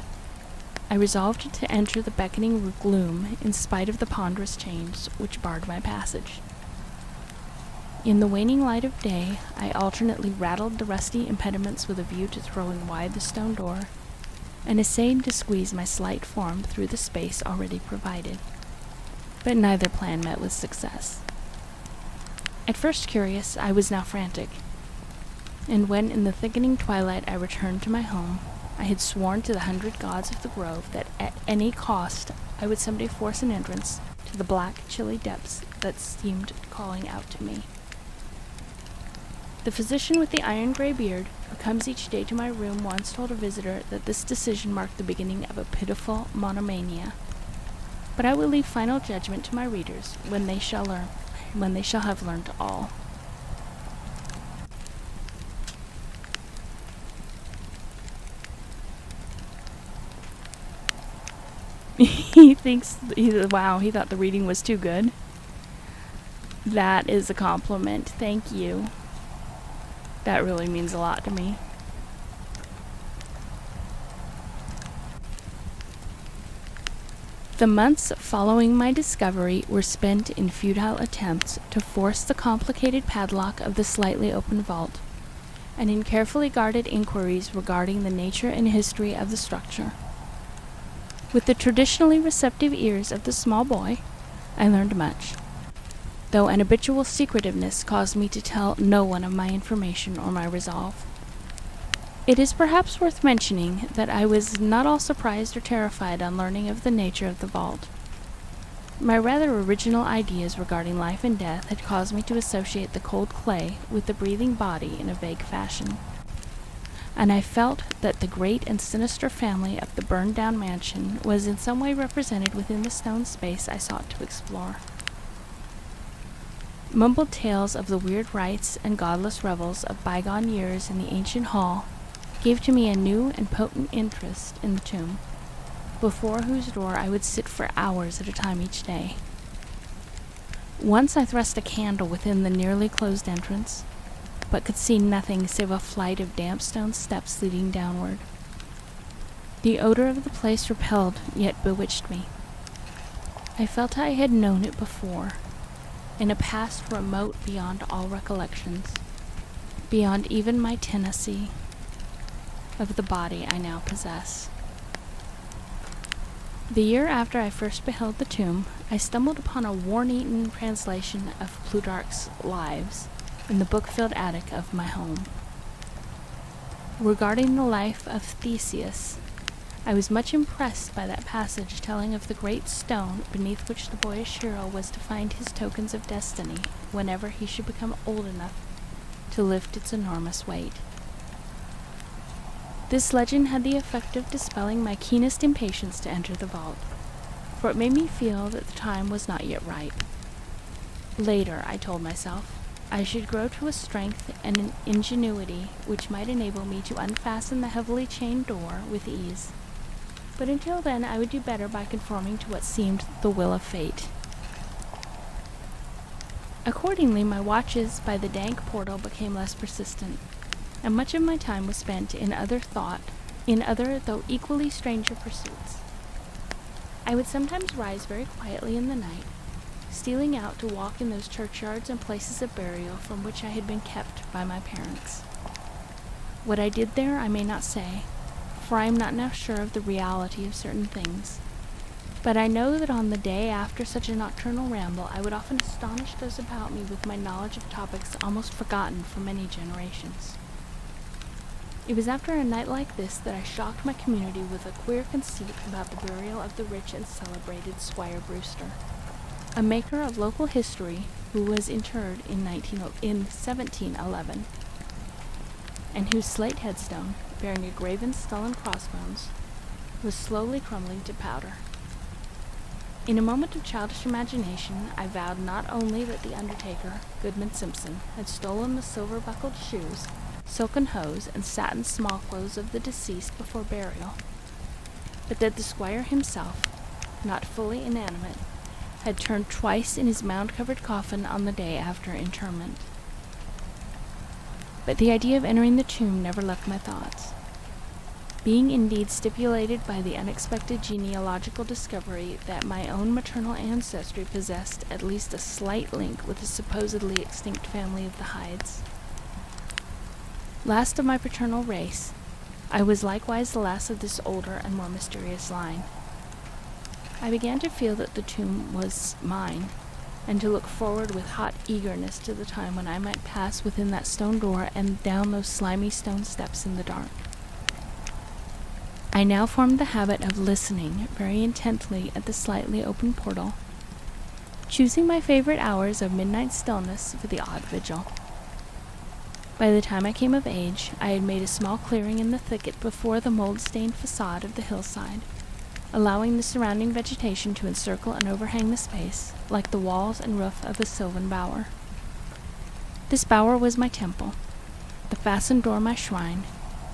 I resolved to enter the beckoning gloom in spite of the ponderous chains which barred my passage. In the waning light of day, I alternately rattled the rusty impediments with a view to throwing wide the stone door, and essayed to squeeze my slight form through the space already provided. But neither plan met with success. At first curious, I was now frantic, and when in the thickening twilight I returned to my home, I had sworn to the 100 gods of the grove that at any cost I would someday force an entrance to the black, chilly depths that seemed calling out to me. The physician with the iron-gray beard, who comes each day to my room, once told a visitor that this decision marked the beginning of a pitiful monomania. But I will leave final judgment to my readers when they shall have learned all. He thought the reading was too good. That is a compliment. Thank you. That really means a lot to me. The months following my discovery were spent in futile attempts to force the complicated padlock of the slightly open vault, and in carefully guarded inquiries regarding the nature and history of the structure. With the traditionally receptive ears of the small boy, I learned much, though an habitual secretiveness caused me to tell no one of my information or my resolve. It is perhaps worth mentioning that I was not all surprised or terrified on learning of the nature of the vault. My rather original ideas regarding life and death had caused me to associate the cold clay with the breathing body in a vague fashion, and I felt that the great and sinister family of the burned-down mansion was in some way represented within the stone space I sought to explore. Mumbled tales of the weird rites and godless revels of bygone years in the ancient hall gave to me a new and potent interest in the tomb, before whose door I would sit for hours at a time each day. Once I thrust a candle within the nearly closed entrance, but could see nothing save a flight of damp stone steps leading downward. The odor of the place repelled, yet bewitched me. I felt I had known it before, in a past remote beyond all recollections, beyond even my tenancy of the body I now possess. The year after I first beheld the tomb, I stumbled upon a worm-eaten translation of Plutarch's Lives in the book-filled attic of my home. Regarding the life of Theseus, I was much impressed by that passage telling of the great stone beneath which the boyish hero was to find his tokens of destiny whenever he should become old enough to lift its enormous weight. This legend had the effect of dispelling my keenest impatience to enter the vault, for it made me feel that the time was not yet ripe. Later, I told myself, I should grow to a strength and an ingenuity which might enable me to unfasten the heavily chained door with ease. But until then, I would do better by conforming to what seemed the will of fate. Accordingly, my watches by the dank portal became less persistent, and much of my time was spent in other though equally stranger pursuits. I would sometimes rise very quietly in the night, stealing out to walk in those churchyards and places of burial from which I had been kept by my parents. What I did there I may not say, for I am not now sure of the reality of certain things, But I know that on the day after such a nocturnal ramble, I would often astonish those about me with my knowledge of topics almost forgotten for many generations. It was after a night like this that I shocked my community with a queer conceit about the burial of the rich and celebrated Squire Brewster, a maker of local history who was interred in 1711, and whose slate headstone, bearing a graven skull and crossbones, was slowly crumbling to powder. In a moment of childish imagination, I vowed not only that the undertaker, Goodman Simpson, had stolen the silver-buckled shoes, silken hose, and satin small-clothes of the deceased before burial, but that the squire himself, not fully inanimate, had turned twice in his mound-covered coffin on the day after interment. But the idea of entering the tomb never left my thoughts. Being indeed stipulated by the unexpected genealogical discovery that my own maternal ancestry possessed at least a slight link with the supposedly extinct family of the Hydes. Last of my paternal race, I was likewise the last of this older and more mysterious line. I began to feel that the tomb was mine, and to look forward with hot eagerness to the time when I might pass within that stone door and down those slimy stone steps in the dark. I now formed the habit of listening very intently at the slightly open portal, choosing my favorite hours of midnight stillness for the odd vigil. By the time I came of age, I had made a small clearing in the thicket before the mold-stained facade of the hillside, allowing the surrounding vegetation to encircle and overhang the space, like the walls and roof of a sylvan bower. This bower was my temple, the fastened door my shrine,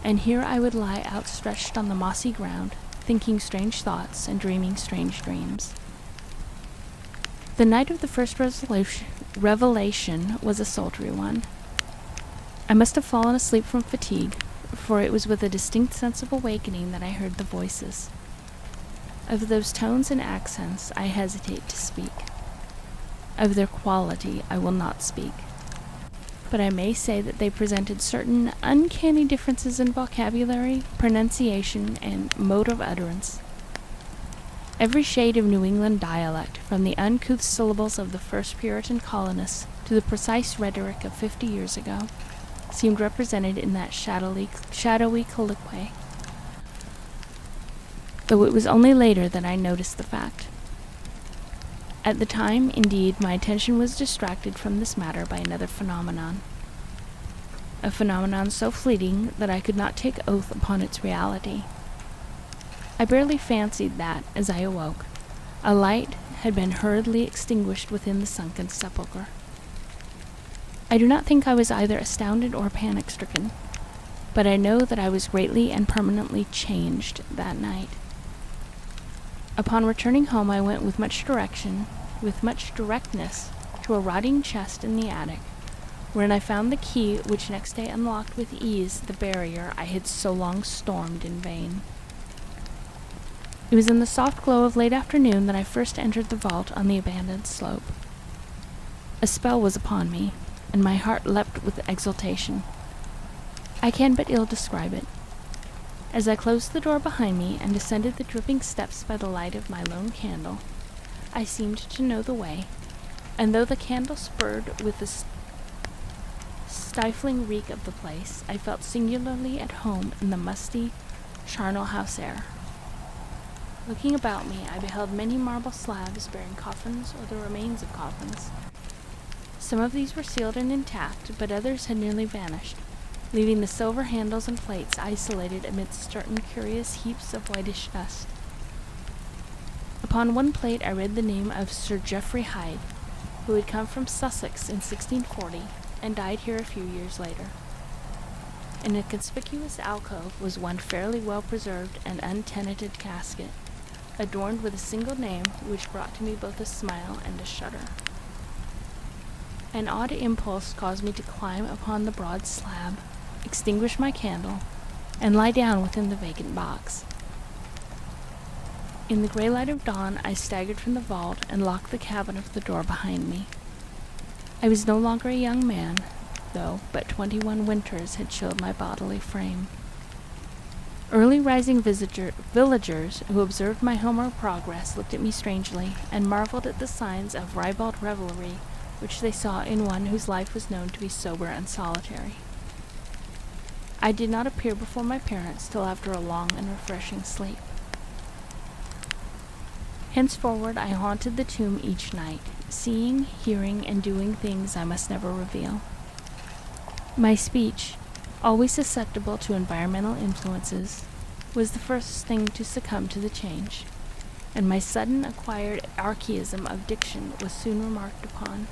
and here I would lie outstretched on the mossy ground, thinking strange thoughts and dreaming strange dreams. The night of the first revelation was a sultry one. I must have fallen asleep from fatigue, for it was with a distinct sense of awakening that I heard the voices. Of those tones and accents I hesitate to speak. Of their quality I will not speak. But I may say that they presented certain uncanny differences in vocabulary, pronunciation, and mode of utterance. Every shade of New England dialect, from the uncouth syllables of the first Puritan colonists to the precise rhetoric of 50 years ago, seemed represented in that shadowy colloquy, though it was only later that I noticed the fact. At the time, indeed, my attention was distracted from this matter by another phenomenon, a phenomenon so fleeting that I could not take oath upon its reality. I barely fancied that, as I awoke, a light had been hurriedly extinguished within the sunken sepulchre. I do not think I was either astounded or panic-stricken, but I know that I was greatly and permanently changed that night. Upon returning home, I went with much directness, to a rotting chest in the attic, wherein I found the key which next day unlocked with ease the barrier I had so long stormed in vain. It was in the soft glow of late afternoon that I first entered the vault on the abandoned slope. A spell was upon me, and my heart leapt with exultation. I can but ill describe it. As I closed the door behind me and descended the dripping steps by the light of my lone candle, I seemed to know the way, and though the candle spurred with the stifling reek of the place, I felt singularly at home in the musty, charnel house air. Looking about me, I beheld many marble slabs bearing coffins or the remains of coffins. Some of these were sealed and intact, but others had nearly vanished, leaving the silver handles and plates isolated amidst certain curious heaps of whitish dust. Upon one plate I read the name of Sir Geoffrey Hyde, who had come from Sussex in 1640 and died here a few years later. In a conspicuous alcove was one fairly well-preserved and untenanted casket, adorned with a single name which brought to me both a smile and a shudder. An odd impulse caused me to climb upon the broad slab, extinguish my candle, and lie down within the vacant box. In the gray light of dawn, I staggered from the vault and locked the cabinet of the door behind me. I was no longer a young man, though but 21 winters had chilled my bodily frame. Early rising villagers who observed my homeward progress looked at me strangely and marveled at the signs of ribald revelry which they saw in one whose life was known to be sober and solitary. I did not appear before my parents till after a long and refreshing sleep. Henceforward I haunted the tomb each night, seeing, hearing, and doing things I must never reveal. My speech, always susceptible to environmental influences, was the first thing to succumb to the change, and my sudden acquired archaism of diction was soon remarked upon.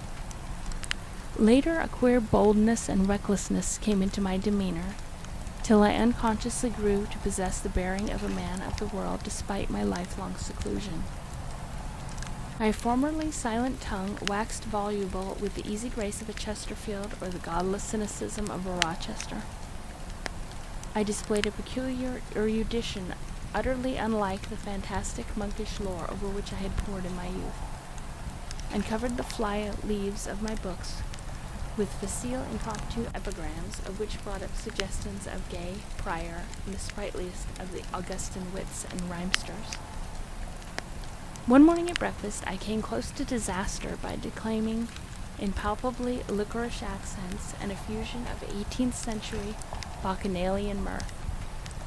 Later, a queer boldness and recklessness came into my demeanor, till I unconsciously grew to possess the bearing of a man of the world despite my lifelong seclusion. My formerly silent tongue waxed voluble with the easy grace of a Chesterfield or the godless cynicism of a Rochester. I displayed a peculiar erudition utterly unlike the fantastic monkish lore over which I had pored in my youth, and covered the fly leaves of my books with facile impromptu epigrams, of which brought up suggestions of Gay, Prior, and the sprightliest of the Augustan wits and rhymesters. One morning at breakfast I came close to disaster by declaiming in palpably licorice accents and a fusion of 18th century bacchanalian mirth,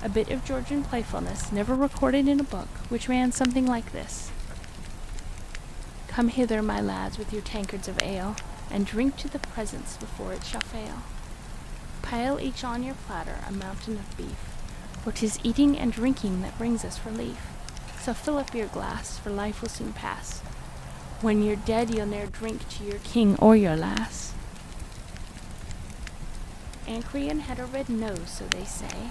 a bit of Georgian playfulness never recorded in a book, which ran something like this: "Come hither, my lads, with your tankards of ale, and drink to the presence before it shall fail. Pile each on your platter a mountain of beef, for 'tis eating and drinking that brings us relief. So fill up your glass, for life will soon pass. When you're dead, you'll ne'er drink to your king or your lass." Ancrian had a red nose, so they say,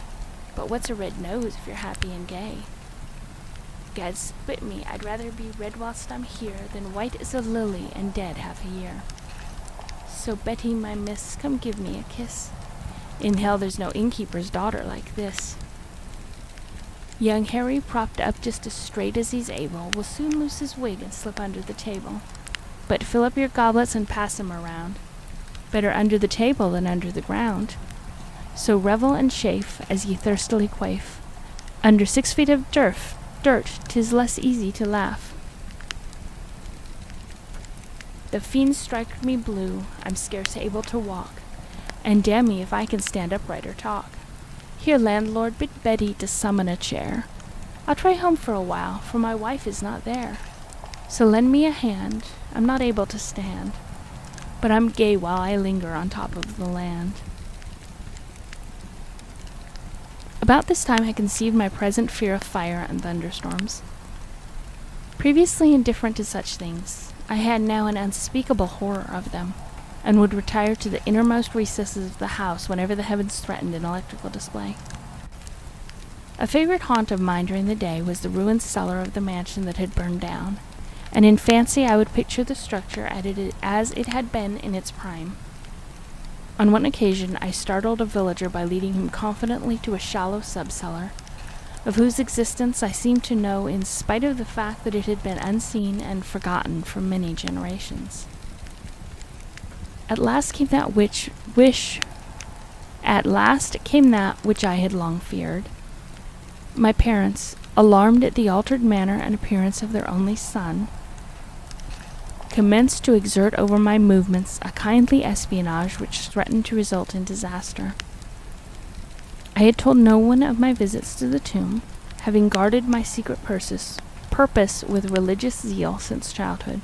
but what's a red nose if you're happy and gay? Gad split me, I'd rather be red whilst I'm here than white as a lily and dead half a year. So Betty, my miss, come give me a kiss. In hell there's no innkeeper's daughter like this. Young Harry, propped up just as straight as he's able, will soon lose his wig and slip under the table. But fill up your goblets and pass 'em around. Better under the table than under the ground. So revel and chafe as ye thirstily quaff. Under 6 feet of dirt, 'tis less easy to laugh. The fiends strike me blue, I'm scarce able to walk, and damn me if I can stand upright or talk. Here, landlord, bid Betty to summon a chair. I'll try home for a while, for my wife is not there. So lend me a hand, I'm not able to stand, but I'm gay while I linger on top of the land. About this time I conceived my present fear of fire and thunderstorms. Previously indifferent to such things, I had now an unspeakable horror of them, and would retire to the innermost recesses of the house whenever the heavens threatened an electrical display. A favorite haunt of mine during the day was the ruined cellar of the mansion that had burned down, and in fancy I would picture the structure as it had been in its prime. On one occasion I startled a villager by leading him confidently to a shallow sub-cellar, of whose existence I seemed to know in spite of the fact that it had been unseen and forgotten for many generations. At last came that which I had long feared. My parents, alarmed at the altered manner and appearance of their only son, commenced to exert over my movements a kindly espionage which threatened to result in disaster. I had told no one of my visits to the tomb, having guarded my secret purpose with religious zeal since childhood.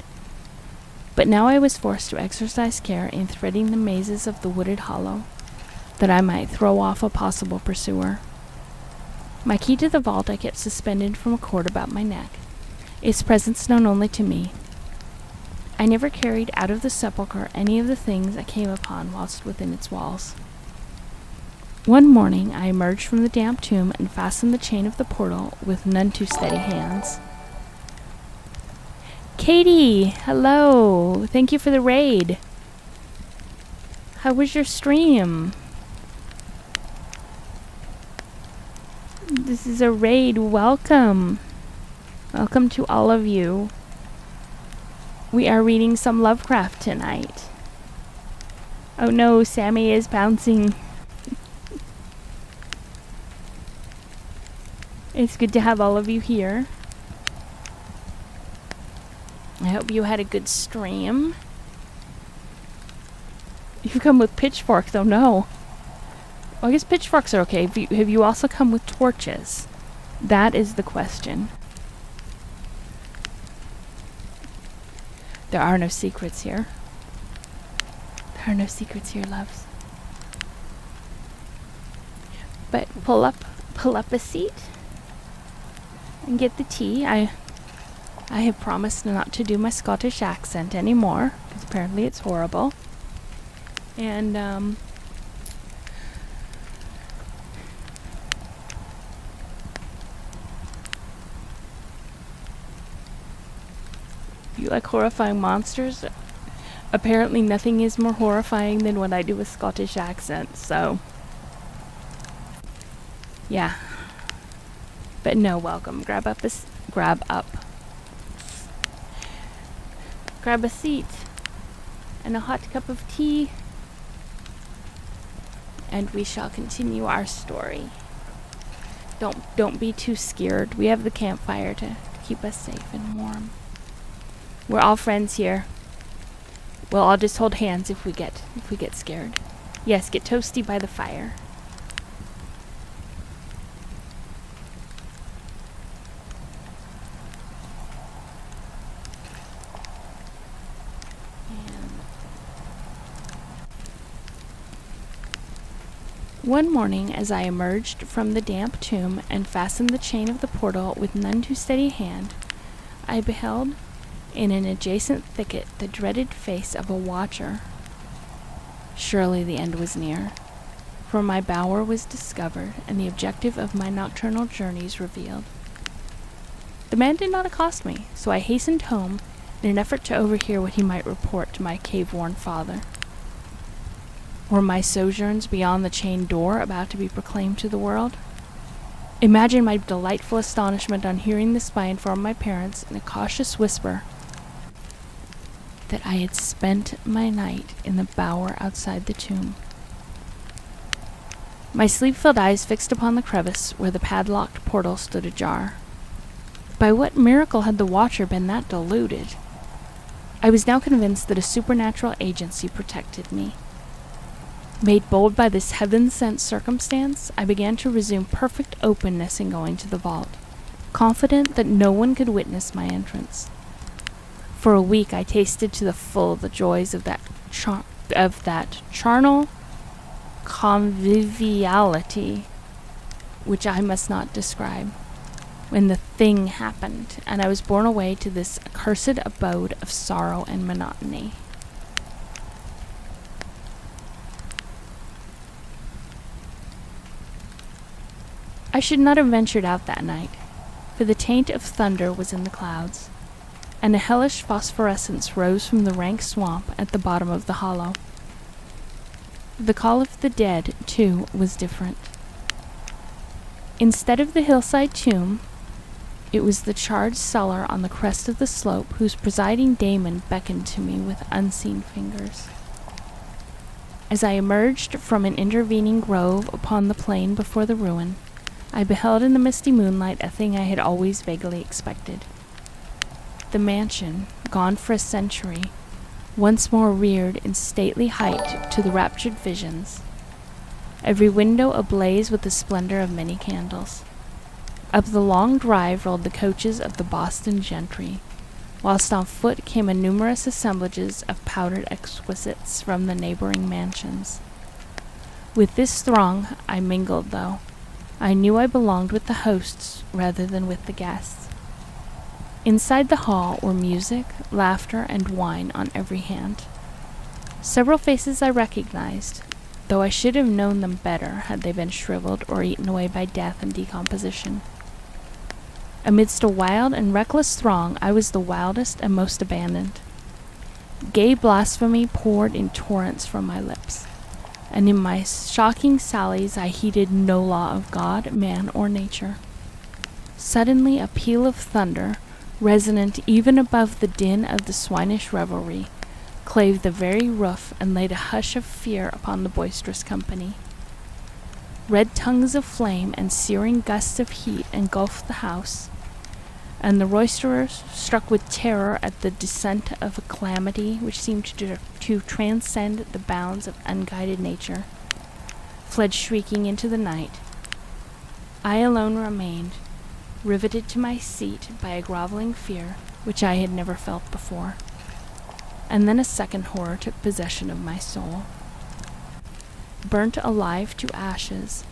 But now I was forced to exercise care in threading the mazes of the wooded hollow, that I might throw off a possible pursuer. My key to the vault I kept suspended from a cord about my neck, its presence known only to me. I never carried out of the sepulchre any of the things I came upon whilst within its walls. One morning I emerged from the damp tomb and fastened the chain of the portal with none too steady hands. Katie, hello! Thank you for the raid. How was your stream? This is a raid. Welcome. Welcome to all of you. We are reading some Lovecraft tonight. Oh no, Sammy is bouncing. It's good to have all of you here. I hope you had a good stream. You come with pitchforks, oh no. Well, I guess pitchforks are okay. Have you also come with torches? That is the question. There are no secrets here. There are no secrets here, loves. But pull up a seat and get the tea. I have promised not to do my Scottish accent anymore, because apparently it's horrible. And you like horrifying monsters? Apparently nothing is more horrifying than when I do a Scottish accent, so yeah. But no, welcome. Grab a seat and a hot cup of tea, and we shall continue our story. Don't be too scared. We have the campfire to keep us safe and warm. We're all friends here. We'll all just hold hands if we get scared. Yes, get toasty by the fire. One morning, as I emerged from the damp tomb and fastened the chain of the portal with none too steady hand, I beheld, in an adjacent thicket, the dreaded face of a watcher. Surely the end was near, for my bower was discovered, and the objective of my nocturnal journeys revealed. The man did not accost me, so I hastened home in an effort to overhear what he might report to my cave-worn father. Were my sojourns beyond the chained door about to be proclaimed to the world? Imagine my delightful astonishment on hearing this by inform my parents in a cautious whisper that I had spent my night in the bower outside the tomb. My sleep-filled eyes fixed upon the crevice where the padlocked portal stood ajar. By what miracle had the watcher been that deluded? I was now convinced that a supernatural agency protected me. Made bold by this heaven-sent circumstance, I began to resume perfect openness in going to the vault, confident that no one could witness my entrance. For a week I tasted to the full the joys of that charnel conviviality, which I must not describe, when the thing happened, and I was borne away to this accursed abode of sorrow and monotony. I should not have ventured out that night, for the taint of thunder was in the clouds, and a hellish phosphorescence rose from the rank swamp at the bottom of the hollow. The call of the dead, too, was different. Instead of the hillside tomb, it was the charred cellar on the crest of the slope whose presiding daemon beckoned to me with unseen fingers. As I emerged from an intervening grove upon the plain before the ruin, I beheld in the misty moonlight a thing I had always vaguely expected. The mansion, gone for a century, once more reared in stately height to the raptured visions, every window ablaze with the splendor of many candles. Up the long drive rolled the coaches of the Boston gentry, whilst on foot came a numerous assemblages of powdered exquisites from the neighboring mansions. With this throng I mingled, though I knew I belonged with the hosts rather than with the guests. Inside the hall were music, laughter, and wine on every hand. Several faces I recognized, though I should have known them better had they been shriveled or eaten away by death and decomposition. Amidst a wild and reckless throng, I was the wildest and most abandoned. Gay blasphemy poured in torrents from my lips, and in my shocking sallies I heeded no law of God, man, or nature. Suddenly a peal of thunder, resonant even above the din of the swinish revelry, clave the very roof and laid a hush of fear upon the boisterous company. Red tongues of flame and searing gusts of heat engulfed the house, and the roisterers, struck with terror at the descent of a calamity which seemed to transcend the bounds of unguided nature, fled shrieking into the night. I alone remained, riveted to my seat by a groveling fear which I had never felt before. And then a second horror took possession of my soul. Burnt alive to ashes,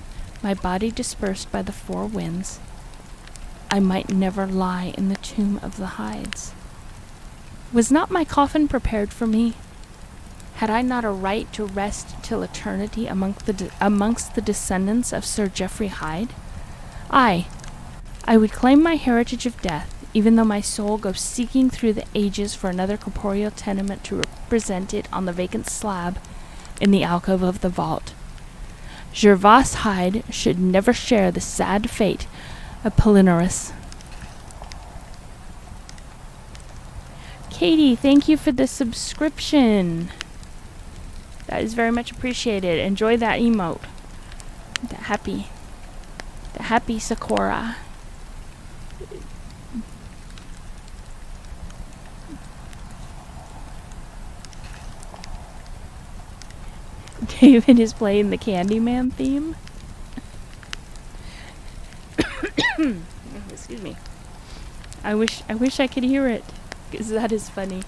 my body dispersed by the four winds, I might never lie in the tomb of the Hydes. Was not my coffin prepared for me? Had I not a right to rest till eternity amongst the descendants of Sir Geoffrey Hyde? I would claim my heritage of death, even though my soul goes seeking through the ages for another corporeal tenement to represent it on the vacant slab in the alcove of the vault. Gervase Hyde should never share the sad fate of Palinurus. Katie, thank you for the subscription. That is very much appreciated. Enjoy that emote. The happy Sakura. David is playing the Candyman theme. Excuse me. I wish I could hear it, because that is funny.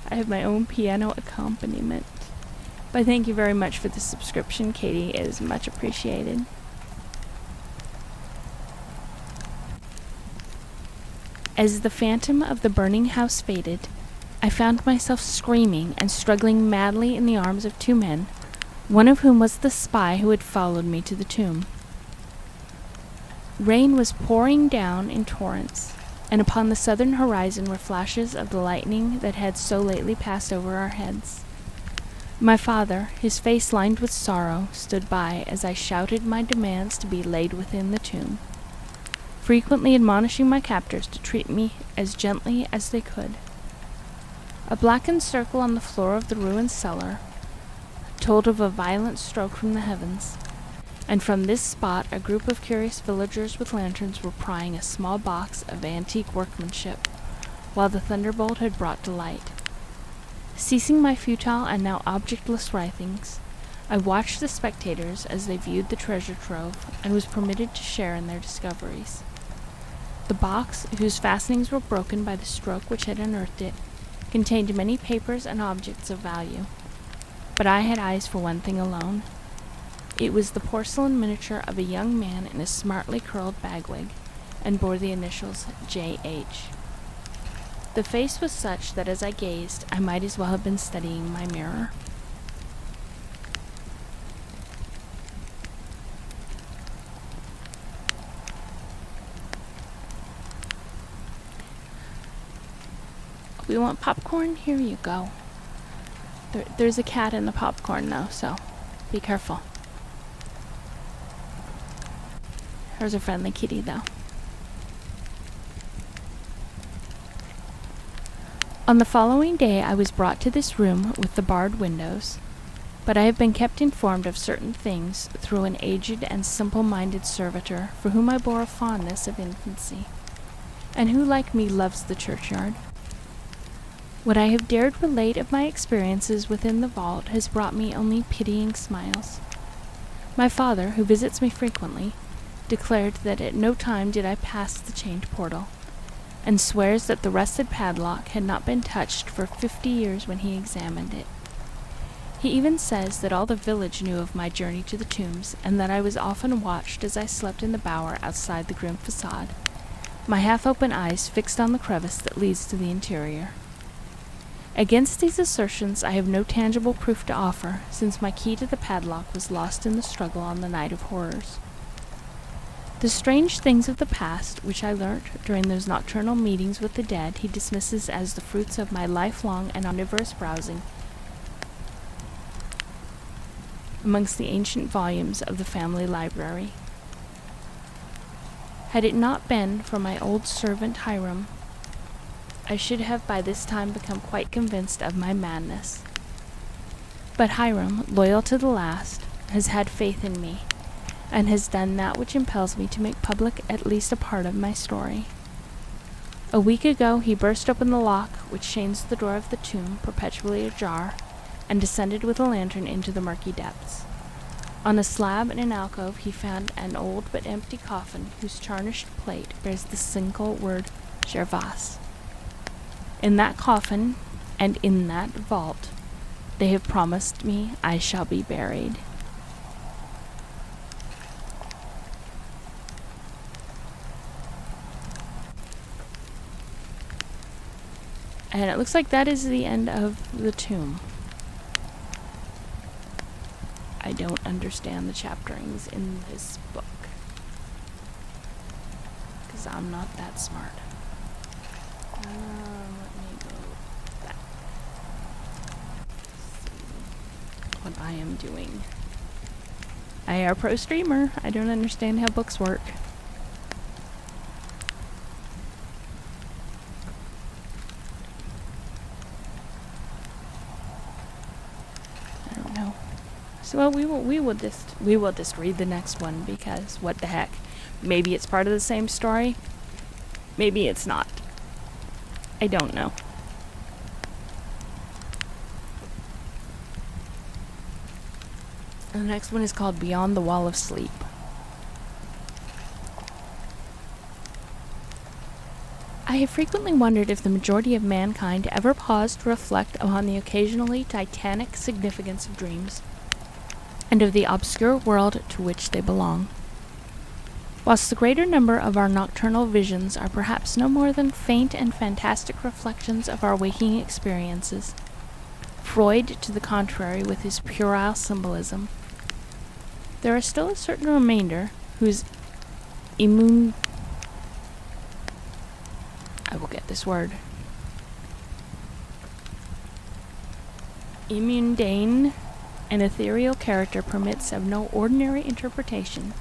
I have my own piano accompaniment. But thank you very much for the subscription, Katie. It is much appreciated. As the phantom of the burning house faded, I found myself screaming and struggling madly in the arms of two men, one of whom was the spy who had followed me to the tomb. Rain was pouring down in torrents, and upon the southern horizon were flashes of the lightning that had so lately passed over our heads. My father, his face lined with sorrow, stood by as I shouted my demands to be laid within the tomb, frequently admonishing my captors to treat me as gently as they could. A blackened circle on the floor of the ruined cellar told of a violent stroke from the heavens, and from this spot a group of curious villagers with lanterns were prying a small box of antique workmanship, while the thunderbolt had brought delight. Ceasing my futile and now objectless writhings, I watched the spectators as they viewed the treasure trove, and was permitted to share in their discoveries. The box, whose fastenings were broken by the stroke which had unearthed it, contained many papers and objects of value. But I had eyes for one thing alone. It was the porcelain miniature of a young man in a smartly curled bagwig, and bore the initials J.H. The face was such that as I gazed, I might as well have been studying my mirror. We want popcorn? Here you go. There's a cat in the popcorn though, so be careful. There's a friendly kitty though. On the following day I was brought to this room with the barred windows, but I have been kept informed of certain things through an aged and simple-minded servitor for whom I bore a fondness of infancy, and who like me loves the churchyard. What I have dared relate of my experiences within the vault has brought me only pitying smiles. My father, who visits me frequently, declared that at no time did I pass the chained portal, and swears that the rusted padlock had not been touched for 50 years when he examined it. He even says that all the village knew of my journey to the tombs, and that I was often watched as I slept in the bower outside the grim facade, my half-open eyes fixed on the crevice that leads to the interior. Against these assertions I have no tangible proof to offer, since my key to the padlock was lost in the struggle on the night of horrors. The strange things of the past, which I learnt during those nocturnal meetings with the dead, he dismisses as the fruits of my lifelong and omnivorous browsing amongst the ancient volumes of the family library. Had it not been for my old servant Hiram, I should have by this time become quite convinced of my madness. But Hiram, loyal to the last, has had faith in me, and has done that which impels me to make public at least a part of my story. A week ago he burst open the lock which chains the door of the tomb, perpetually ajar, and descended with a lantern into the murky depths. On a slab in an alcove he found an old but empty coffin whose tarnished plate bears the single word Gervase. In that coffin, and in that vault, they have promised me I shall be buried. And it looks like that is the end of the tomb. I don't understand the chapterings in this book, because I'm not that smart. Let me go back. See what I am doing. I am a pro streamer. I don't understand how books work. I don't know. So we will just read the next one, because what the heck? Maybe it's part of the same story. Maybe it's not. I don't know. And the next one is called Beyond the Wall of Sleep. I have frequently wondered if the majority of mankind ever paused to reflect upon the occasionally titanic significance of dreams, and of the obscure world to which they belong. Whilst the greater number of our nocturnal visions are perhaps no more than faint and fantastic reflections of our waking experiences, Freud to the contrary with his puerile symbolism, there is still a certain remainder whose I will get this word. Immundane and ethereal character permits of no ordinary interpretation,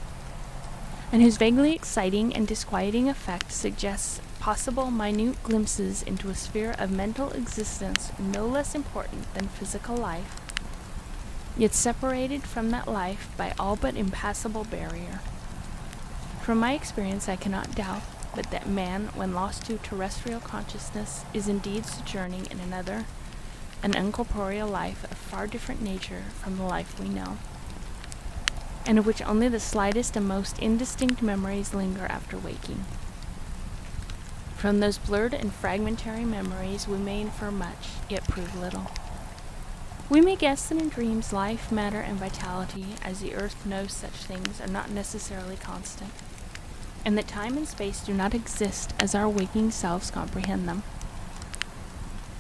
and whose vaguely exciting and disquieting effect suggests possible minute glimpses into a sphere of mental existence no less important than physical life, yet separated from that life by all but impassable barrier. From my experience I cannot doubt but that man, when lost to terrestrial consciousness, is indeed sojourning in another, an incorporeal life of far different nature from the life we know, and of which only the slightest and most indistinct memories linger after waking. From those blurred and fragmentary memories we may infer much, yet prove little. We may guess that in dreams life, matter, and vitality, as the earth knows such things, are not necessarily constant, and that time and space do not exist as our waking selves comprehend them.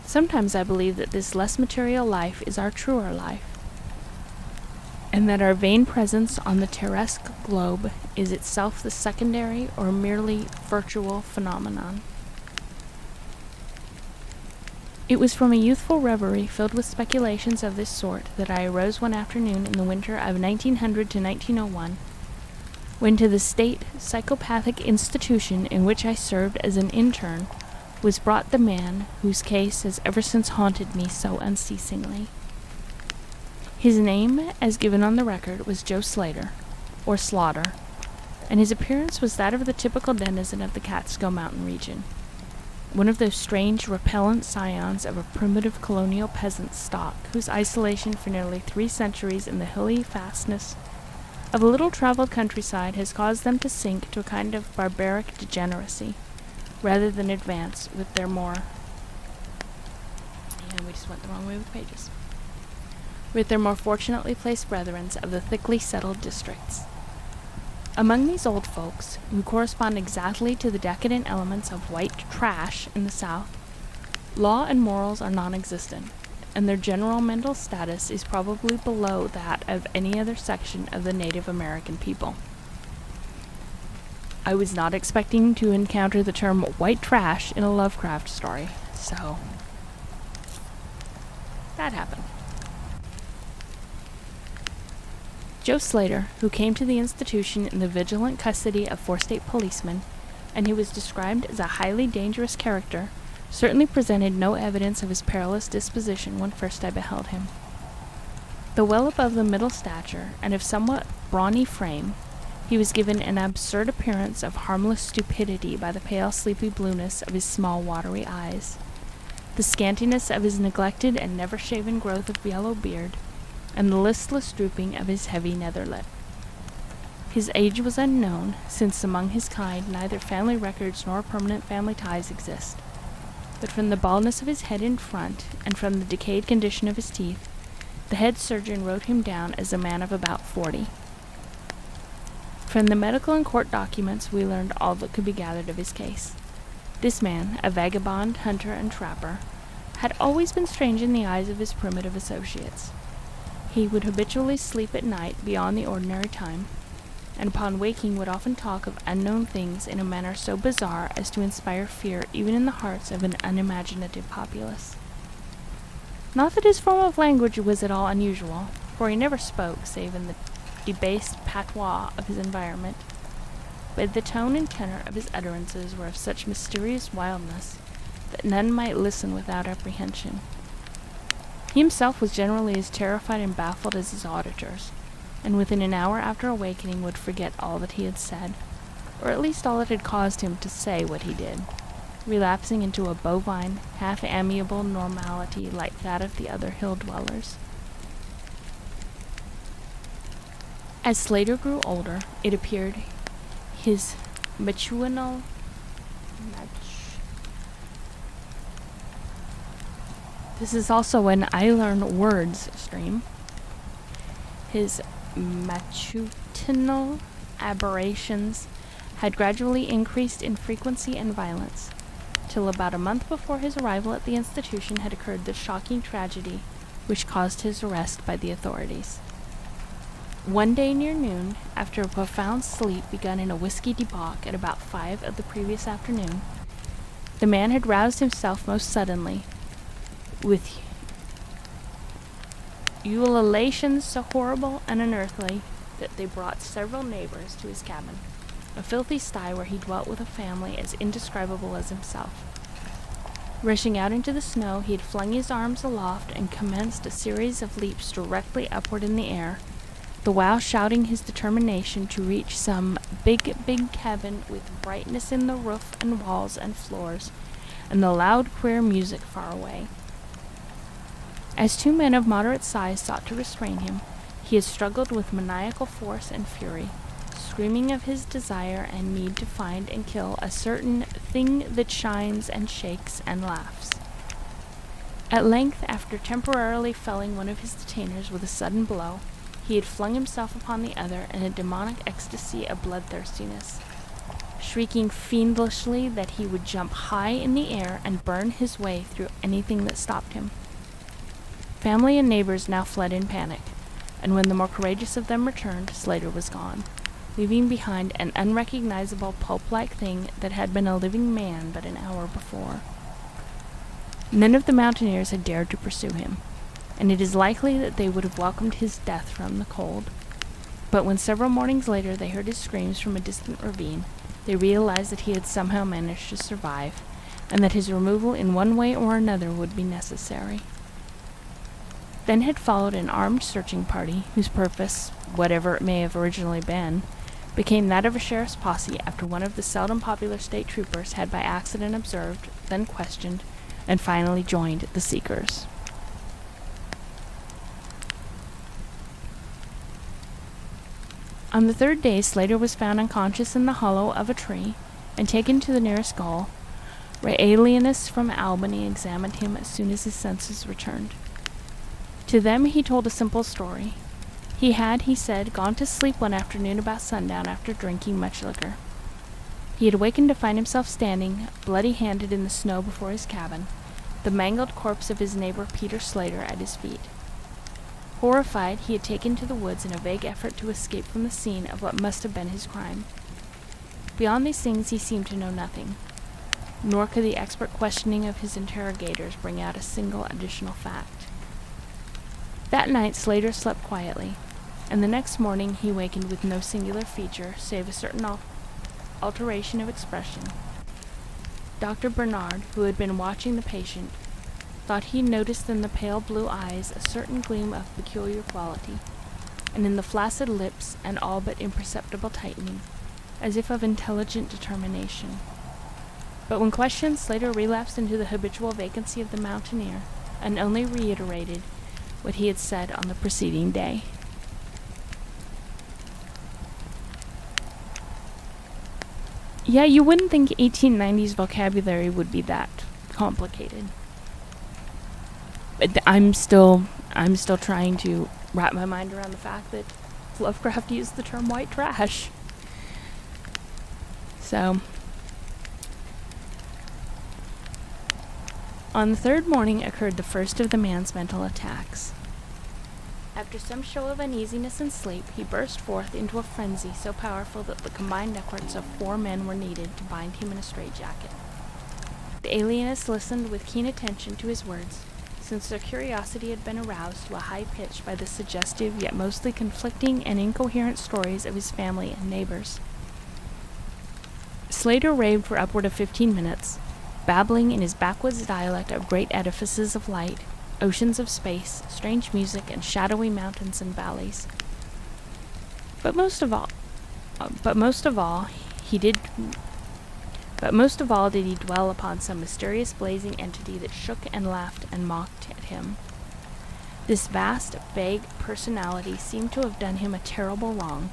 Sometimes I believe that this less material life is our truer life, and that our vain presence on the terrestrial globe is itself the secondary or merely virtual phenomenon. It was from a youthful reverie filled with speculations of this sort that I arose one afternoon in the winter of 1900 to 1901, when to the state psychopathic institution in which I served as an intern was brought the man whose case has ever since haunted me so unceasingly. His name, as given on the record, was Joe Slater, or Slaughter, and his appearance was that of the typical denizen of the Catskill Mountain region, one of those strange, repellent scions of a primitive colonial peasant stock whose isolation for nearly 3 centuries in the hilly fastness of a little-traveled countryside has caused them to sink to a kind of barbaric degeneracy, rather than advance with their more... And we just went the wrong way with pages. With their more fortunately placed brethren of the thickly settled districts. Among these old folks, who correspond exactly to the decadent elements of white trash in the South, law and morals are non-existent, and their general mental status is probably below that of any other section of the Native American people. I was not expecting to encounter the term white trash in a Lovecraft story, so that happened. Joe Slater, who came to the institution in the vigilant custody of 4 state policemen, and who was described as a highly dangerous character, certainly presented no evidence of his perilous disposition when first I beheld him. Though well above the middle stature and of somewhat brawny frame, he was given an absurd appearance of harmless stupidity by the pale, sleepy blueness of his small, watery eyes, the scantiness of his neglected and never-shaven growth of yellow beard, and the listless drooping of his heavy nether lip. His age was unknown, since among his kind neither family records nor permanent family ties exist, but from the baldness of his head in front, and from the decayed condition of his teeth, the head surgeon wrote him down as a man of about 40. From the medical and court documents we learned all that could be gathered of his case. This man, a vagabond, hunter, and trapper, had always been strange in the eyes of his primitive associates. He would habitually sleep at night beyond the ordinary time, and upon waking would often talk of unknown things in a manner so bizarre as to inspire fear even in the hearts of an unimaginative populace. Not that his form of language was at all unusual, for he never spoke save in the debased patois of his environment, but the tone and tenor of his utterances were of such mysterious wildness that none might listen without apprehension. He himself was generally as terrified and baffled as his auditors, and within an hour after awakening would forget all that he had said, or at least all that had caused him to say what he did, relapsing into a bovine, half-amiable normality like that of the other hill-dwellers. As Slater grew older, it appeared his matutinal This is also an I Learn Words stream. His matutinal aberrations had gradually increased in frequency and violence, till about a month before his arrival at the institution had occurred the shocking tragedy which caused his arrest by the authorities. One day near noon, after a profound sleep begun in a whiskey debauch at about 5 of the previous afternoon, the man had roused himself most suddenly, with ululations so horrible and unearthly that they brought several neighbors to his cabin, a filthy sty where he dwelt with a family as indescribable as himself. Rushing out into the snow, he had flung his arms aloft and commenced a series of leaps directly upward in the air, the while shouting his determination to reach some big cabin with brightness in the roof and walls and floors, and the loud, queer music far away. As two men of moderate size sought to restrain him, he had struggled with maniacal force and fury, screaming of his desire and need to find and kill a certain thing that shines and shakes and laughs. At length, after temporarily felling one of his detainers with a sudden blow, he had flung himself upon the other in a demonic ecstasy of bloodthirstiness, shrieking fiendishly that he would jump high in the air and burn his way through anything that stopped him. Family and neighbors now fled in panic, and when the more courageous of them returned, Slater was gone, leaving behind an unrecognizable pulp-like thing that had been a living man but an hour before. None of the mountaineers had dared to pursue him, and it is likely that they would have welcomed his death from the cold. But when several mornings later they heard his screams from a distant ravine, they realized that he had somehow managed to survive, and that his removal in one way or another would be necessary. Then had followed an armed searching party, whose purpose, whatever it may have originally been, became that of a sheriff's posse after one of the seldom popular state troopers had by accident observed, then questioned, and finally joined the seekers. On the third day, Slater was found unconscious in the hollow of a tree and taken to the nearest gaol, where alienists from Albany examined him as soon as his senses returned. To them he told a simple story. He had, he said, gone to sleep one afternoon about sundown after drinking much liquor. He had awakened to find himself standing, bloody-handed in the snow before his cabin, the mangled corpse of his neighbor Peter Slater at his feet. Horrified, he had taken to the woods in a vague effort to escape from the scene of what must have been his crime. Beyond these things he seemed to know nothing, nor could the expert questioning of his interrogators bring out a single additional fact. That night Slater slept quietly, and the next morning he wakened with no singular feature save a certain alteration of expression. Dr. Bernard, who had been watching the patient, thought he noticed in the pale blue eyes a certain gleam of peculiar quality, and in the flaccid lips an all but imperceptible tightening, as if of intelligent determination. But when questioned, Slater relapsed into the habitual vacancy of the mountaineer, and only reiterated what he had said on the preceding day. Yeah, you wouldn't think 1890s vocabulary would be that complicated. But I'm still trying to wrap my mind around the fact that Lovecraft used the term white trash. So, on the third morning occurred the first of the man's mental attacks. After some show of uneasiness and sleep, he burst forth into a frenzy so powerful that the combined efforts of 4 men were needed to bind him in a straitjacket. The alienist listened with keen attention to his words, since their curiosity had been aroused to a high pitch by the suggestive yet mostly conflicting and incoherent stories of his family and neighbors. Slater raved for upward of 15 minutes, babbling in his backwoods dialect of great edifices of light, oceans of space, strange music, and shadowy mountains and valleys. But most of all did he dwell upon some mysterious blazing entity that shook and laughed and mocked at him. This vast, vague personality seemed to have done him a terrible wrong,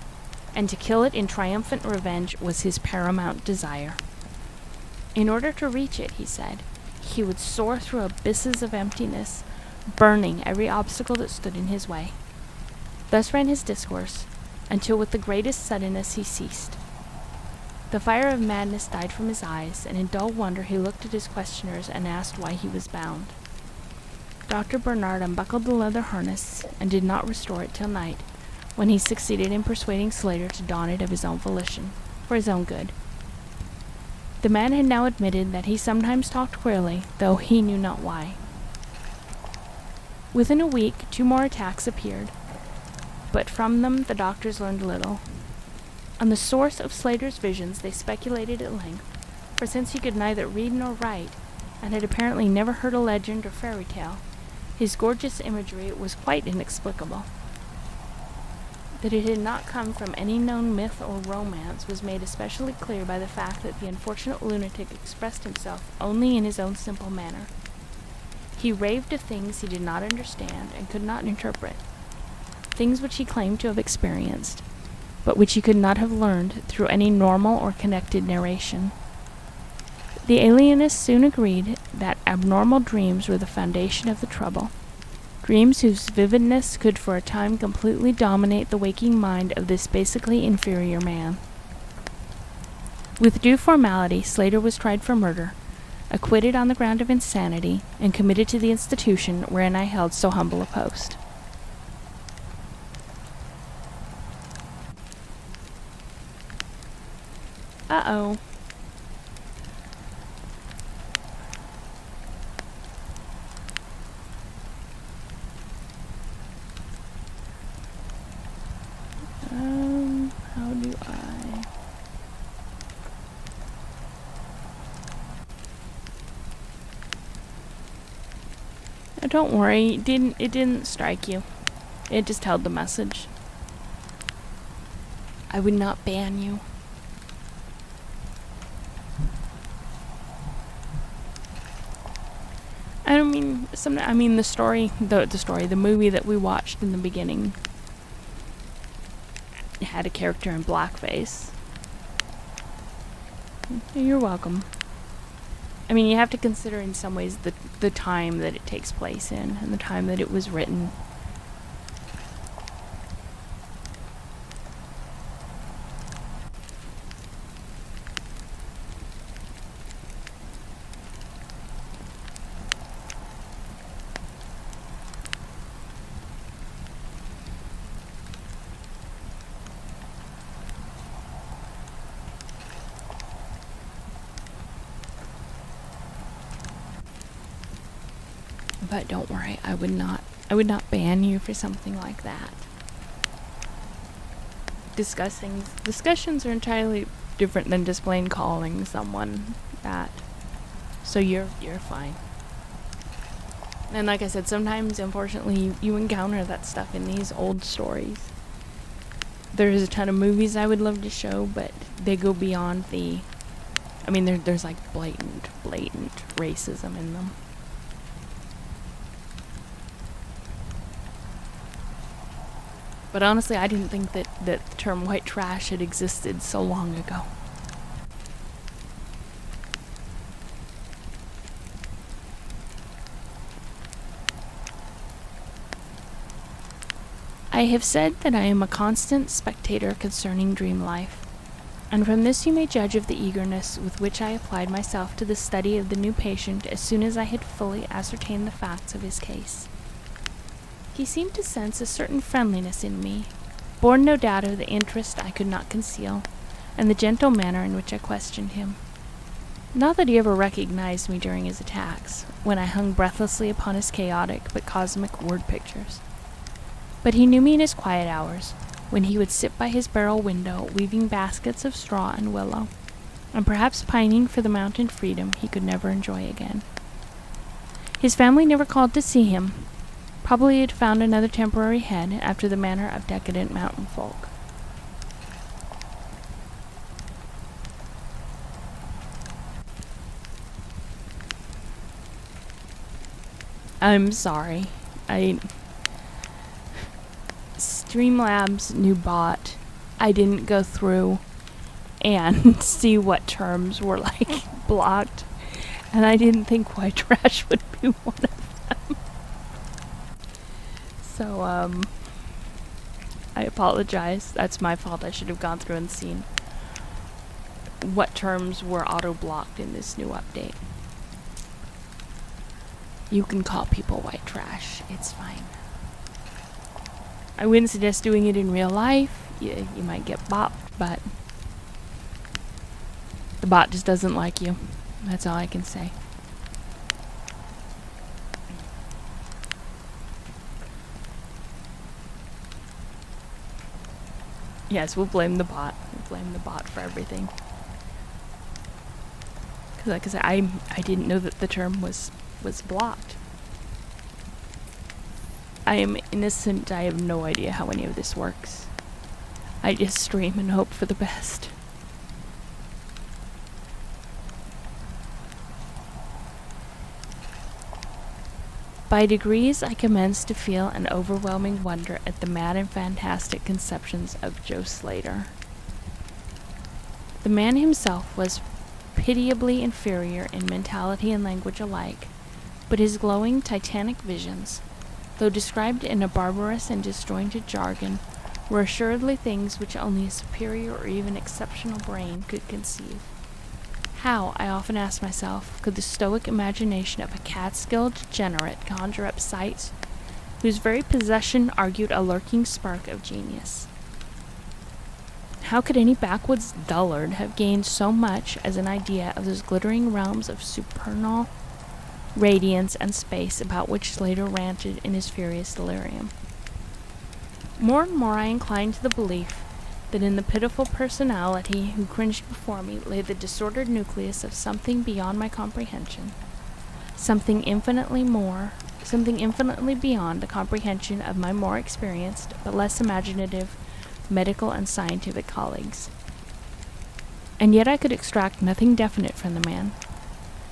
and to kill it in triumphant revenge was his paramount desire. In order to reach it, he said, he would soar through abysses of emptiness, burning every obstacle that stood in his way. Thus ran his discourse, until with the greatest suddenness he ceased. The fire of madness died from his eyes, and in dull wonder he looked at his questioners and asked why he was bound. Dr. Bernard unbuckled the leather harness, and did not restore it till night, when he succeeded in persuading Slater to don it of his own volition, for his own good. The man had now admitted that he sometimes talked queerly, though he knew not why. Within a week, 2 more attacks appeared, but from them the doctors learned little. On the source of Slater's visions they speculated at length, for since he could neither read nor write, and had apparently never heard a legend or fairy tale, his gorgeous imagery was quite inexplicable. That it had not come from any known myth or romance was made especially clear by the fact that the unfortunate lunatic expressed himself only in his own simple manner. He raved of things he did not understand and could not interpret, things which he claimed to have experienced, but which he could not have learned through any normal or connected narration. The alienists soon agreed that abnormal dreams were the foundation of the trouble, dreams whose vividness could for a time completely dominate the waking mind of this basically inferior man. With due formality, Slater was tried for murder, acquitted on the ground of insanity, and committed to the institution wherein I held so humble a post. Uh-oh. How do I... Oh, don't worry, it didn't strike you. It just held the message. I would not ban you. I mean, the movie that we watched in the beginning had a character in blackface. You're welcome. I mean, you have to consider in some ways the time that it takes place in, and the time that it was written. But don't worry, I would not ban you for something like that. Discussions are entirely different than just plain calling someone that. So you're fine. And like I said, sometimes, unfortunately, you encounter that stuff in these old stories. There's a ton of movies I would love to show, but they go beyond the... I mean, there's like blatant racism in them. But honestly, I didn't think that the term white trash had existed so long ago. I have said that I am a constant spectator concerning dream life, and from this you may judge of the eagerness with which I applied myself to the study of the new patient as soon as I had fully ascertained the facts of his case. He seemed to sense a certain friendliness in me, born no doubt of the interest I could not conceal, and the gentle manner in which I questioned him. Not that he ever recognized me during his attacks, when I hung breathlessly upon his chaotic but cosmic word pictures. But he knew me in his quiet hours, when he would sit by his barrel window weaving baskets of straw and willow, and perhaps pining for the mountain freedom he could never enjoy again. His family never called to see him. Probably he had found another temporary head after the manner of decadent mountain folk. I'm sorry. Streamlabs new bot, I didn't go through and see what terms were like blocked, and I didn't think white trash would be one of them. So I apologize. That's my fault. I should have gone through and seen what terms were auto blocked in this new update. You can call people white trash. It's fine. I wouldn't suggest doing it in real life. You might get bopped, but the bot just doesn't like you. That's all I can say. Yes, we'll blame the bot. We'll blame the bot for everything. Because like I said, I didn't know that the term was blocked. I am innocent. I have no idea how any of this works. I just stream and hope for the best. By degrees, I commenced to feel an overwhelming wonder at the mad and fantastic conceptions of Joe Slater. The man himself was pitiably inferior in mentality and language alike, but his glowing titanic visions, though described in a barbarous and disjointed jargon, were assuredly things which only a superior or even exceptional brain could conceive. How, I often asked myself, could the stoic imagination of a Catskill degenerate conjure up sights whose very possession argued a lurking spark of genius? How could any backwoods dullard have gained so much as an idea of those glittering realms of supernal radiance and space about which Slater ranted in his furious delirium? More and more I inclined to the belief that in the pitiful personality who cringed before me lay the disordered nucleus of something beyond my comprehension, something infinitely beyond the comprehension of my more experienced but less imaginative medical and scientific colleagues. And yet I could extract nothing definite from the man.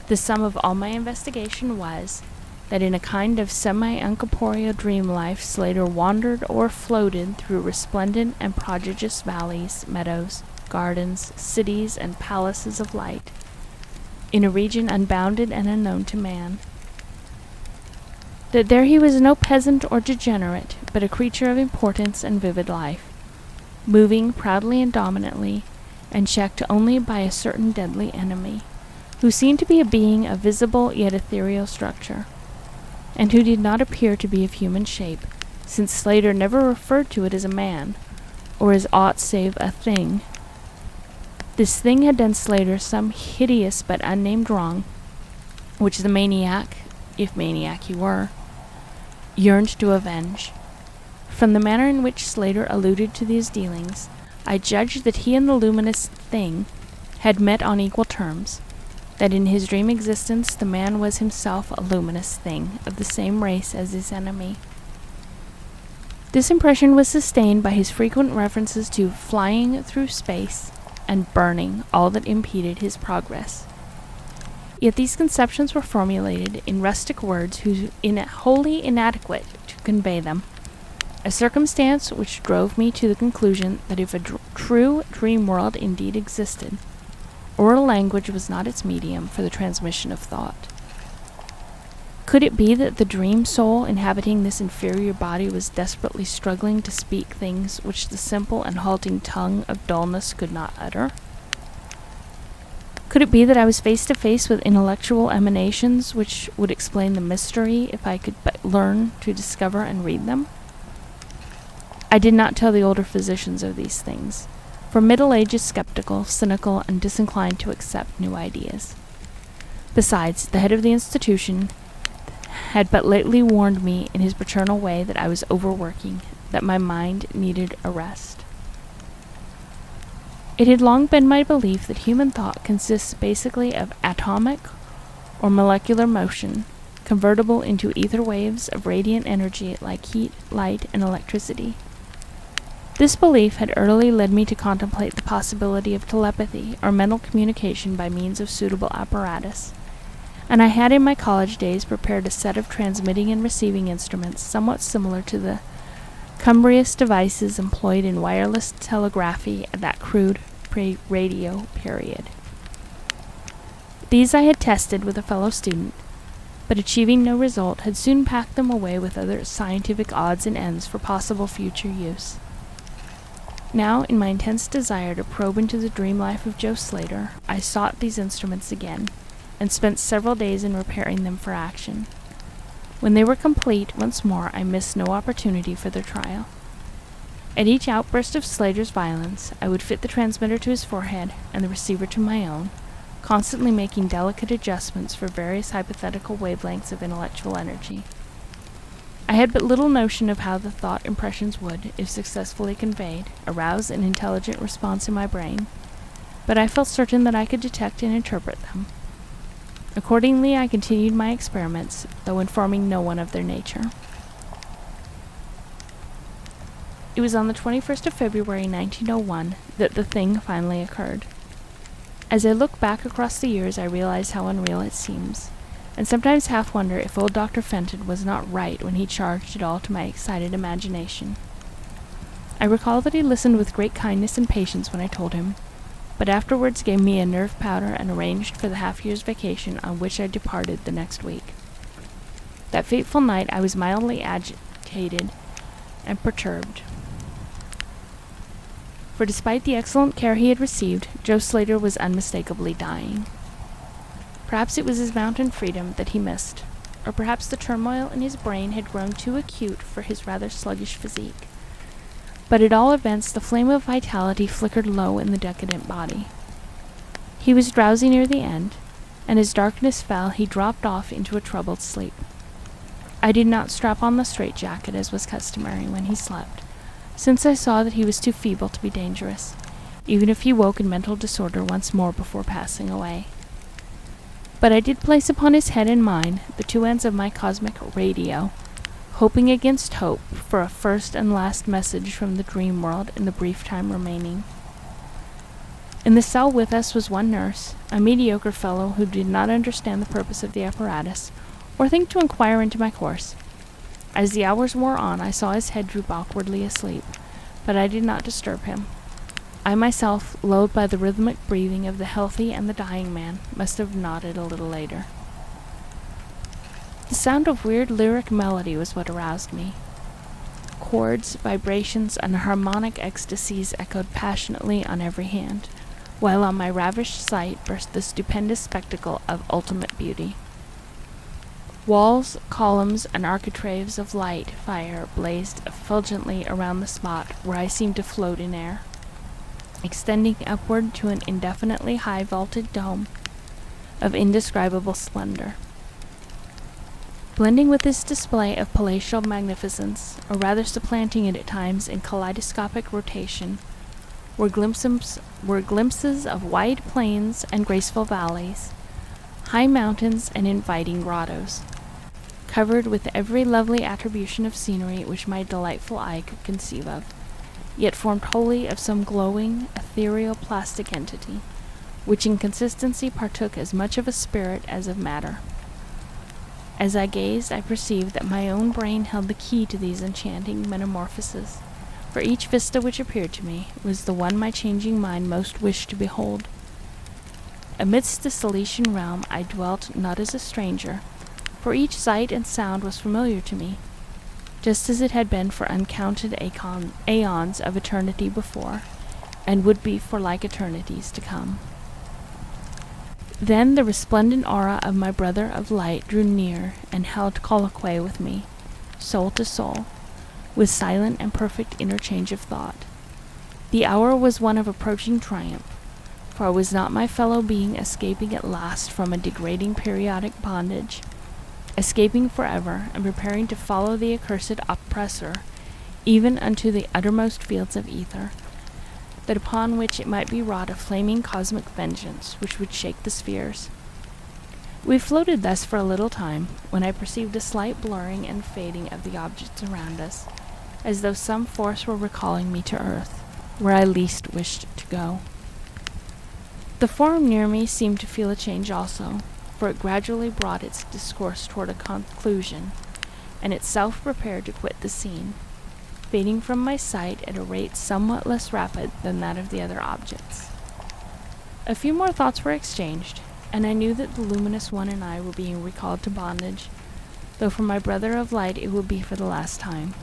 The sum of all my investigation was that in a kind of semi-uncorporeal dream life Slater wandered or floated through resplendent and prodigious valleys, meadows, gardens, cities, and palaces of light, in a region unbounded and unknown to man. That there he was no peasant or degenerate, but a creature of importance and vivid life, moving proudly and dominantly, and checked only by a certain deadly enemy, who seemed to be a being of visible yet ethereal structure, and who did not appear to be of human shape, since Slater never referred to it as a man, or as aught save a thing. This thing had done Slater some hideous but unnamed wrong, which the maniac, if maniac he were, yearned to avenge. From the manner in which Slater alluded to these dealings, I judged that he and the luminous thing had met on equal terms, that in his dream existence the man was himself a luminous thing of the same race as his enemy. This impression was sustained by his frequent references to flying through space and burning all that impeded his progress. Yet these conceptions were formulated in rustic words wholly inadequate to convey them, a circumstance which drove me to the conclusion that if a true dream world indeed existed, oral language was not its medium for the transmission of thought. Could it be that the dream soul inhabiting this inferior body was desperately struggling to speak things which the simple and halting tongue of dullness could not utter? Could it be that I was face to face with intellectual emanations which would explain the mystery if I could but learn to discover and read them? I did not tell the older physicians of these things, for middle age is skeptical, cynical, and disinclined to accept new ideas. Besides, the head of the institution had but lately warned me in his paternal way that I was overworking, that my mind needed a rest. It had long been my belief that human thought consists basically of atomic or molecular motion, convertible into ether waves of radiant energy like heat, light, and electricity. This belief had early led me to contemplate the possibility of telepathy or mental communication by means of suitable apparatus, and I had in my college days prepared a set of transmitting and receiving instruments somewhat similar to the cumbrous devices employed in wireless telegraphy at that crude pre-radio period. These I had tested with a fellow student, but achieving no result, had soon packed them away with other scientific odds and ends for possible future use. Now, in my intense desire to probe into the dream life of Joe Slater, I sought these instruments again, and spent several days in repairing them for action. When they were complete, once more I missed no opportunity for their trial. At each outburst of Slater's violence, I would fit the transmitter to his forehead and the receiver to my own, constantly making delicate adjustments for various hypothetical wavelengths of intellectual energy. I had but little notion of how the thought impressions would, if successfully conveyed, arouse an intelligent response in my brain, but I felt certain that I could detect and interpret them. Accordingly, I continued my experiments, though informing no one of their nature. It was on the 21st of February, 1901, that the thing finally occurred. As I look back across the years, I realize how unreal it seems, and sometimes half wonder if old Dr. Fenton was not right when he charged it all to my excited imagination. I recall that he listened with great kindness and patience when I told him, but afterwards gave me a nerve powder and arranged for the half-year's vacation on which I departed the next week. That fateful night I was mildly agitated and perturbed, for despite the excellent care he had received, Joe Slater was unmistakably dying. Perhaps it was his mountain freedom that he missed, or perhaps the turmoil in his brain had grown too acute for his rather sluggish physique. But at all events, the flame of vitality flickered low in the decadent body. He was drowsy near the end, and as darkness fell, he dropped off into a troubled sleep. I did not strap on the straitjacket as was customary when he slept, since I saw that he was too feeble to be dangerous, even if he woke in mental disorder once more before passing away. But I did place upon his head and mine the two ends of my cosmic radio, hoping against hope for a first and last message from the dream world in the brief time remaining. In the cell with us was one nurse, a mediocre fellow who did not understand the purpose of the apparatus, or think to inquire into my course. As the hours wore on, I saw his head droop awkwardly asleep, but I did not disturb him. I myself, lulled by the rhythmic breathing of the healthy and the dying man, must have nodded a little later. The sound of weird lyric melody was what aroused me. Chords, vibrations, and harmonic ecstasies echoed passionately on every hand, while on my ravished sight burst the stupendous spectacle of ultimate beauty. Walls, columns, and architraves of light fire blazed effulgently around the spot where I seemed to float in air, extending upward to an indefinitely high vaulted dome of indescribable splendor. Blending with this display of palatial magnificence, or rather supplanting it at times in kaleidoscopic rotation, were glimpses of wide plains and graceful valleys, high mountains and inviting grottos, covered with every lovely attribution of scenery which my delightful eye could conceive of, yet formed wholly of some glowing, ethereal plastic entity, which in consistency partook as much of a spirit as of matter. As I gazed, I perceived that my own brain held the key to these enchanting metamorphoses, for each vista which appeared to me was the one my changing mind most wished to behold. Amidst this Elysian realm I dwelt not as a stranger, for each sight and sound was familiar to me, just as it had been for uncounted aeons of eternity before, and would be for like eternities to come. Then the resplendent aura of my brother of light drew near and held colloquy with me, soul to soul, with silent and perfect interchange of thought. The hour was one of approaching triumph, for was not my fellow being escaping at last from a degrading periodic bondage, escaping forever and preparing to follow the accursed oppressor, even unto the uttermost fields of ether, that upon which it might be wrought a flaming cosmic vengeance which would shake the spheres. We floated thus for a little time, when I perceived a slight blurring and fading of the objects around us, as though some force were recalling me to earth, where I least wished to go. The form near me seemed to feel a change also, for it gradually brought its discourse toward a conclusion, and itself prepared to quit the scene, fading from my sight at a rate somewhat less rapid than that of the other objects. A few more thoughts were exchanged, and I knew that the luminous one and I were being recalled to bondage, though for my brother of light it would be for the last time.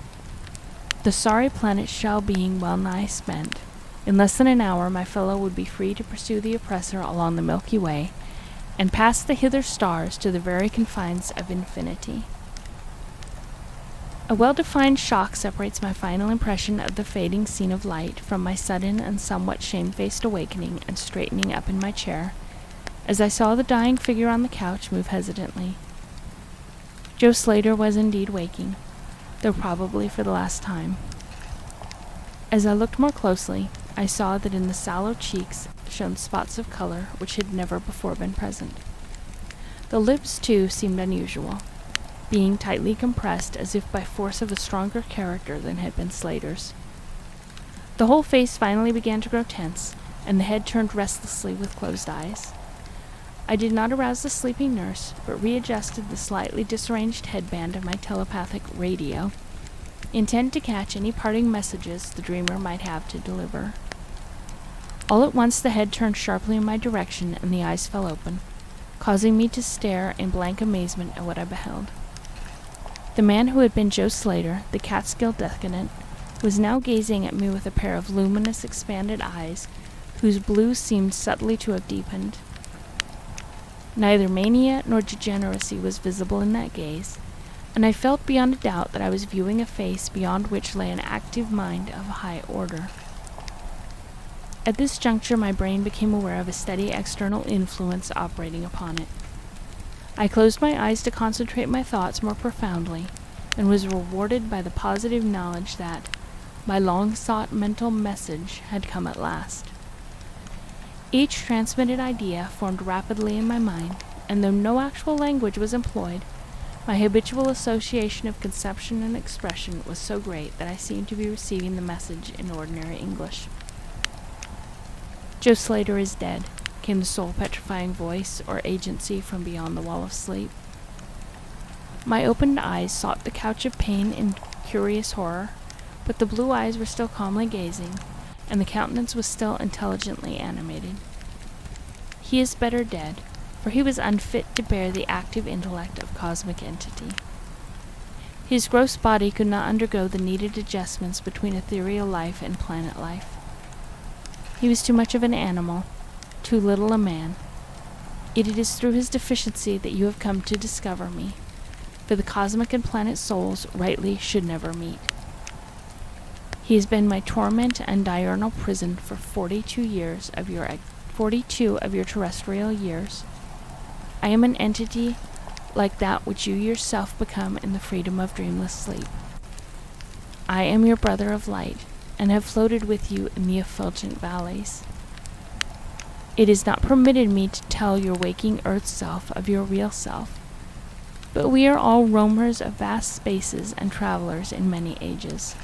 The sorry planet shell being well nigh spent, in less than an hour my fellow would be free to pursue the oppressor along the Milky Way, and pass the hither stars to the very confines of infinity. A well-defined shock separates my final impression of the fading scene of light from my sudden and somewhat shamefaced awakening and straightening up in my chair, as I saw the dying figure on the couch move hesitantly. Joe Slater was indeed waking, though probably for the last time. As I looked more closely, I saw that in the sallow cheeks shone spots of color which had never before been present. The lips, too, seemed unusual, being tightly compressed as if by force of a stronger character than had been Slater's. The whole face finally began to grow tense, and the head turned restlessly with closed eyes. I did not arouse the sleeping nurse, but readjusted the slightly disarranged headband of my telepathic radio, intent to catch any parting messages the dreamer might have to deliver. All at once the head turned sharply in my direction, and the eyes fell open, causing me to stare in blank amazement at what I beheld. The man who had been Joe Slater, the Catskill decadent, was now gazing at me with a pair of luminous, expanded eyes, whose blue seemed subtly to have deepened. Neither mania nor degeneracy was visible in that gaze, and I felt beyond a doubt that I was viewing a face beyond which lay an active mind of a high order. At this juncture my brain became aware of a steady external influence operating upon it. I closed my eyes to concentrate my thoughts more profoundly, and was rewarded by the positive knowledge that my long-sought mental message had come at last. Each transmitted idea formed rapidly in my mind, and though no actual language was employed, my habitual association of conception and expression was so great that I seemed to be receiving the message in ordinary English. "Joe Slater is dead," came the soul-petrifying voice or agency from beyond the wall of sleep. My opened eyes sought the couch of pain in curious horror, but the blue eyes were still calmly gazing, and the countenance was still intelligently animated. He is better dead, for he was unfit to bear the active intellect of cosmic entity. His gross body could not undergo the needed adjustments between ethereal life and planet life. He was too much of an animal, too little a man. Yet it is through his deficiency that you have come to discover me, for the cosmic and planet souls rightly should never meet. He has been my torment and diurnal prison for 42 of your terrestrial years. I am an entity like that which you yourself become in the freedom of dreamless sleep. I am your brother of light, and have floated with you in the effulgent valleys. It is not permitted me to tell your waking earth self of your real self, but we are all roamers of vast spaces and travelers in many ages.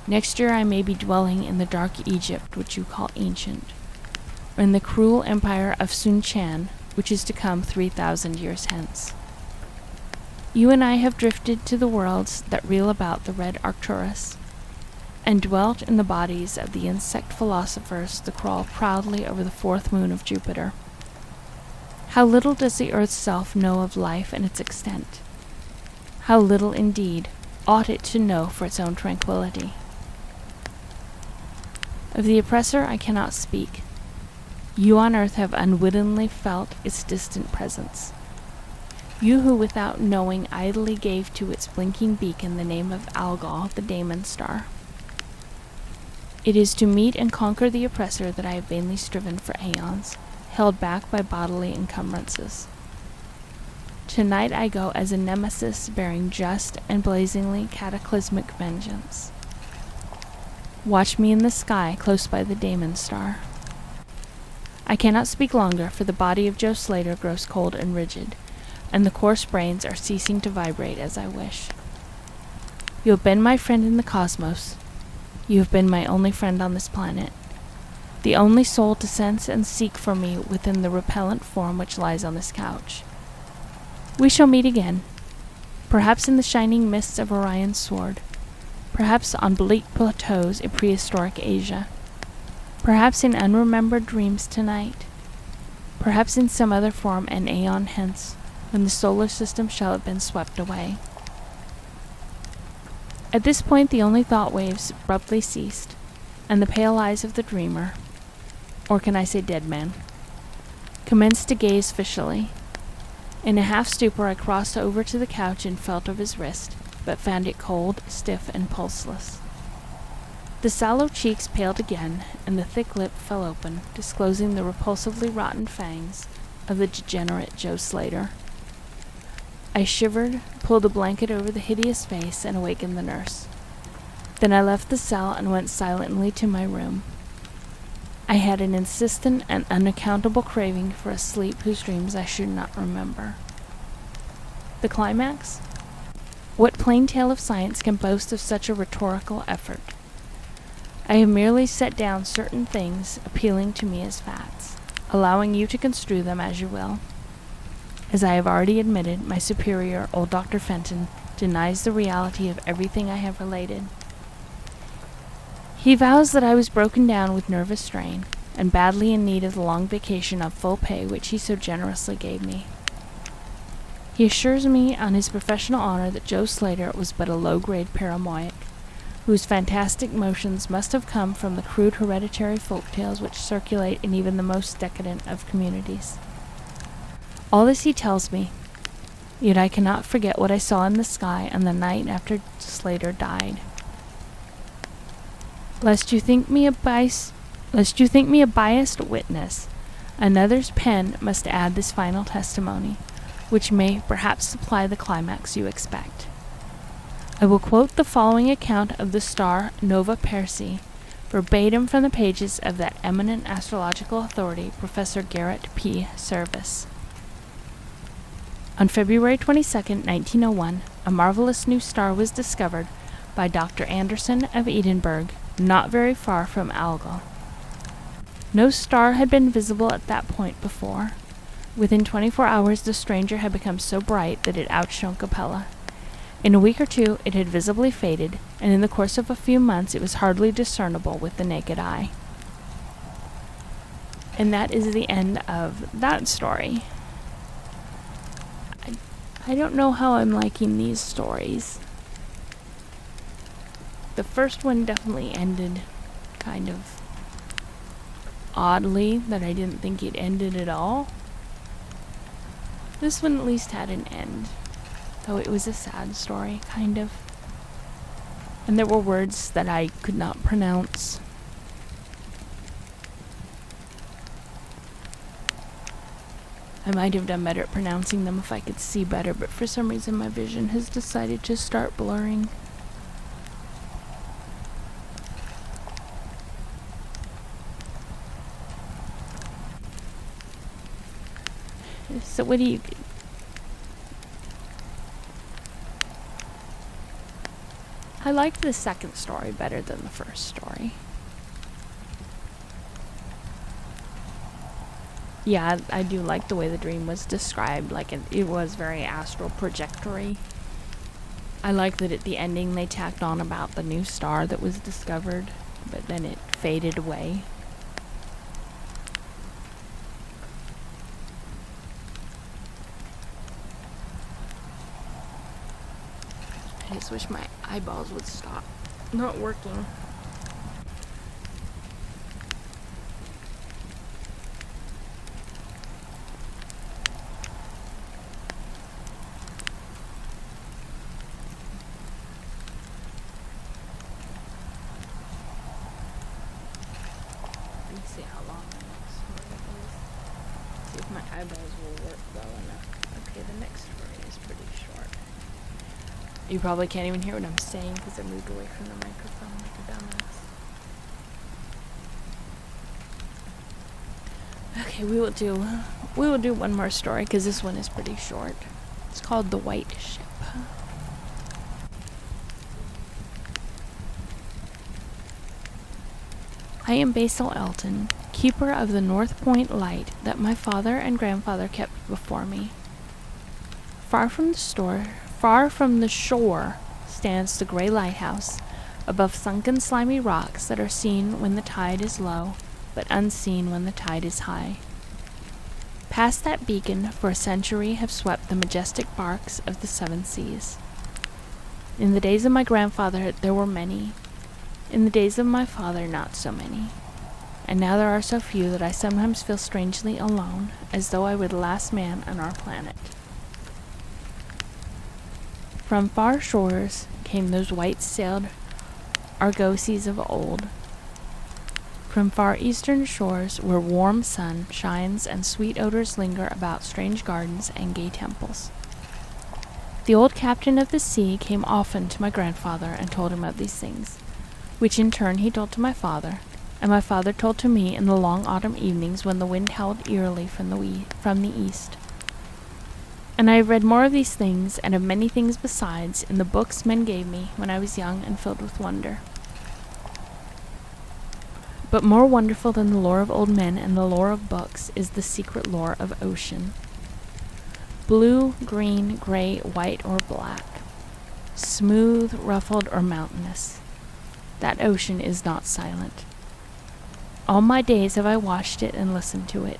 Next year I may be dwelling in the dark Egypt which you call ancient, or in the cruel empire of Sun Chan, which is to come 3,000 years hence. You and I have drifted to the worlds that reel about the red Arcturus, and dwelt in the bodies of the insect philosophers that crawl proudly over the fourth moon of Jupiter. How little does the earth's self know of life and its extent? How little, indeed, ought it to know for its own tranquility? Of the oppressor I cannot speak. You on earth have unwittingly felt its distant presence. You who without knowing idly gave to its blinking beacon the name of Algol, the Daemon Star. It is to meet and conquer the oppressor that I have vainly striven for aeons, held back by bodily encumbrances. Tonight I go as a nemesis bearing just and blazingly cataclysmic vengeance. Watch me in the sky close by the Daemon Star. I cannot speak longer, for the body of Joe Slater grows cold and rigid, and the coarse brains are ceasing to vibrate as I wish. You have been my friend in the cosmos. You have been my only friend on this planet, the only soul to sense and seek for me within the repellent form which lies on this couch. We shall meet again, perhaps in the shining mists of Orion's sword, perhaps on bleak plateaus in prehistoric Asia, perhaps in unremembered dreams tonight, perhaps in some other form an aeon hence, when the solar system shall have been swept away. At this point the only thought waves abruptly ceased, and the pale eyes of the dreamer, or can I say dead man, commenced to gaze fishily. In a half-stupor I crossed over to the couch and felt of his wrist, but found it cold, stiff, and pulseless. The sallow cheeks paled again, and the thick lip fell open, disclosing the repulsively rotten fangs of the degenerate Joe Slater. I shivered, pulled a blanket over the hideous face, and awakened the nurse. Then I left the cell and went silently to my room. I had an insistent and unaccountable craving for a sleep whose dreams I should not remember. The climax? What plain tale of science can boast of such a rhetorical effort? I have merely set down certain things appealing to me as facts, allowing you to construe them as you will. As I have already admitted, my superior, old Dr. Fenton, denies the reality of everything I have related. He vows that I was broken down with nervous strain, and badly in need of the long vacation of full pay which he so generously gave me. He assures me on his professional honor that Joe Slater was but a low-grade paranoiac, whose fantastic motions must have come from the crude hereditary folk tales which circulate in even the most decadent of communities. All this he tells me, yet I cannot forget what I saw in the sky on the night after Slater died. Lest you think me a biased witness, another's pen must add this final testimony, which may perhaps supply the climax you expect. I will quote the following account of the star Nova Persei, verbatim from the pages of that eminent astrological authority, Professor Garrett P. Serviss. On February 22, 1901, a marvelous new star was discovered by Dr. Anderson of Edinburgh, not very far from Algol. No star had been visible at that point before. Within 24 hours the stranger had become so bright that it outshone Capella. In a week or two it had visibly faded, and in the course of a few months it was hardly discernible with the naked eye. And that is the end of that story. I don't know how I'm liking these stories. The first one definitely ended kind of oddly, that I didn't think it ended at all. This one at least had an end, though it was a sad story, kind of. And there were words that I could not pronounce. I might have done better at pronouncing them if I could see better, but for some reason my vision has decided to start blurring. So what do you... I liked the second story better than the first story. Yeah, I do like the way the dream was described. Like, it was very astral projectory. I like that at the ending they tacked on about the new star that was discovered, but then it faded away. I just wish my eyeballs would stop not working. Let's see how long the next story is. See if my eyeballs will work well enough. Okay, the next story is pretty short. You probably can't even hear what I'm saying because I moved away from the microphone like a dumbass. Okay, we will do one more story because this one is pretty short. It's called The White Ship. I am Basil Elton, keeper of the North Point light that my father and grandfather kept before me. Far from the shore stands the gray lighthouse, above sunken slimy rocks that are seen when the tide is low, but unseen when the tide is high. Past that beacon for a century have swept the majestic barks of the seven seas. In the days of my grandfather there were many, in the days of my father not so many, and now there are so few that I sometimes feel strangely alone, as though I were the last man on our planet. From far shores came those white-sailed argosies of old. From far eastern shores where warm sun shines and sweet odors linger about strange gardens and gay temples. The old captain of the sea came often to my grandfather and told him of these things, which in turn he told to my father, and my father told to me in the long autumn evenings when the wind howled eerily from the east. And I have read more of these things, and of many things besides, in the books men gave me when I was young and filled with wonder. But more wonderful than the lore of old men and the lore of books is the secret lore of ocean. Blue, green, gray, white, or black, smooth, ruffled, or mountainous, that ocean is not silent. All my days have I watched it and listened to it,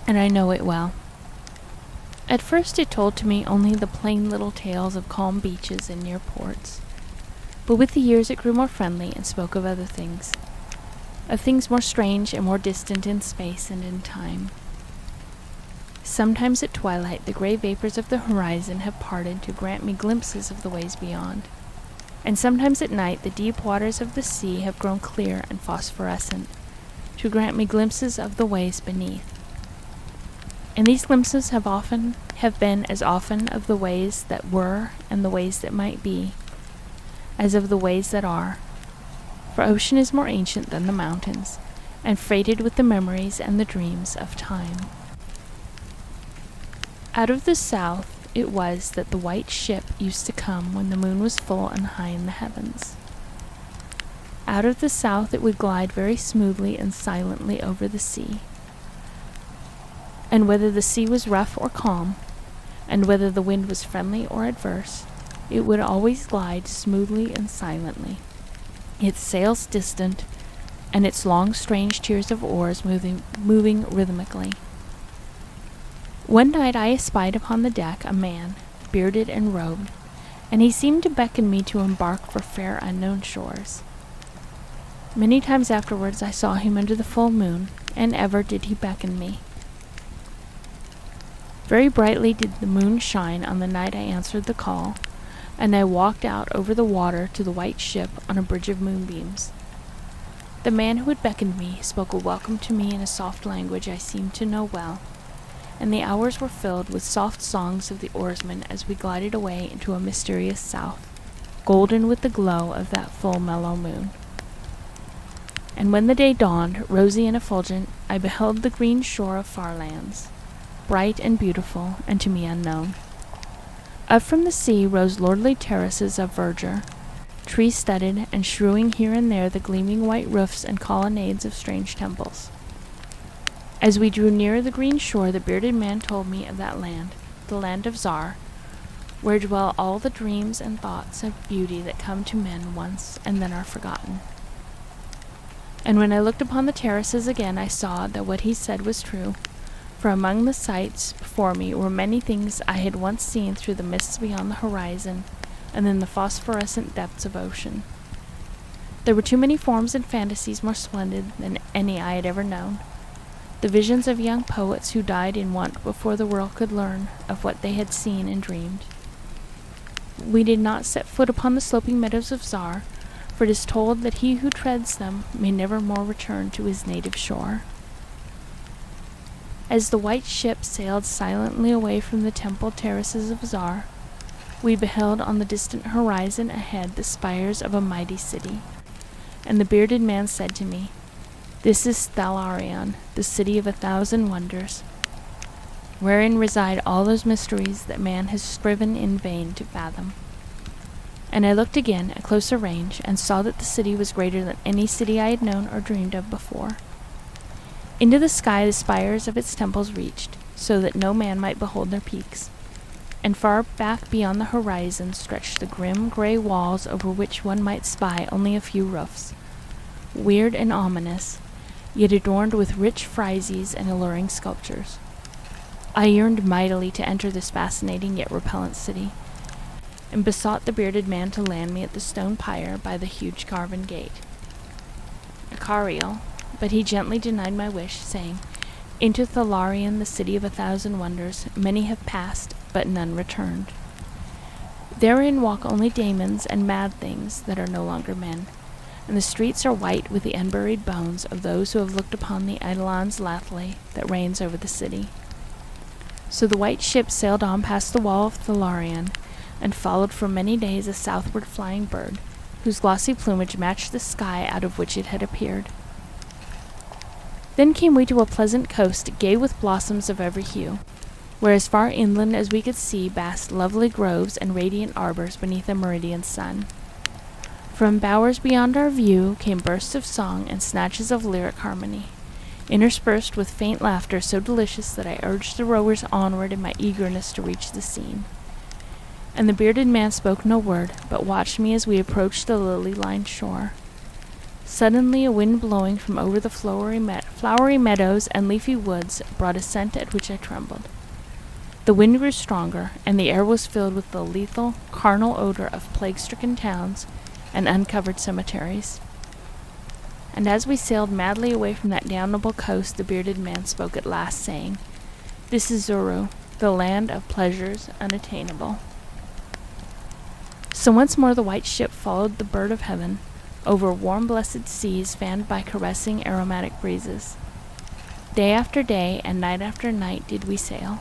and I know it well. At first it told to me only the plain little tales of calm beaches and near ports, but with the years it grew more friendly and spoke of other things, of things more strange and more distant in space and in time. Sometimes at twilight the gray vapors of the horizon have parted to grant me glimpses of the ways beyond, and sometimes at night the deep waters of the sea have grown clear and phosphorescent, to grant me glimpses of the ways beneath. And these glimpses have been as often of the ways that were and the ways that might be, as of the ways that are. For ocean is more ancient than the mountains, and freighted with the memories and the dreams of time. Out of the south it was that the white ship used to come when the moon was full and high in the heavens. Out of the south it would glide very smoothly and silently over the sea. And whether the sea was rough or calm, and whether the wind was friendly or adverse, it would always glide smoothly and silently, its sails distant, and its long strange tiers of oars moving rhythmically. One night I espied upon the deck a man, bearded and robed, and he seemed to beckon me to embark for fair unknown shores. Many times afterwards I saw him under the full moon, and ever did he beckon me. Very brightly did the moon shine on the night I answered the call, and I walked out over the water to the white ship on a bridge of moonbeams. The man who had beckoned me spoke a welcome to me in a soft language I seemed to know well, and the hours were filled with soft songs of the oarsmen as we glided away into a mysterious south, golden with the glow of that full mellow moon. And when the day dawned, rosy and effulgent, I beheld the green shore of far lands, bright and beautiful, and to me unknown. Up from the sea rose lordly terraces of verdure, tree-studded and strewing here and there the gleaming white roofs and colonnades of strange temples. As we drew nearer the green shore, the bearded man told me of that land, the land of Zar, where dwell all the dreams and thoughts of beauty that come to men once and then are forgotten. And when I looked upon the terraces again, I saw that what he said was true, for among the sights before me were many things I had once seen through the mists beyond the horizon and in the phosphorescent depths of ocean. There were too many forms and fantasies more splendid than any I had ever known, the visions of young poets who died in want before the world could learn of what they had seen and dreamed. We did not set foot upon the sloping meadows of Zar, for it is told that he who treads them may never more return to his native shore. As the white ship sailed silently away from the temple terraces of Zar, we beheld on the distant horizon ahead the spires of a mighty city, and the bearded man said to me, "This is Thalarion, the city of 1,000 wonders, wherein reside all those mysteries that man has striven in vain to fathom." And I looked again at closer range, and saw that the city was greater than any city I had known or dreamed of before. Into the sky the spires of its temples reached, so that no man might behold their peaks, and far back beyond the horizon stretched the grim gray walls over which one might spy only a few roofs, weird and ominous, yet adorned with rich friezes and alluring sculptures. I yearned mightily to enter this fascinating yet repellent city, and besought the bearded man to land me at the stone pyre by the huge carven gate. Icariel, but he gently denied my wish, saying, "Into Thalarion, the city of 1,000 wonders, many have passed, but none returned. Therein walk only daemons and mad things that are no longer men, and the streets are white with the unburied bones of those who have looked upon the Eidolon's Lathleigh that reigns over the city." So the white ship sailed on past the wall of Thalarion, and followed for many days a southward flying bird, whose glossy plumage matched the sky out of which it had appeared. Then came we to a pleasant coast gay with blossoms of every hue, where as far inland as we could see basked lovely groves and radiant arbors beneath a meridian sun. From bowers beyond our view came bursts of song and snatches of lyric harmony, interspersed with faint laughter so delicious that I urged the rowers onward in my eagerness to reach the scene. And the bearded man spoke no word, but watched me as we approached the lily-lined shore. Suddenly a wind blowing from over the flowery meadows and leafy woods brought a scent at which I trembled. The wind grew stronger, and the air was filled with the lethal, carnal odor of plague-stricken towns and uncovered cemeteries. And as we sailed madly away from that damnable coast, the bearded man spoke at last, saying, "This is Zuru, the land of pleasures unattainable." So once more the white ship followed the bird of heaven, over warm blessed seas fanned by caressing aromatic breezes. Day after day and night after night did we sail,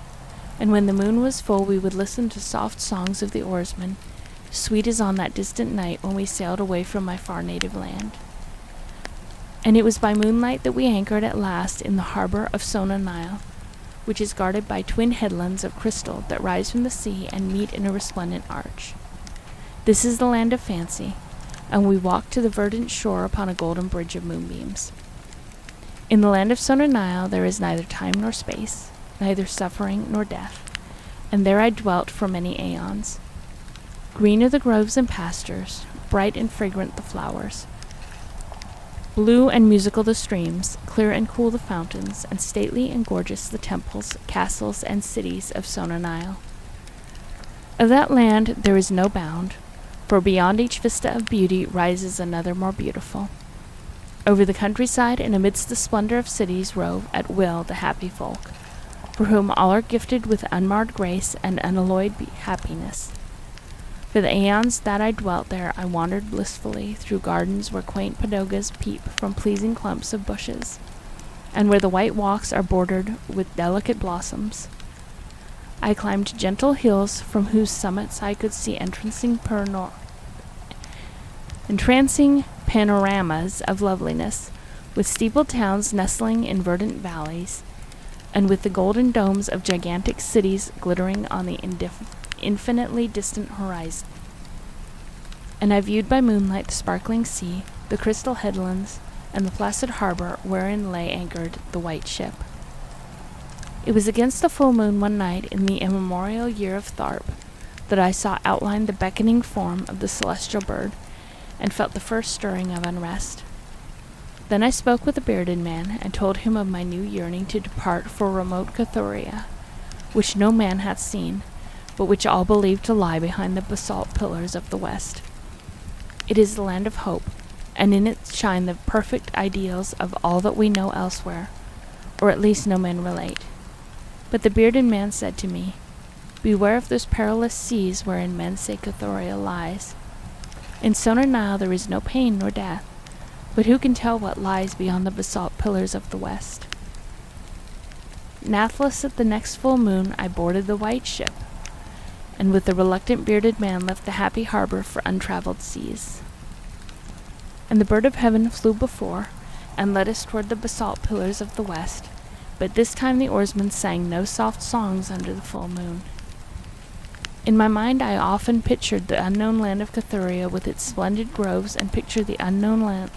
and when the moon was full we would listen to soft songs of the oarsmen, sweet as on that distant night when we sailed away from my far native land. And it was by moonlight that we anchored at last in the harbor of Sona Nyl, which is guarded by twin headlands of crystal that rise from the sea and meet in a resplendent arch. This is the land of fancy, and we walked to the verdant shore upon a golden bridge of moonbeams. In the land of Sona Nyl there is neither time nor space, neither suffering nor death, and there I dwelt for many aeons. Green are the groves and pastures, bright and fragrant the flowers. Blue and musical the streams, clear and cool the fountains, and stately and gorgeous the temples, castles, and cities of Sona Nyl. Of that land there is no bound, for beyond each vista of beauty rises another more beautiful. Over the countryside and amidst the splendor of cities rove at will the happy folk, for whom all are gifted with unmarred grace and unalloyed happiness. For the aeons that I dwelt there I wandered blissfully through gardens where quaint pagodas peep from pleasing clumps of bushes, and where the white walks are bordered with delicate blossoms. I climbed gentle hills from whose summits I could see entrancing panoramas of loveliness, with steepled towns nestling in verdant valleys, and with the golden domes of gigantic cities glittering on the infinitely distant horizon. And I viewed by moonlight the sparkling sea, the crystal headlands, and the placid harbor wherein lay anchored the white ship. It was against the full moon one night in the immemorial year of Tharp that I saw outlined the beckoning form of the celestial bird, and felt the first stirring of unrest. Then I spoke with the bearded man, and told him of my new yearning to depart for remote Cathuria, which no man hath seen, but which all believe to lie behind the basalt pillars of the west. It is the land of hope, and in it shine the perfect ideals of all that we know elsewhere, or at least no men relate. But the bearded man said to me, Beware of those perilous seas wherein men say Cathuria lies. In Sona Nyl there is no pain nor death, but who can tell what lies beyond the basalt pillars of the west? Nathless at the next full moon I boarded the white ship, and with the reluctant bearded man left the happy harbor for untraveled seas. And the bird of heaven flew before, and led us toward the basalt pillars of the west, but this time the oarsmen sang no soft songs under the full moon. In my mind I often pictured the unknown land of Cathuria with its splendid groves, and pictured the unknown land...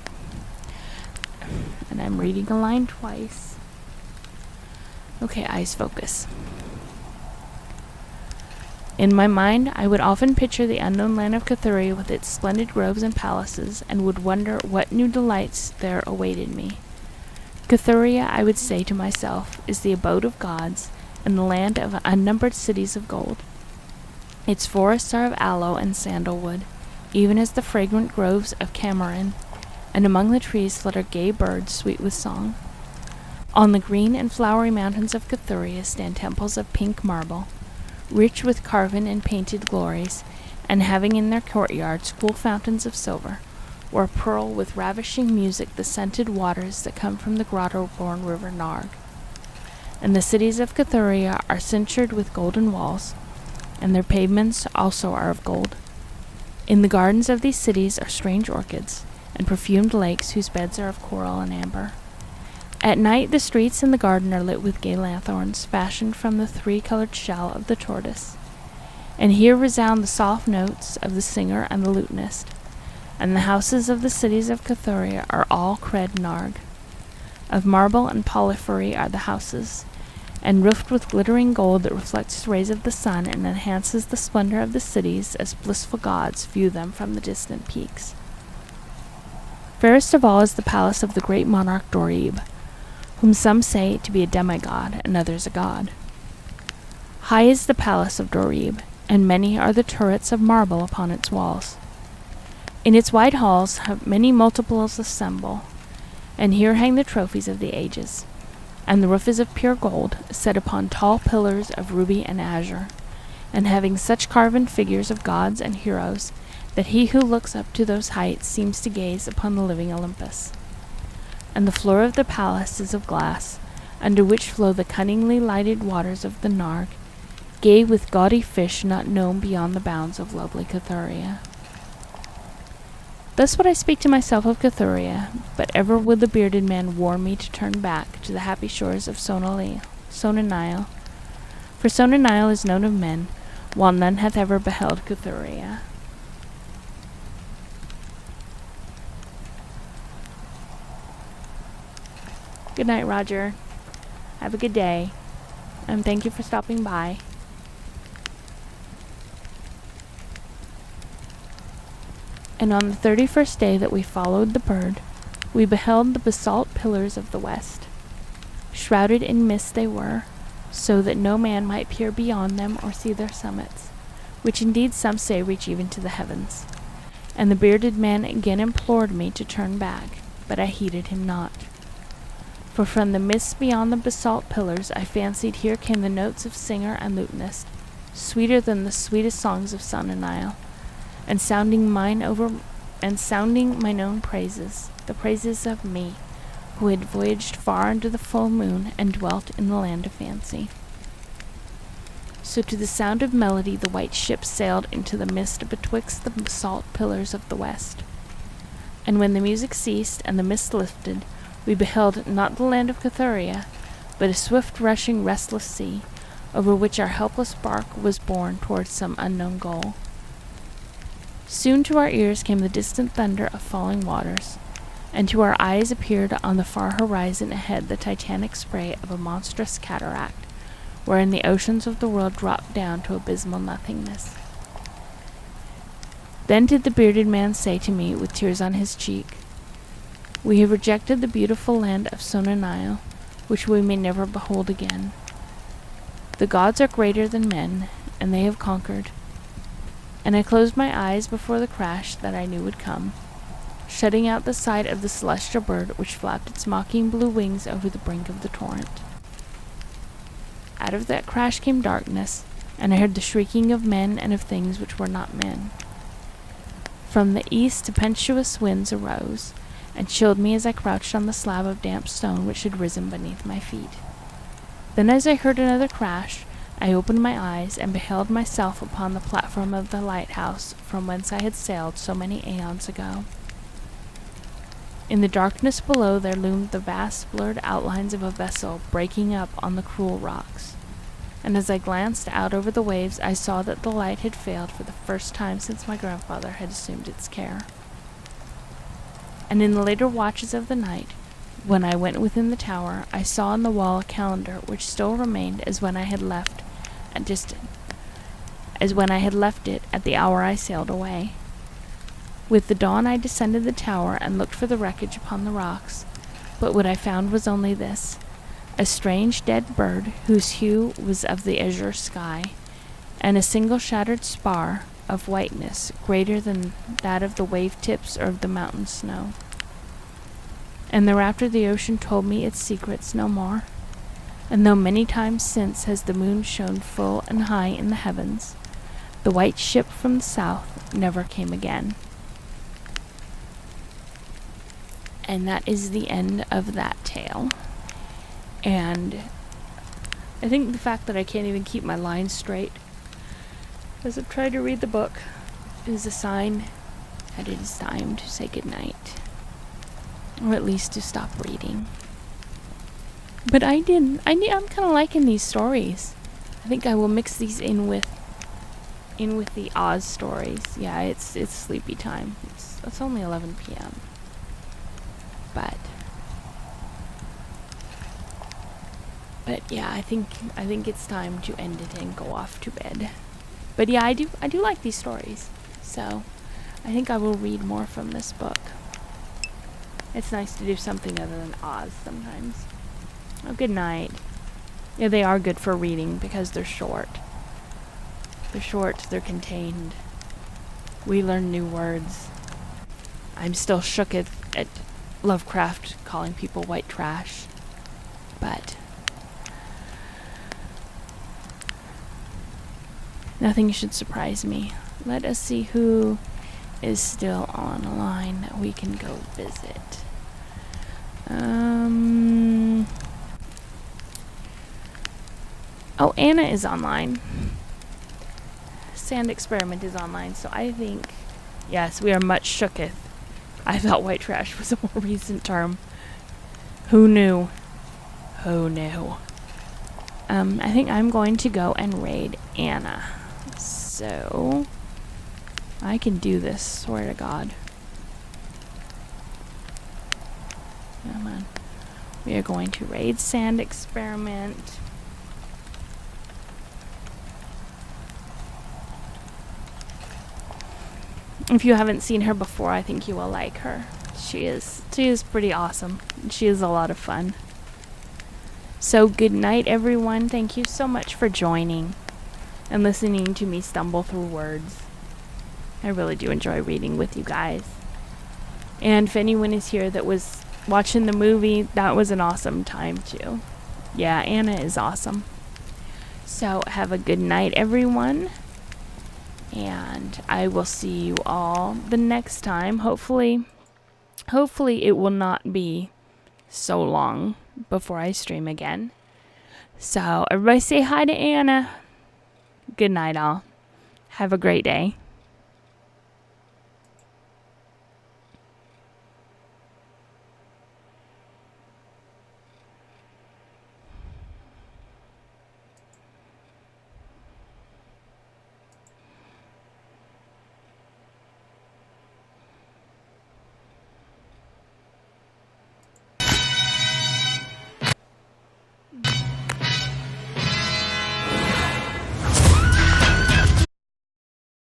And I'm reading a line twice. Okay, eyes focus. In my mind, I would often picture the unknown land of Cathuria with its splendid groves and palaces, and would wonder what new delights there awaited me. Cathuria, I would say to myself, is the abode of gods, and the land of unnumbered cities of gold. Its forests are of aloe and sandalwood, even as the fragrant groves of Cameron, and among the trees flutter gay birds sweet with song. On the green and flowery mountains of Cathuria stand temples of pink marble, rich with carven and painted glories, and having in their courtyards cool fountains of silver, where purl with ravishing music the scented waters that come from the grotto-born river Narg. And the cities of Cathuria are cinctured with golden walls, and their pavements also are of gold. In the gardens of these cities are strange orchids, and perfumed lakes whose beds are of coral and amber. At night the streets and the garden are lit with gay lanthorns fashioned from the three-colored shell of the tortoise. And here resound the soft notes of the singer and the lutenist, and the houses of the cities of Cathuria are all cred Narg. Of marble and polyphary are the houses, and roofed with glittering gold that reflects the rays of the sun and enhances the splendor of the cities as blissful gods view them from the distant peaks. Fairest of all is the palace of the great monarch Dorib, whom some say to be a demigod and others a god. High is the palace of Dorib, and many are the turrets of marble upon its walls. In its wide halls many multiples assemble, and here hang the trophies of the ages. And the roof is of pure gold, set upon tall pillars of ruby and azure, and having such carven figures of gods and heroes, that he who looks up to those heights seems to gaze upon the living Olympus. And the floor of the palace is of glass, under which flow the cunningly lighted waters of the Narg, gay with gaudy fish not known beyond the bounds of lovely Cathuria. Thus would I speak to myself of Cathuria, but ever would the bearded man warn me to turn back to the happy shores of Sona Nyl. For Sona Nyl is known of men, while none hath ever beheld Cathuria. Good night, Roger. Have a good day, and thank you for stopping by. And on the 31st day that we followed the bird, we beheld the basalt pillars of the west. Shrouded in mist they were, so that no man might peer beyond them or see their summits, which indeed some say reach even to the heavens. And the bearded man again implored me to turn back, but I heeded him not. For from the mists beyond the basalt pillars I fancied here came the notes of singer and lutenist, sweeter than the sweetest songs of Sona Nyl, and sounding mine own praises, the praises of me, who had voyaged far under the full moon and dwelt in the land of fancy. So to the sound of melody the white ship sailed into the mist betwixt the basalt pillars of the west. And when the music ceased and the mist lifted, we beheld not the land of Cathuria, but a swift rushing restless sea, over which our helpless bark was borne towards some unknown goal. Soon to our ears came the distant thunder of falling waters, and to our eyes appeared on the far horizon ahead the titanic spray of a monstrous cataract, wherein the oceans of the world dropped down to abysmal nothingness. Then did the bearded man say to me, with tears on his cheek, "We have rejected the beautiful land of Sonanaio, which we may never behold again. The gods are greater than men, and they have conquered." And I closed my eyes before the crash that I knew would come, shutting out the sight of the celestial bird which flapped its mocking blue wings over the brink of the torrent. Out of that crash came darkness, and I heard the shrieking of men and of things which were not men. From the east tempestuous winds arose, and chilled me as I crouched on the slab of damp stone which had risen beneath my feet. Then as I heard another crash, I opened my eyes and beheld myself upon the platform of the lighthouse from whence I had sailed so many aeons ago. In the darkness below there loomed the vast blurred outlines of a vessel breaking up on the cruel rocks, and as I glanced out over the waves I saw that the light had failed for the first time since my grandfather had assumed its care. And in the later watches of the night, when I went within the tower, I saw on the wall a calendar which still remained as when I had left it at the hour I sailed away. With the dawn I descended the tower and looked for the wreckage upon the rocks, but what I found was only this: a strange dead bird whose hue was of the azure sky, and a single shattered spar of whiteness greater than that of the wave tips or of the mountain snow. And thereafter the ocean told me its secrets no more, and though many times since has the moon shone full and high in the heavens, the white ship from the south never came again. And that is the end of that tale. And I think the fact that I can't even keep my lines straight as I try to read the book is a sign that it is time to say goodnight, or at least to stop reading. But I'm kind of liking these stories. I think I will mix these in with the Oz stories. Yeah, it's sleepy time. It's only 11 p.m. But yeah, I think it's time to end it and go off to bed. But yeah, I do like these stories. So I think I will read more from this book. It's nice to do something other than Oz sometimes. Oh, good night. Yeah, they are good for reading because they're short. They're short, they're contained. We learn new words. I'm still shook at Lovecraft calling people white trash. But nothing should surprise me. Let us see who is still on a line that we can go visit. Oh, Anna is online. Sand Experiment is online, so I think, yes, we are much shooketh. I thought white trash was a more recent term. Who knew? Who knew? I think I'm going to go and raid Anna. So I can do this, swear to God. Come on. We are going to raid Sand Experiment. If you haven't seen her before, I think you will like her. She is pretty awesome. She is a lot of fun. So good night, everyone. Thank you so much for joining and listening to me stumble through words. I really do enjoy reading with you guys. And if anyone is here that was watching the movie, that was an awesome time too. Yeah, Anna is awesome. So have a good night, everyone. And I will see you all the next time. Hopefully it will not be so long before I stream again. So everybody say hi to Anna. Good night, all. Have a great day.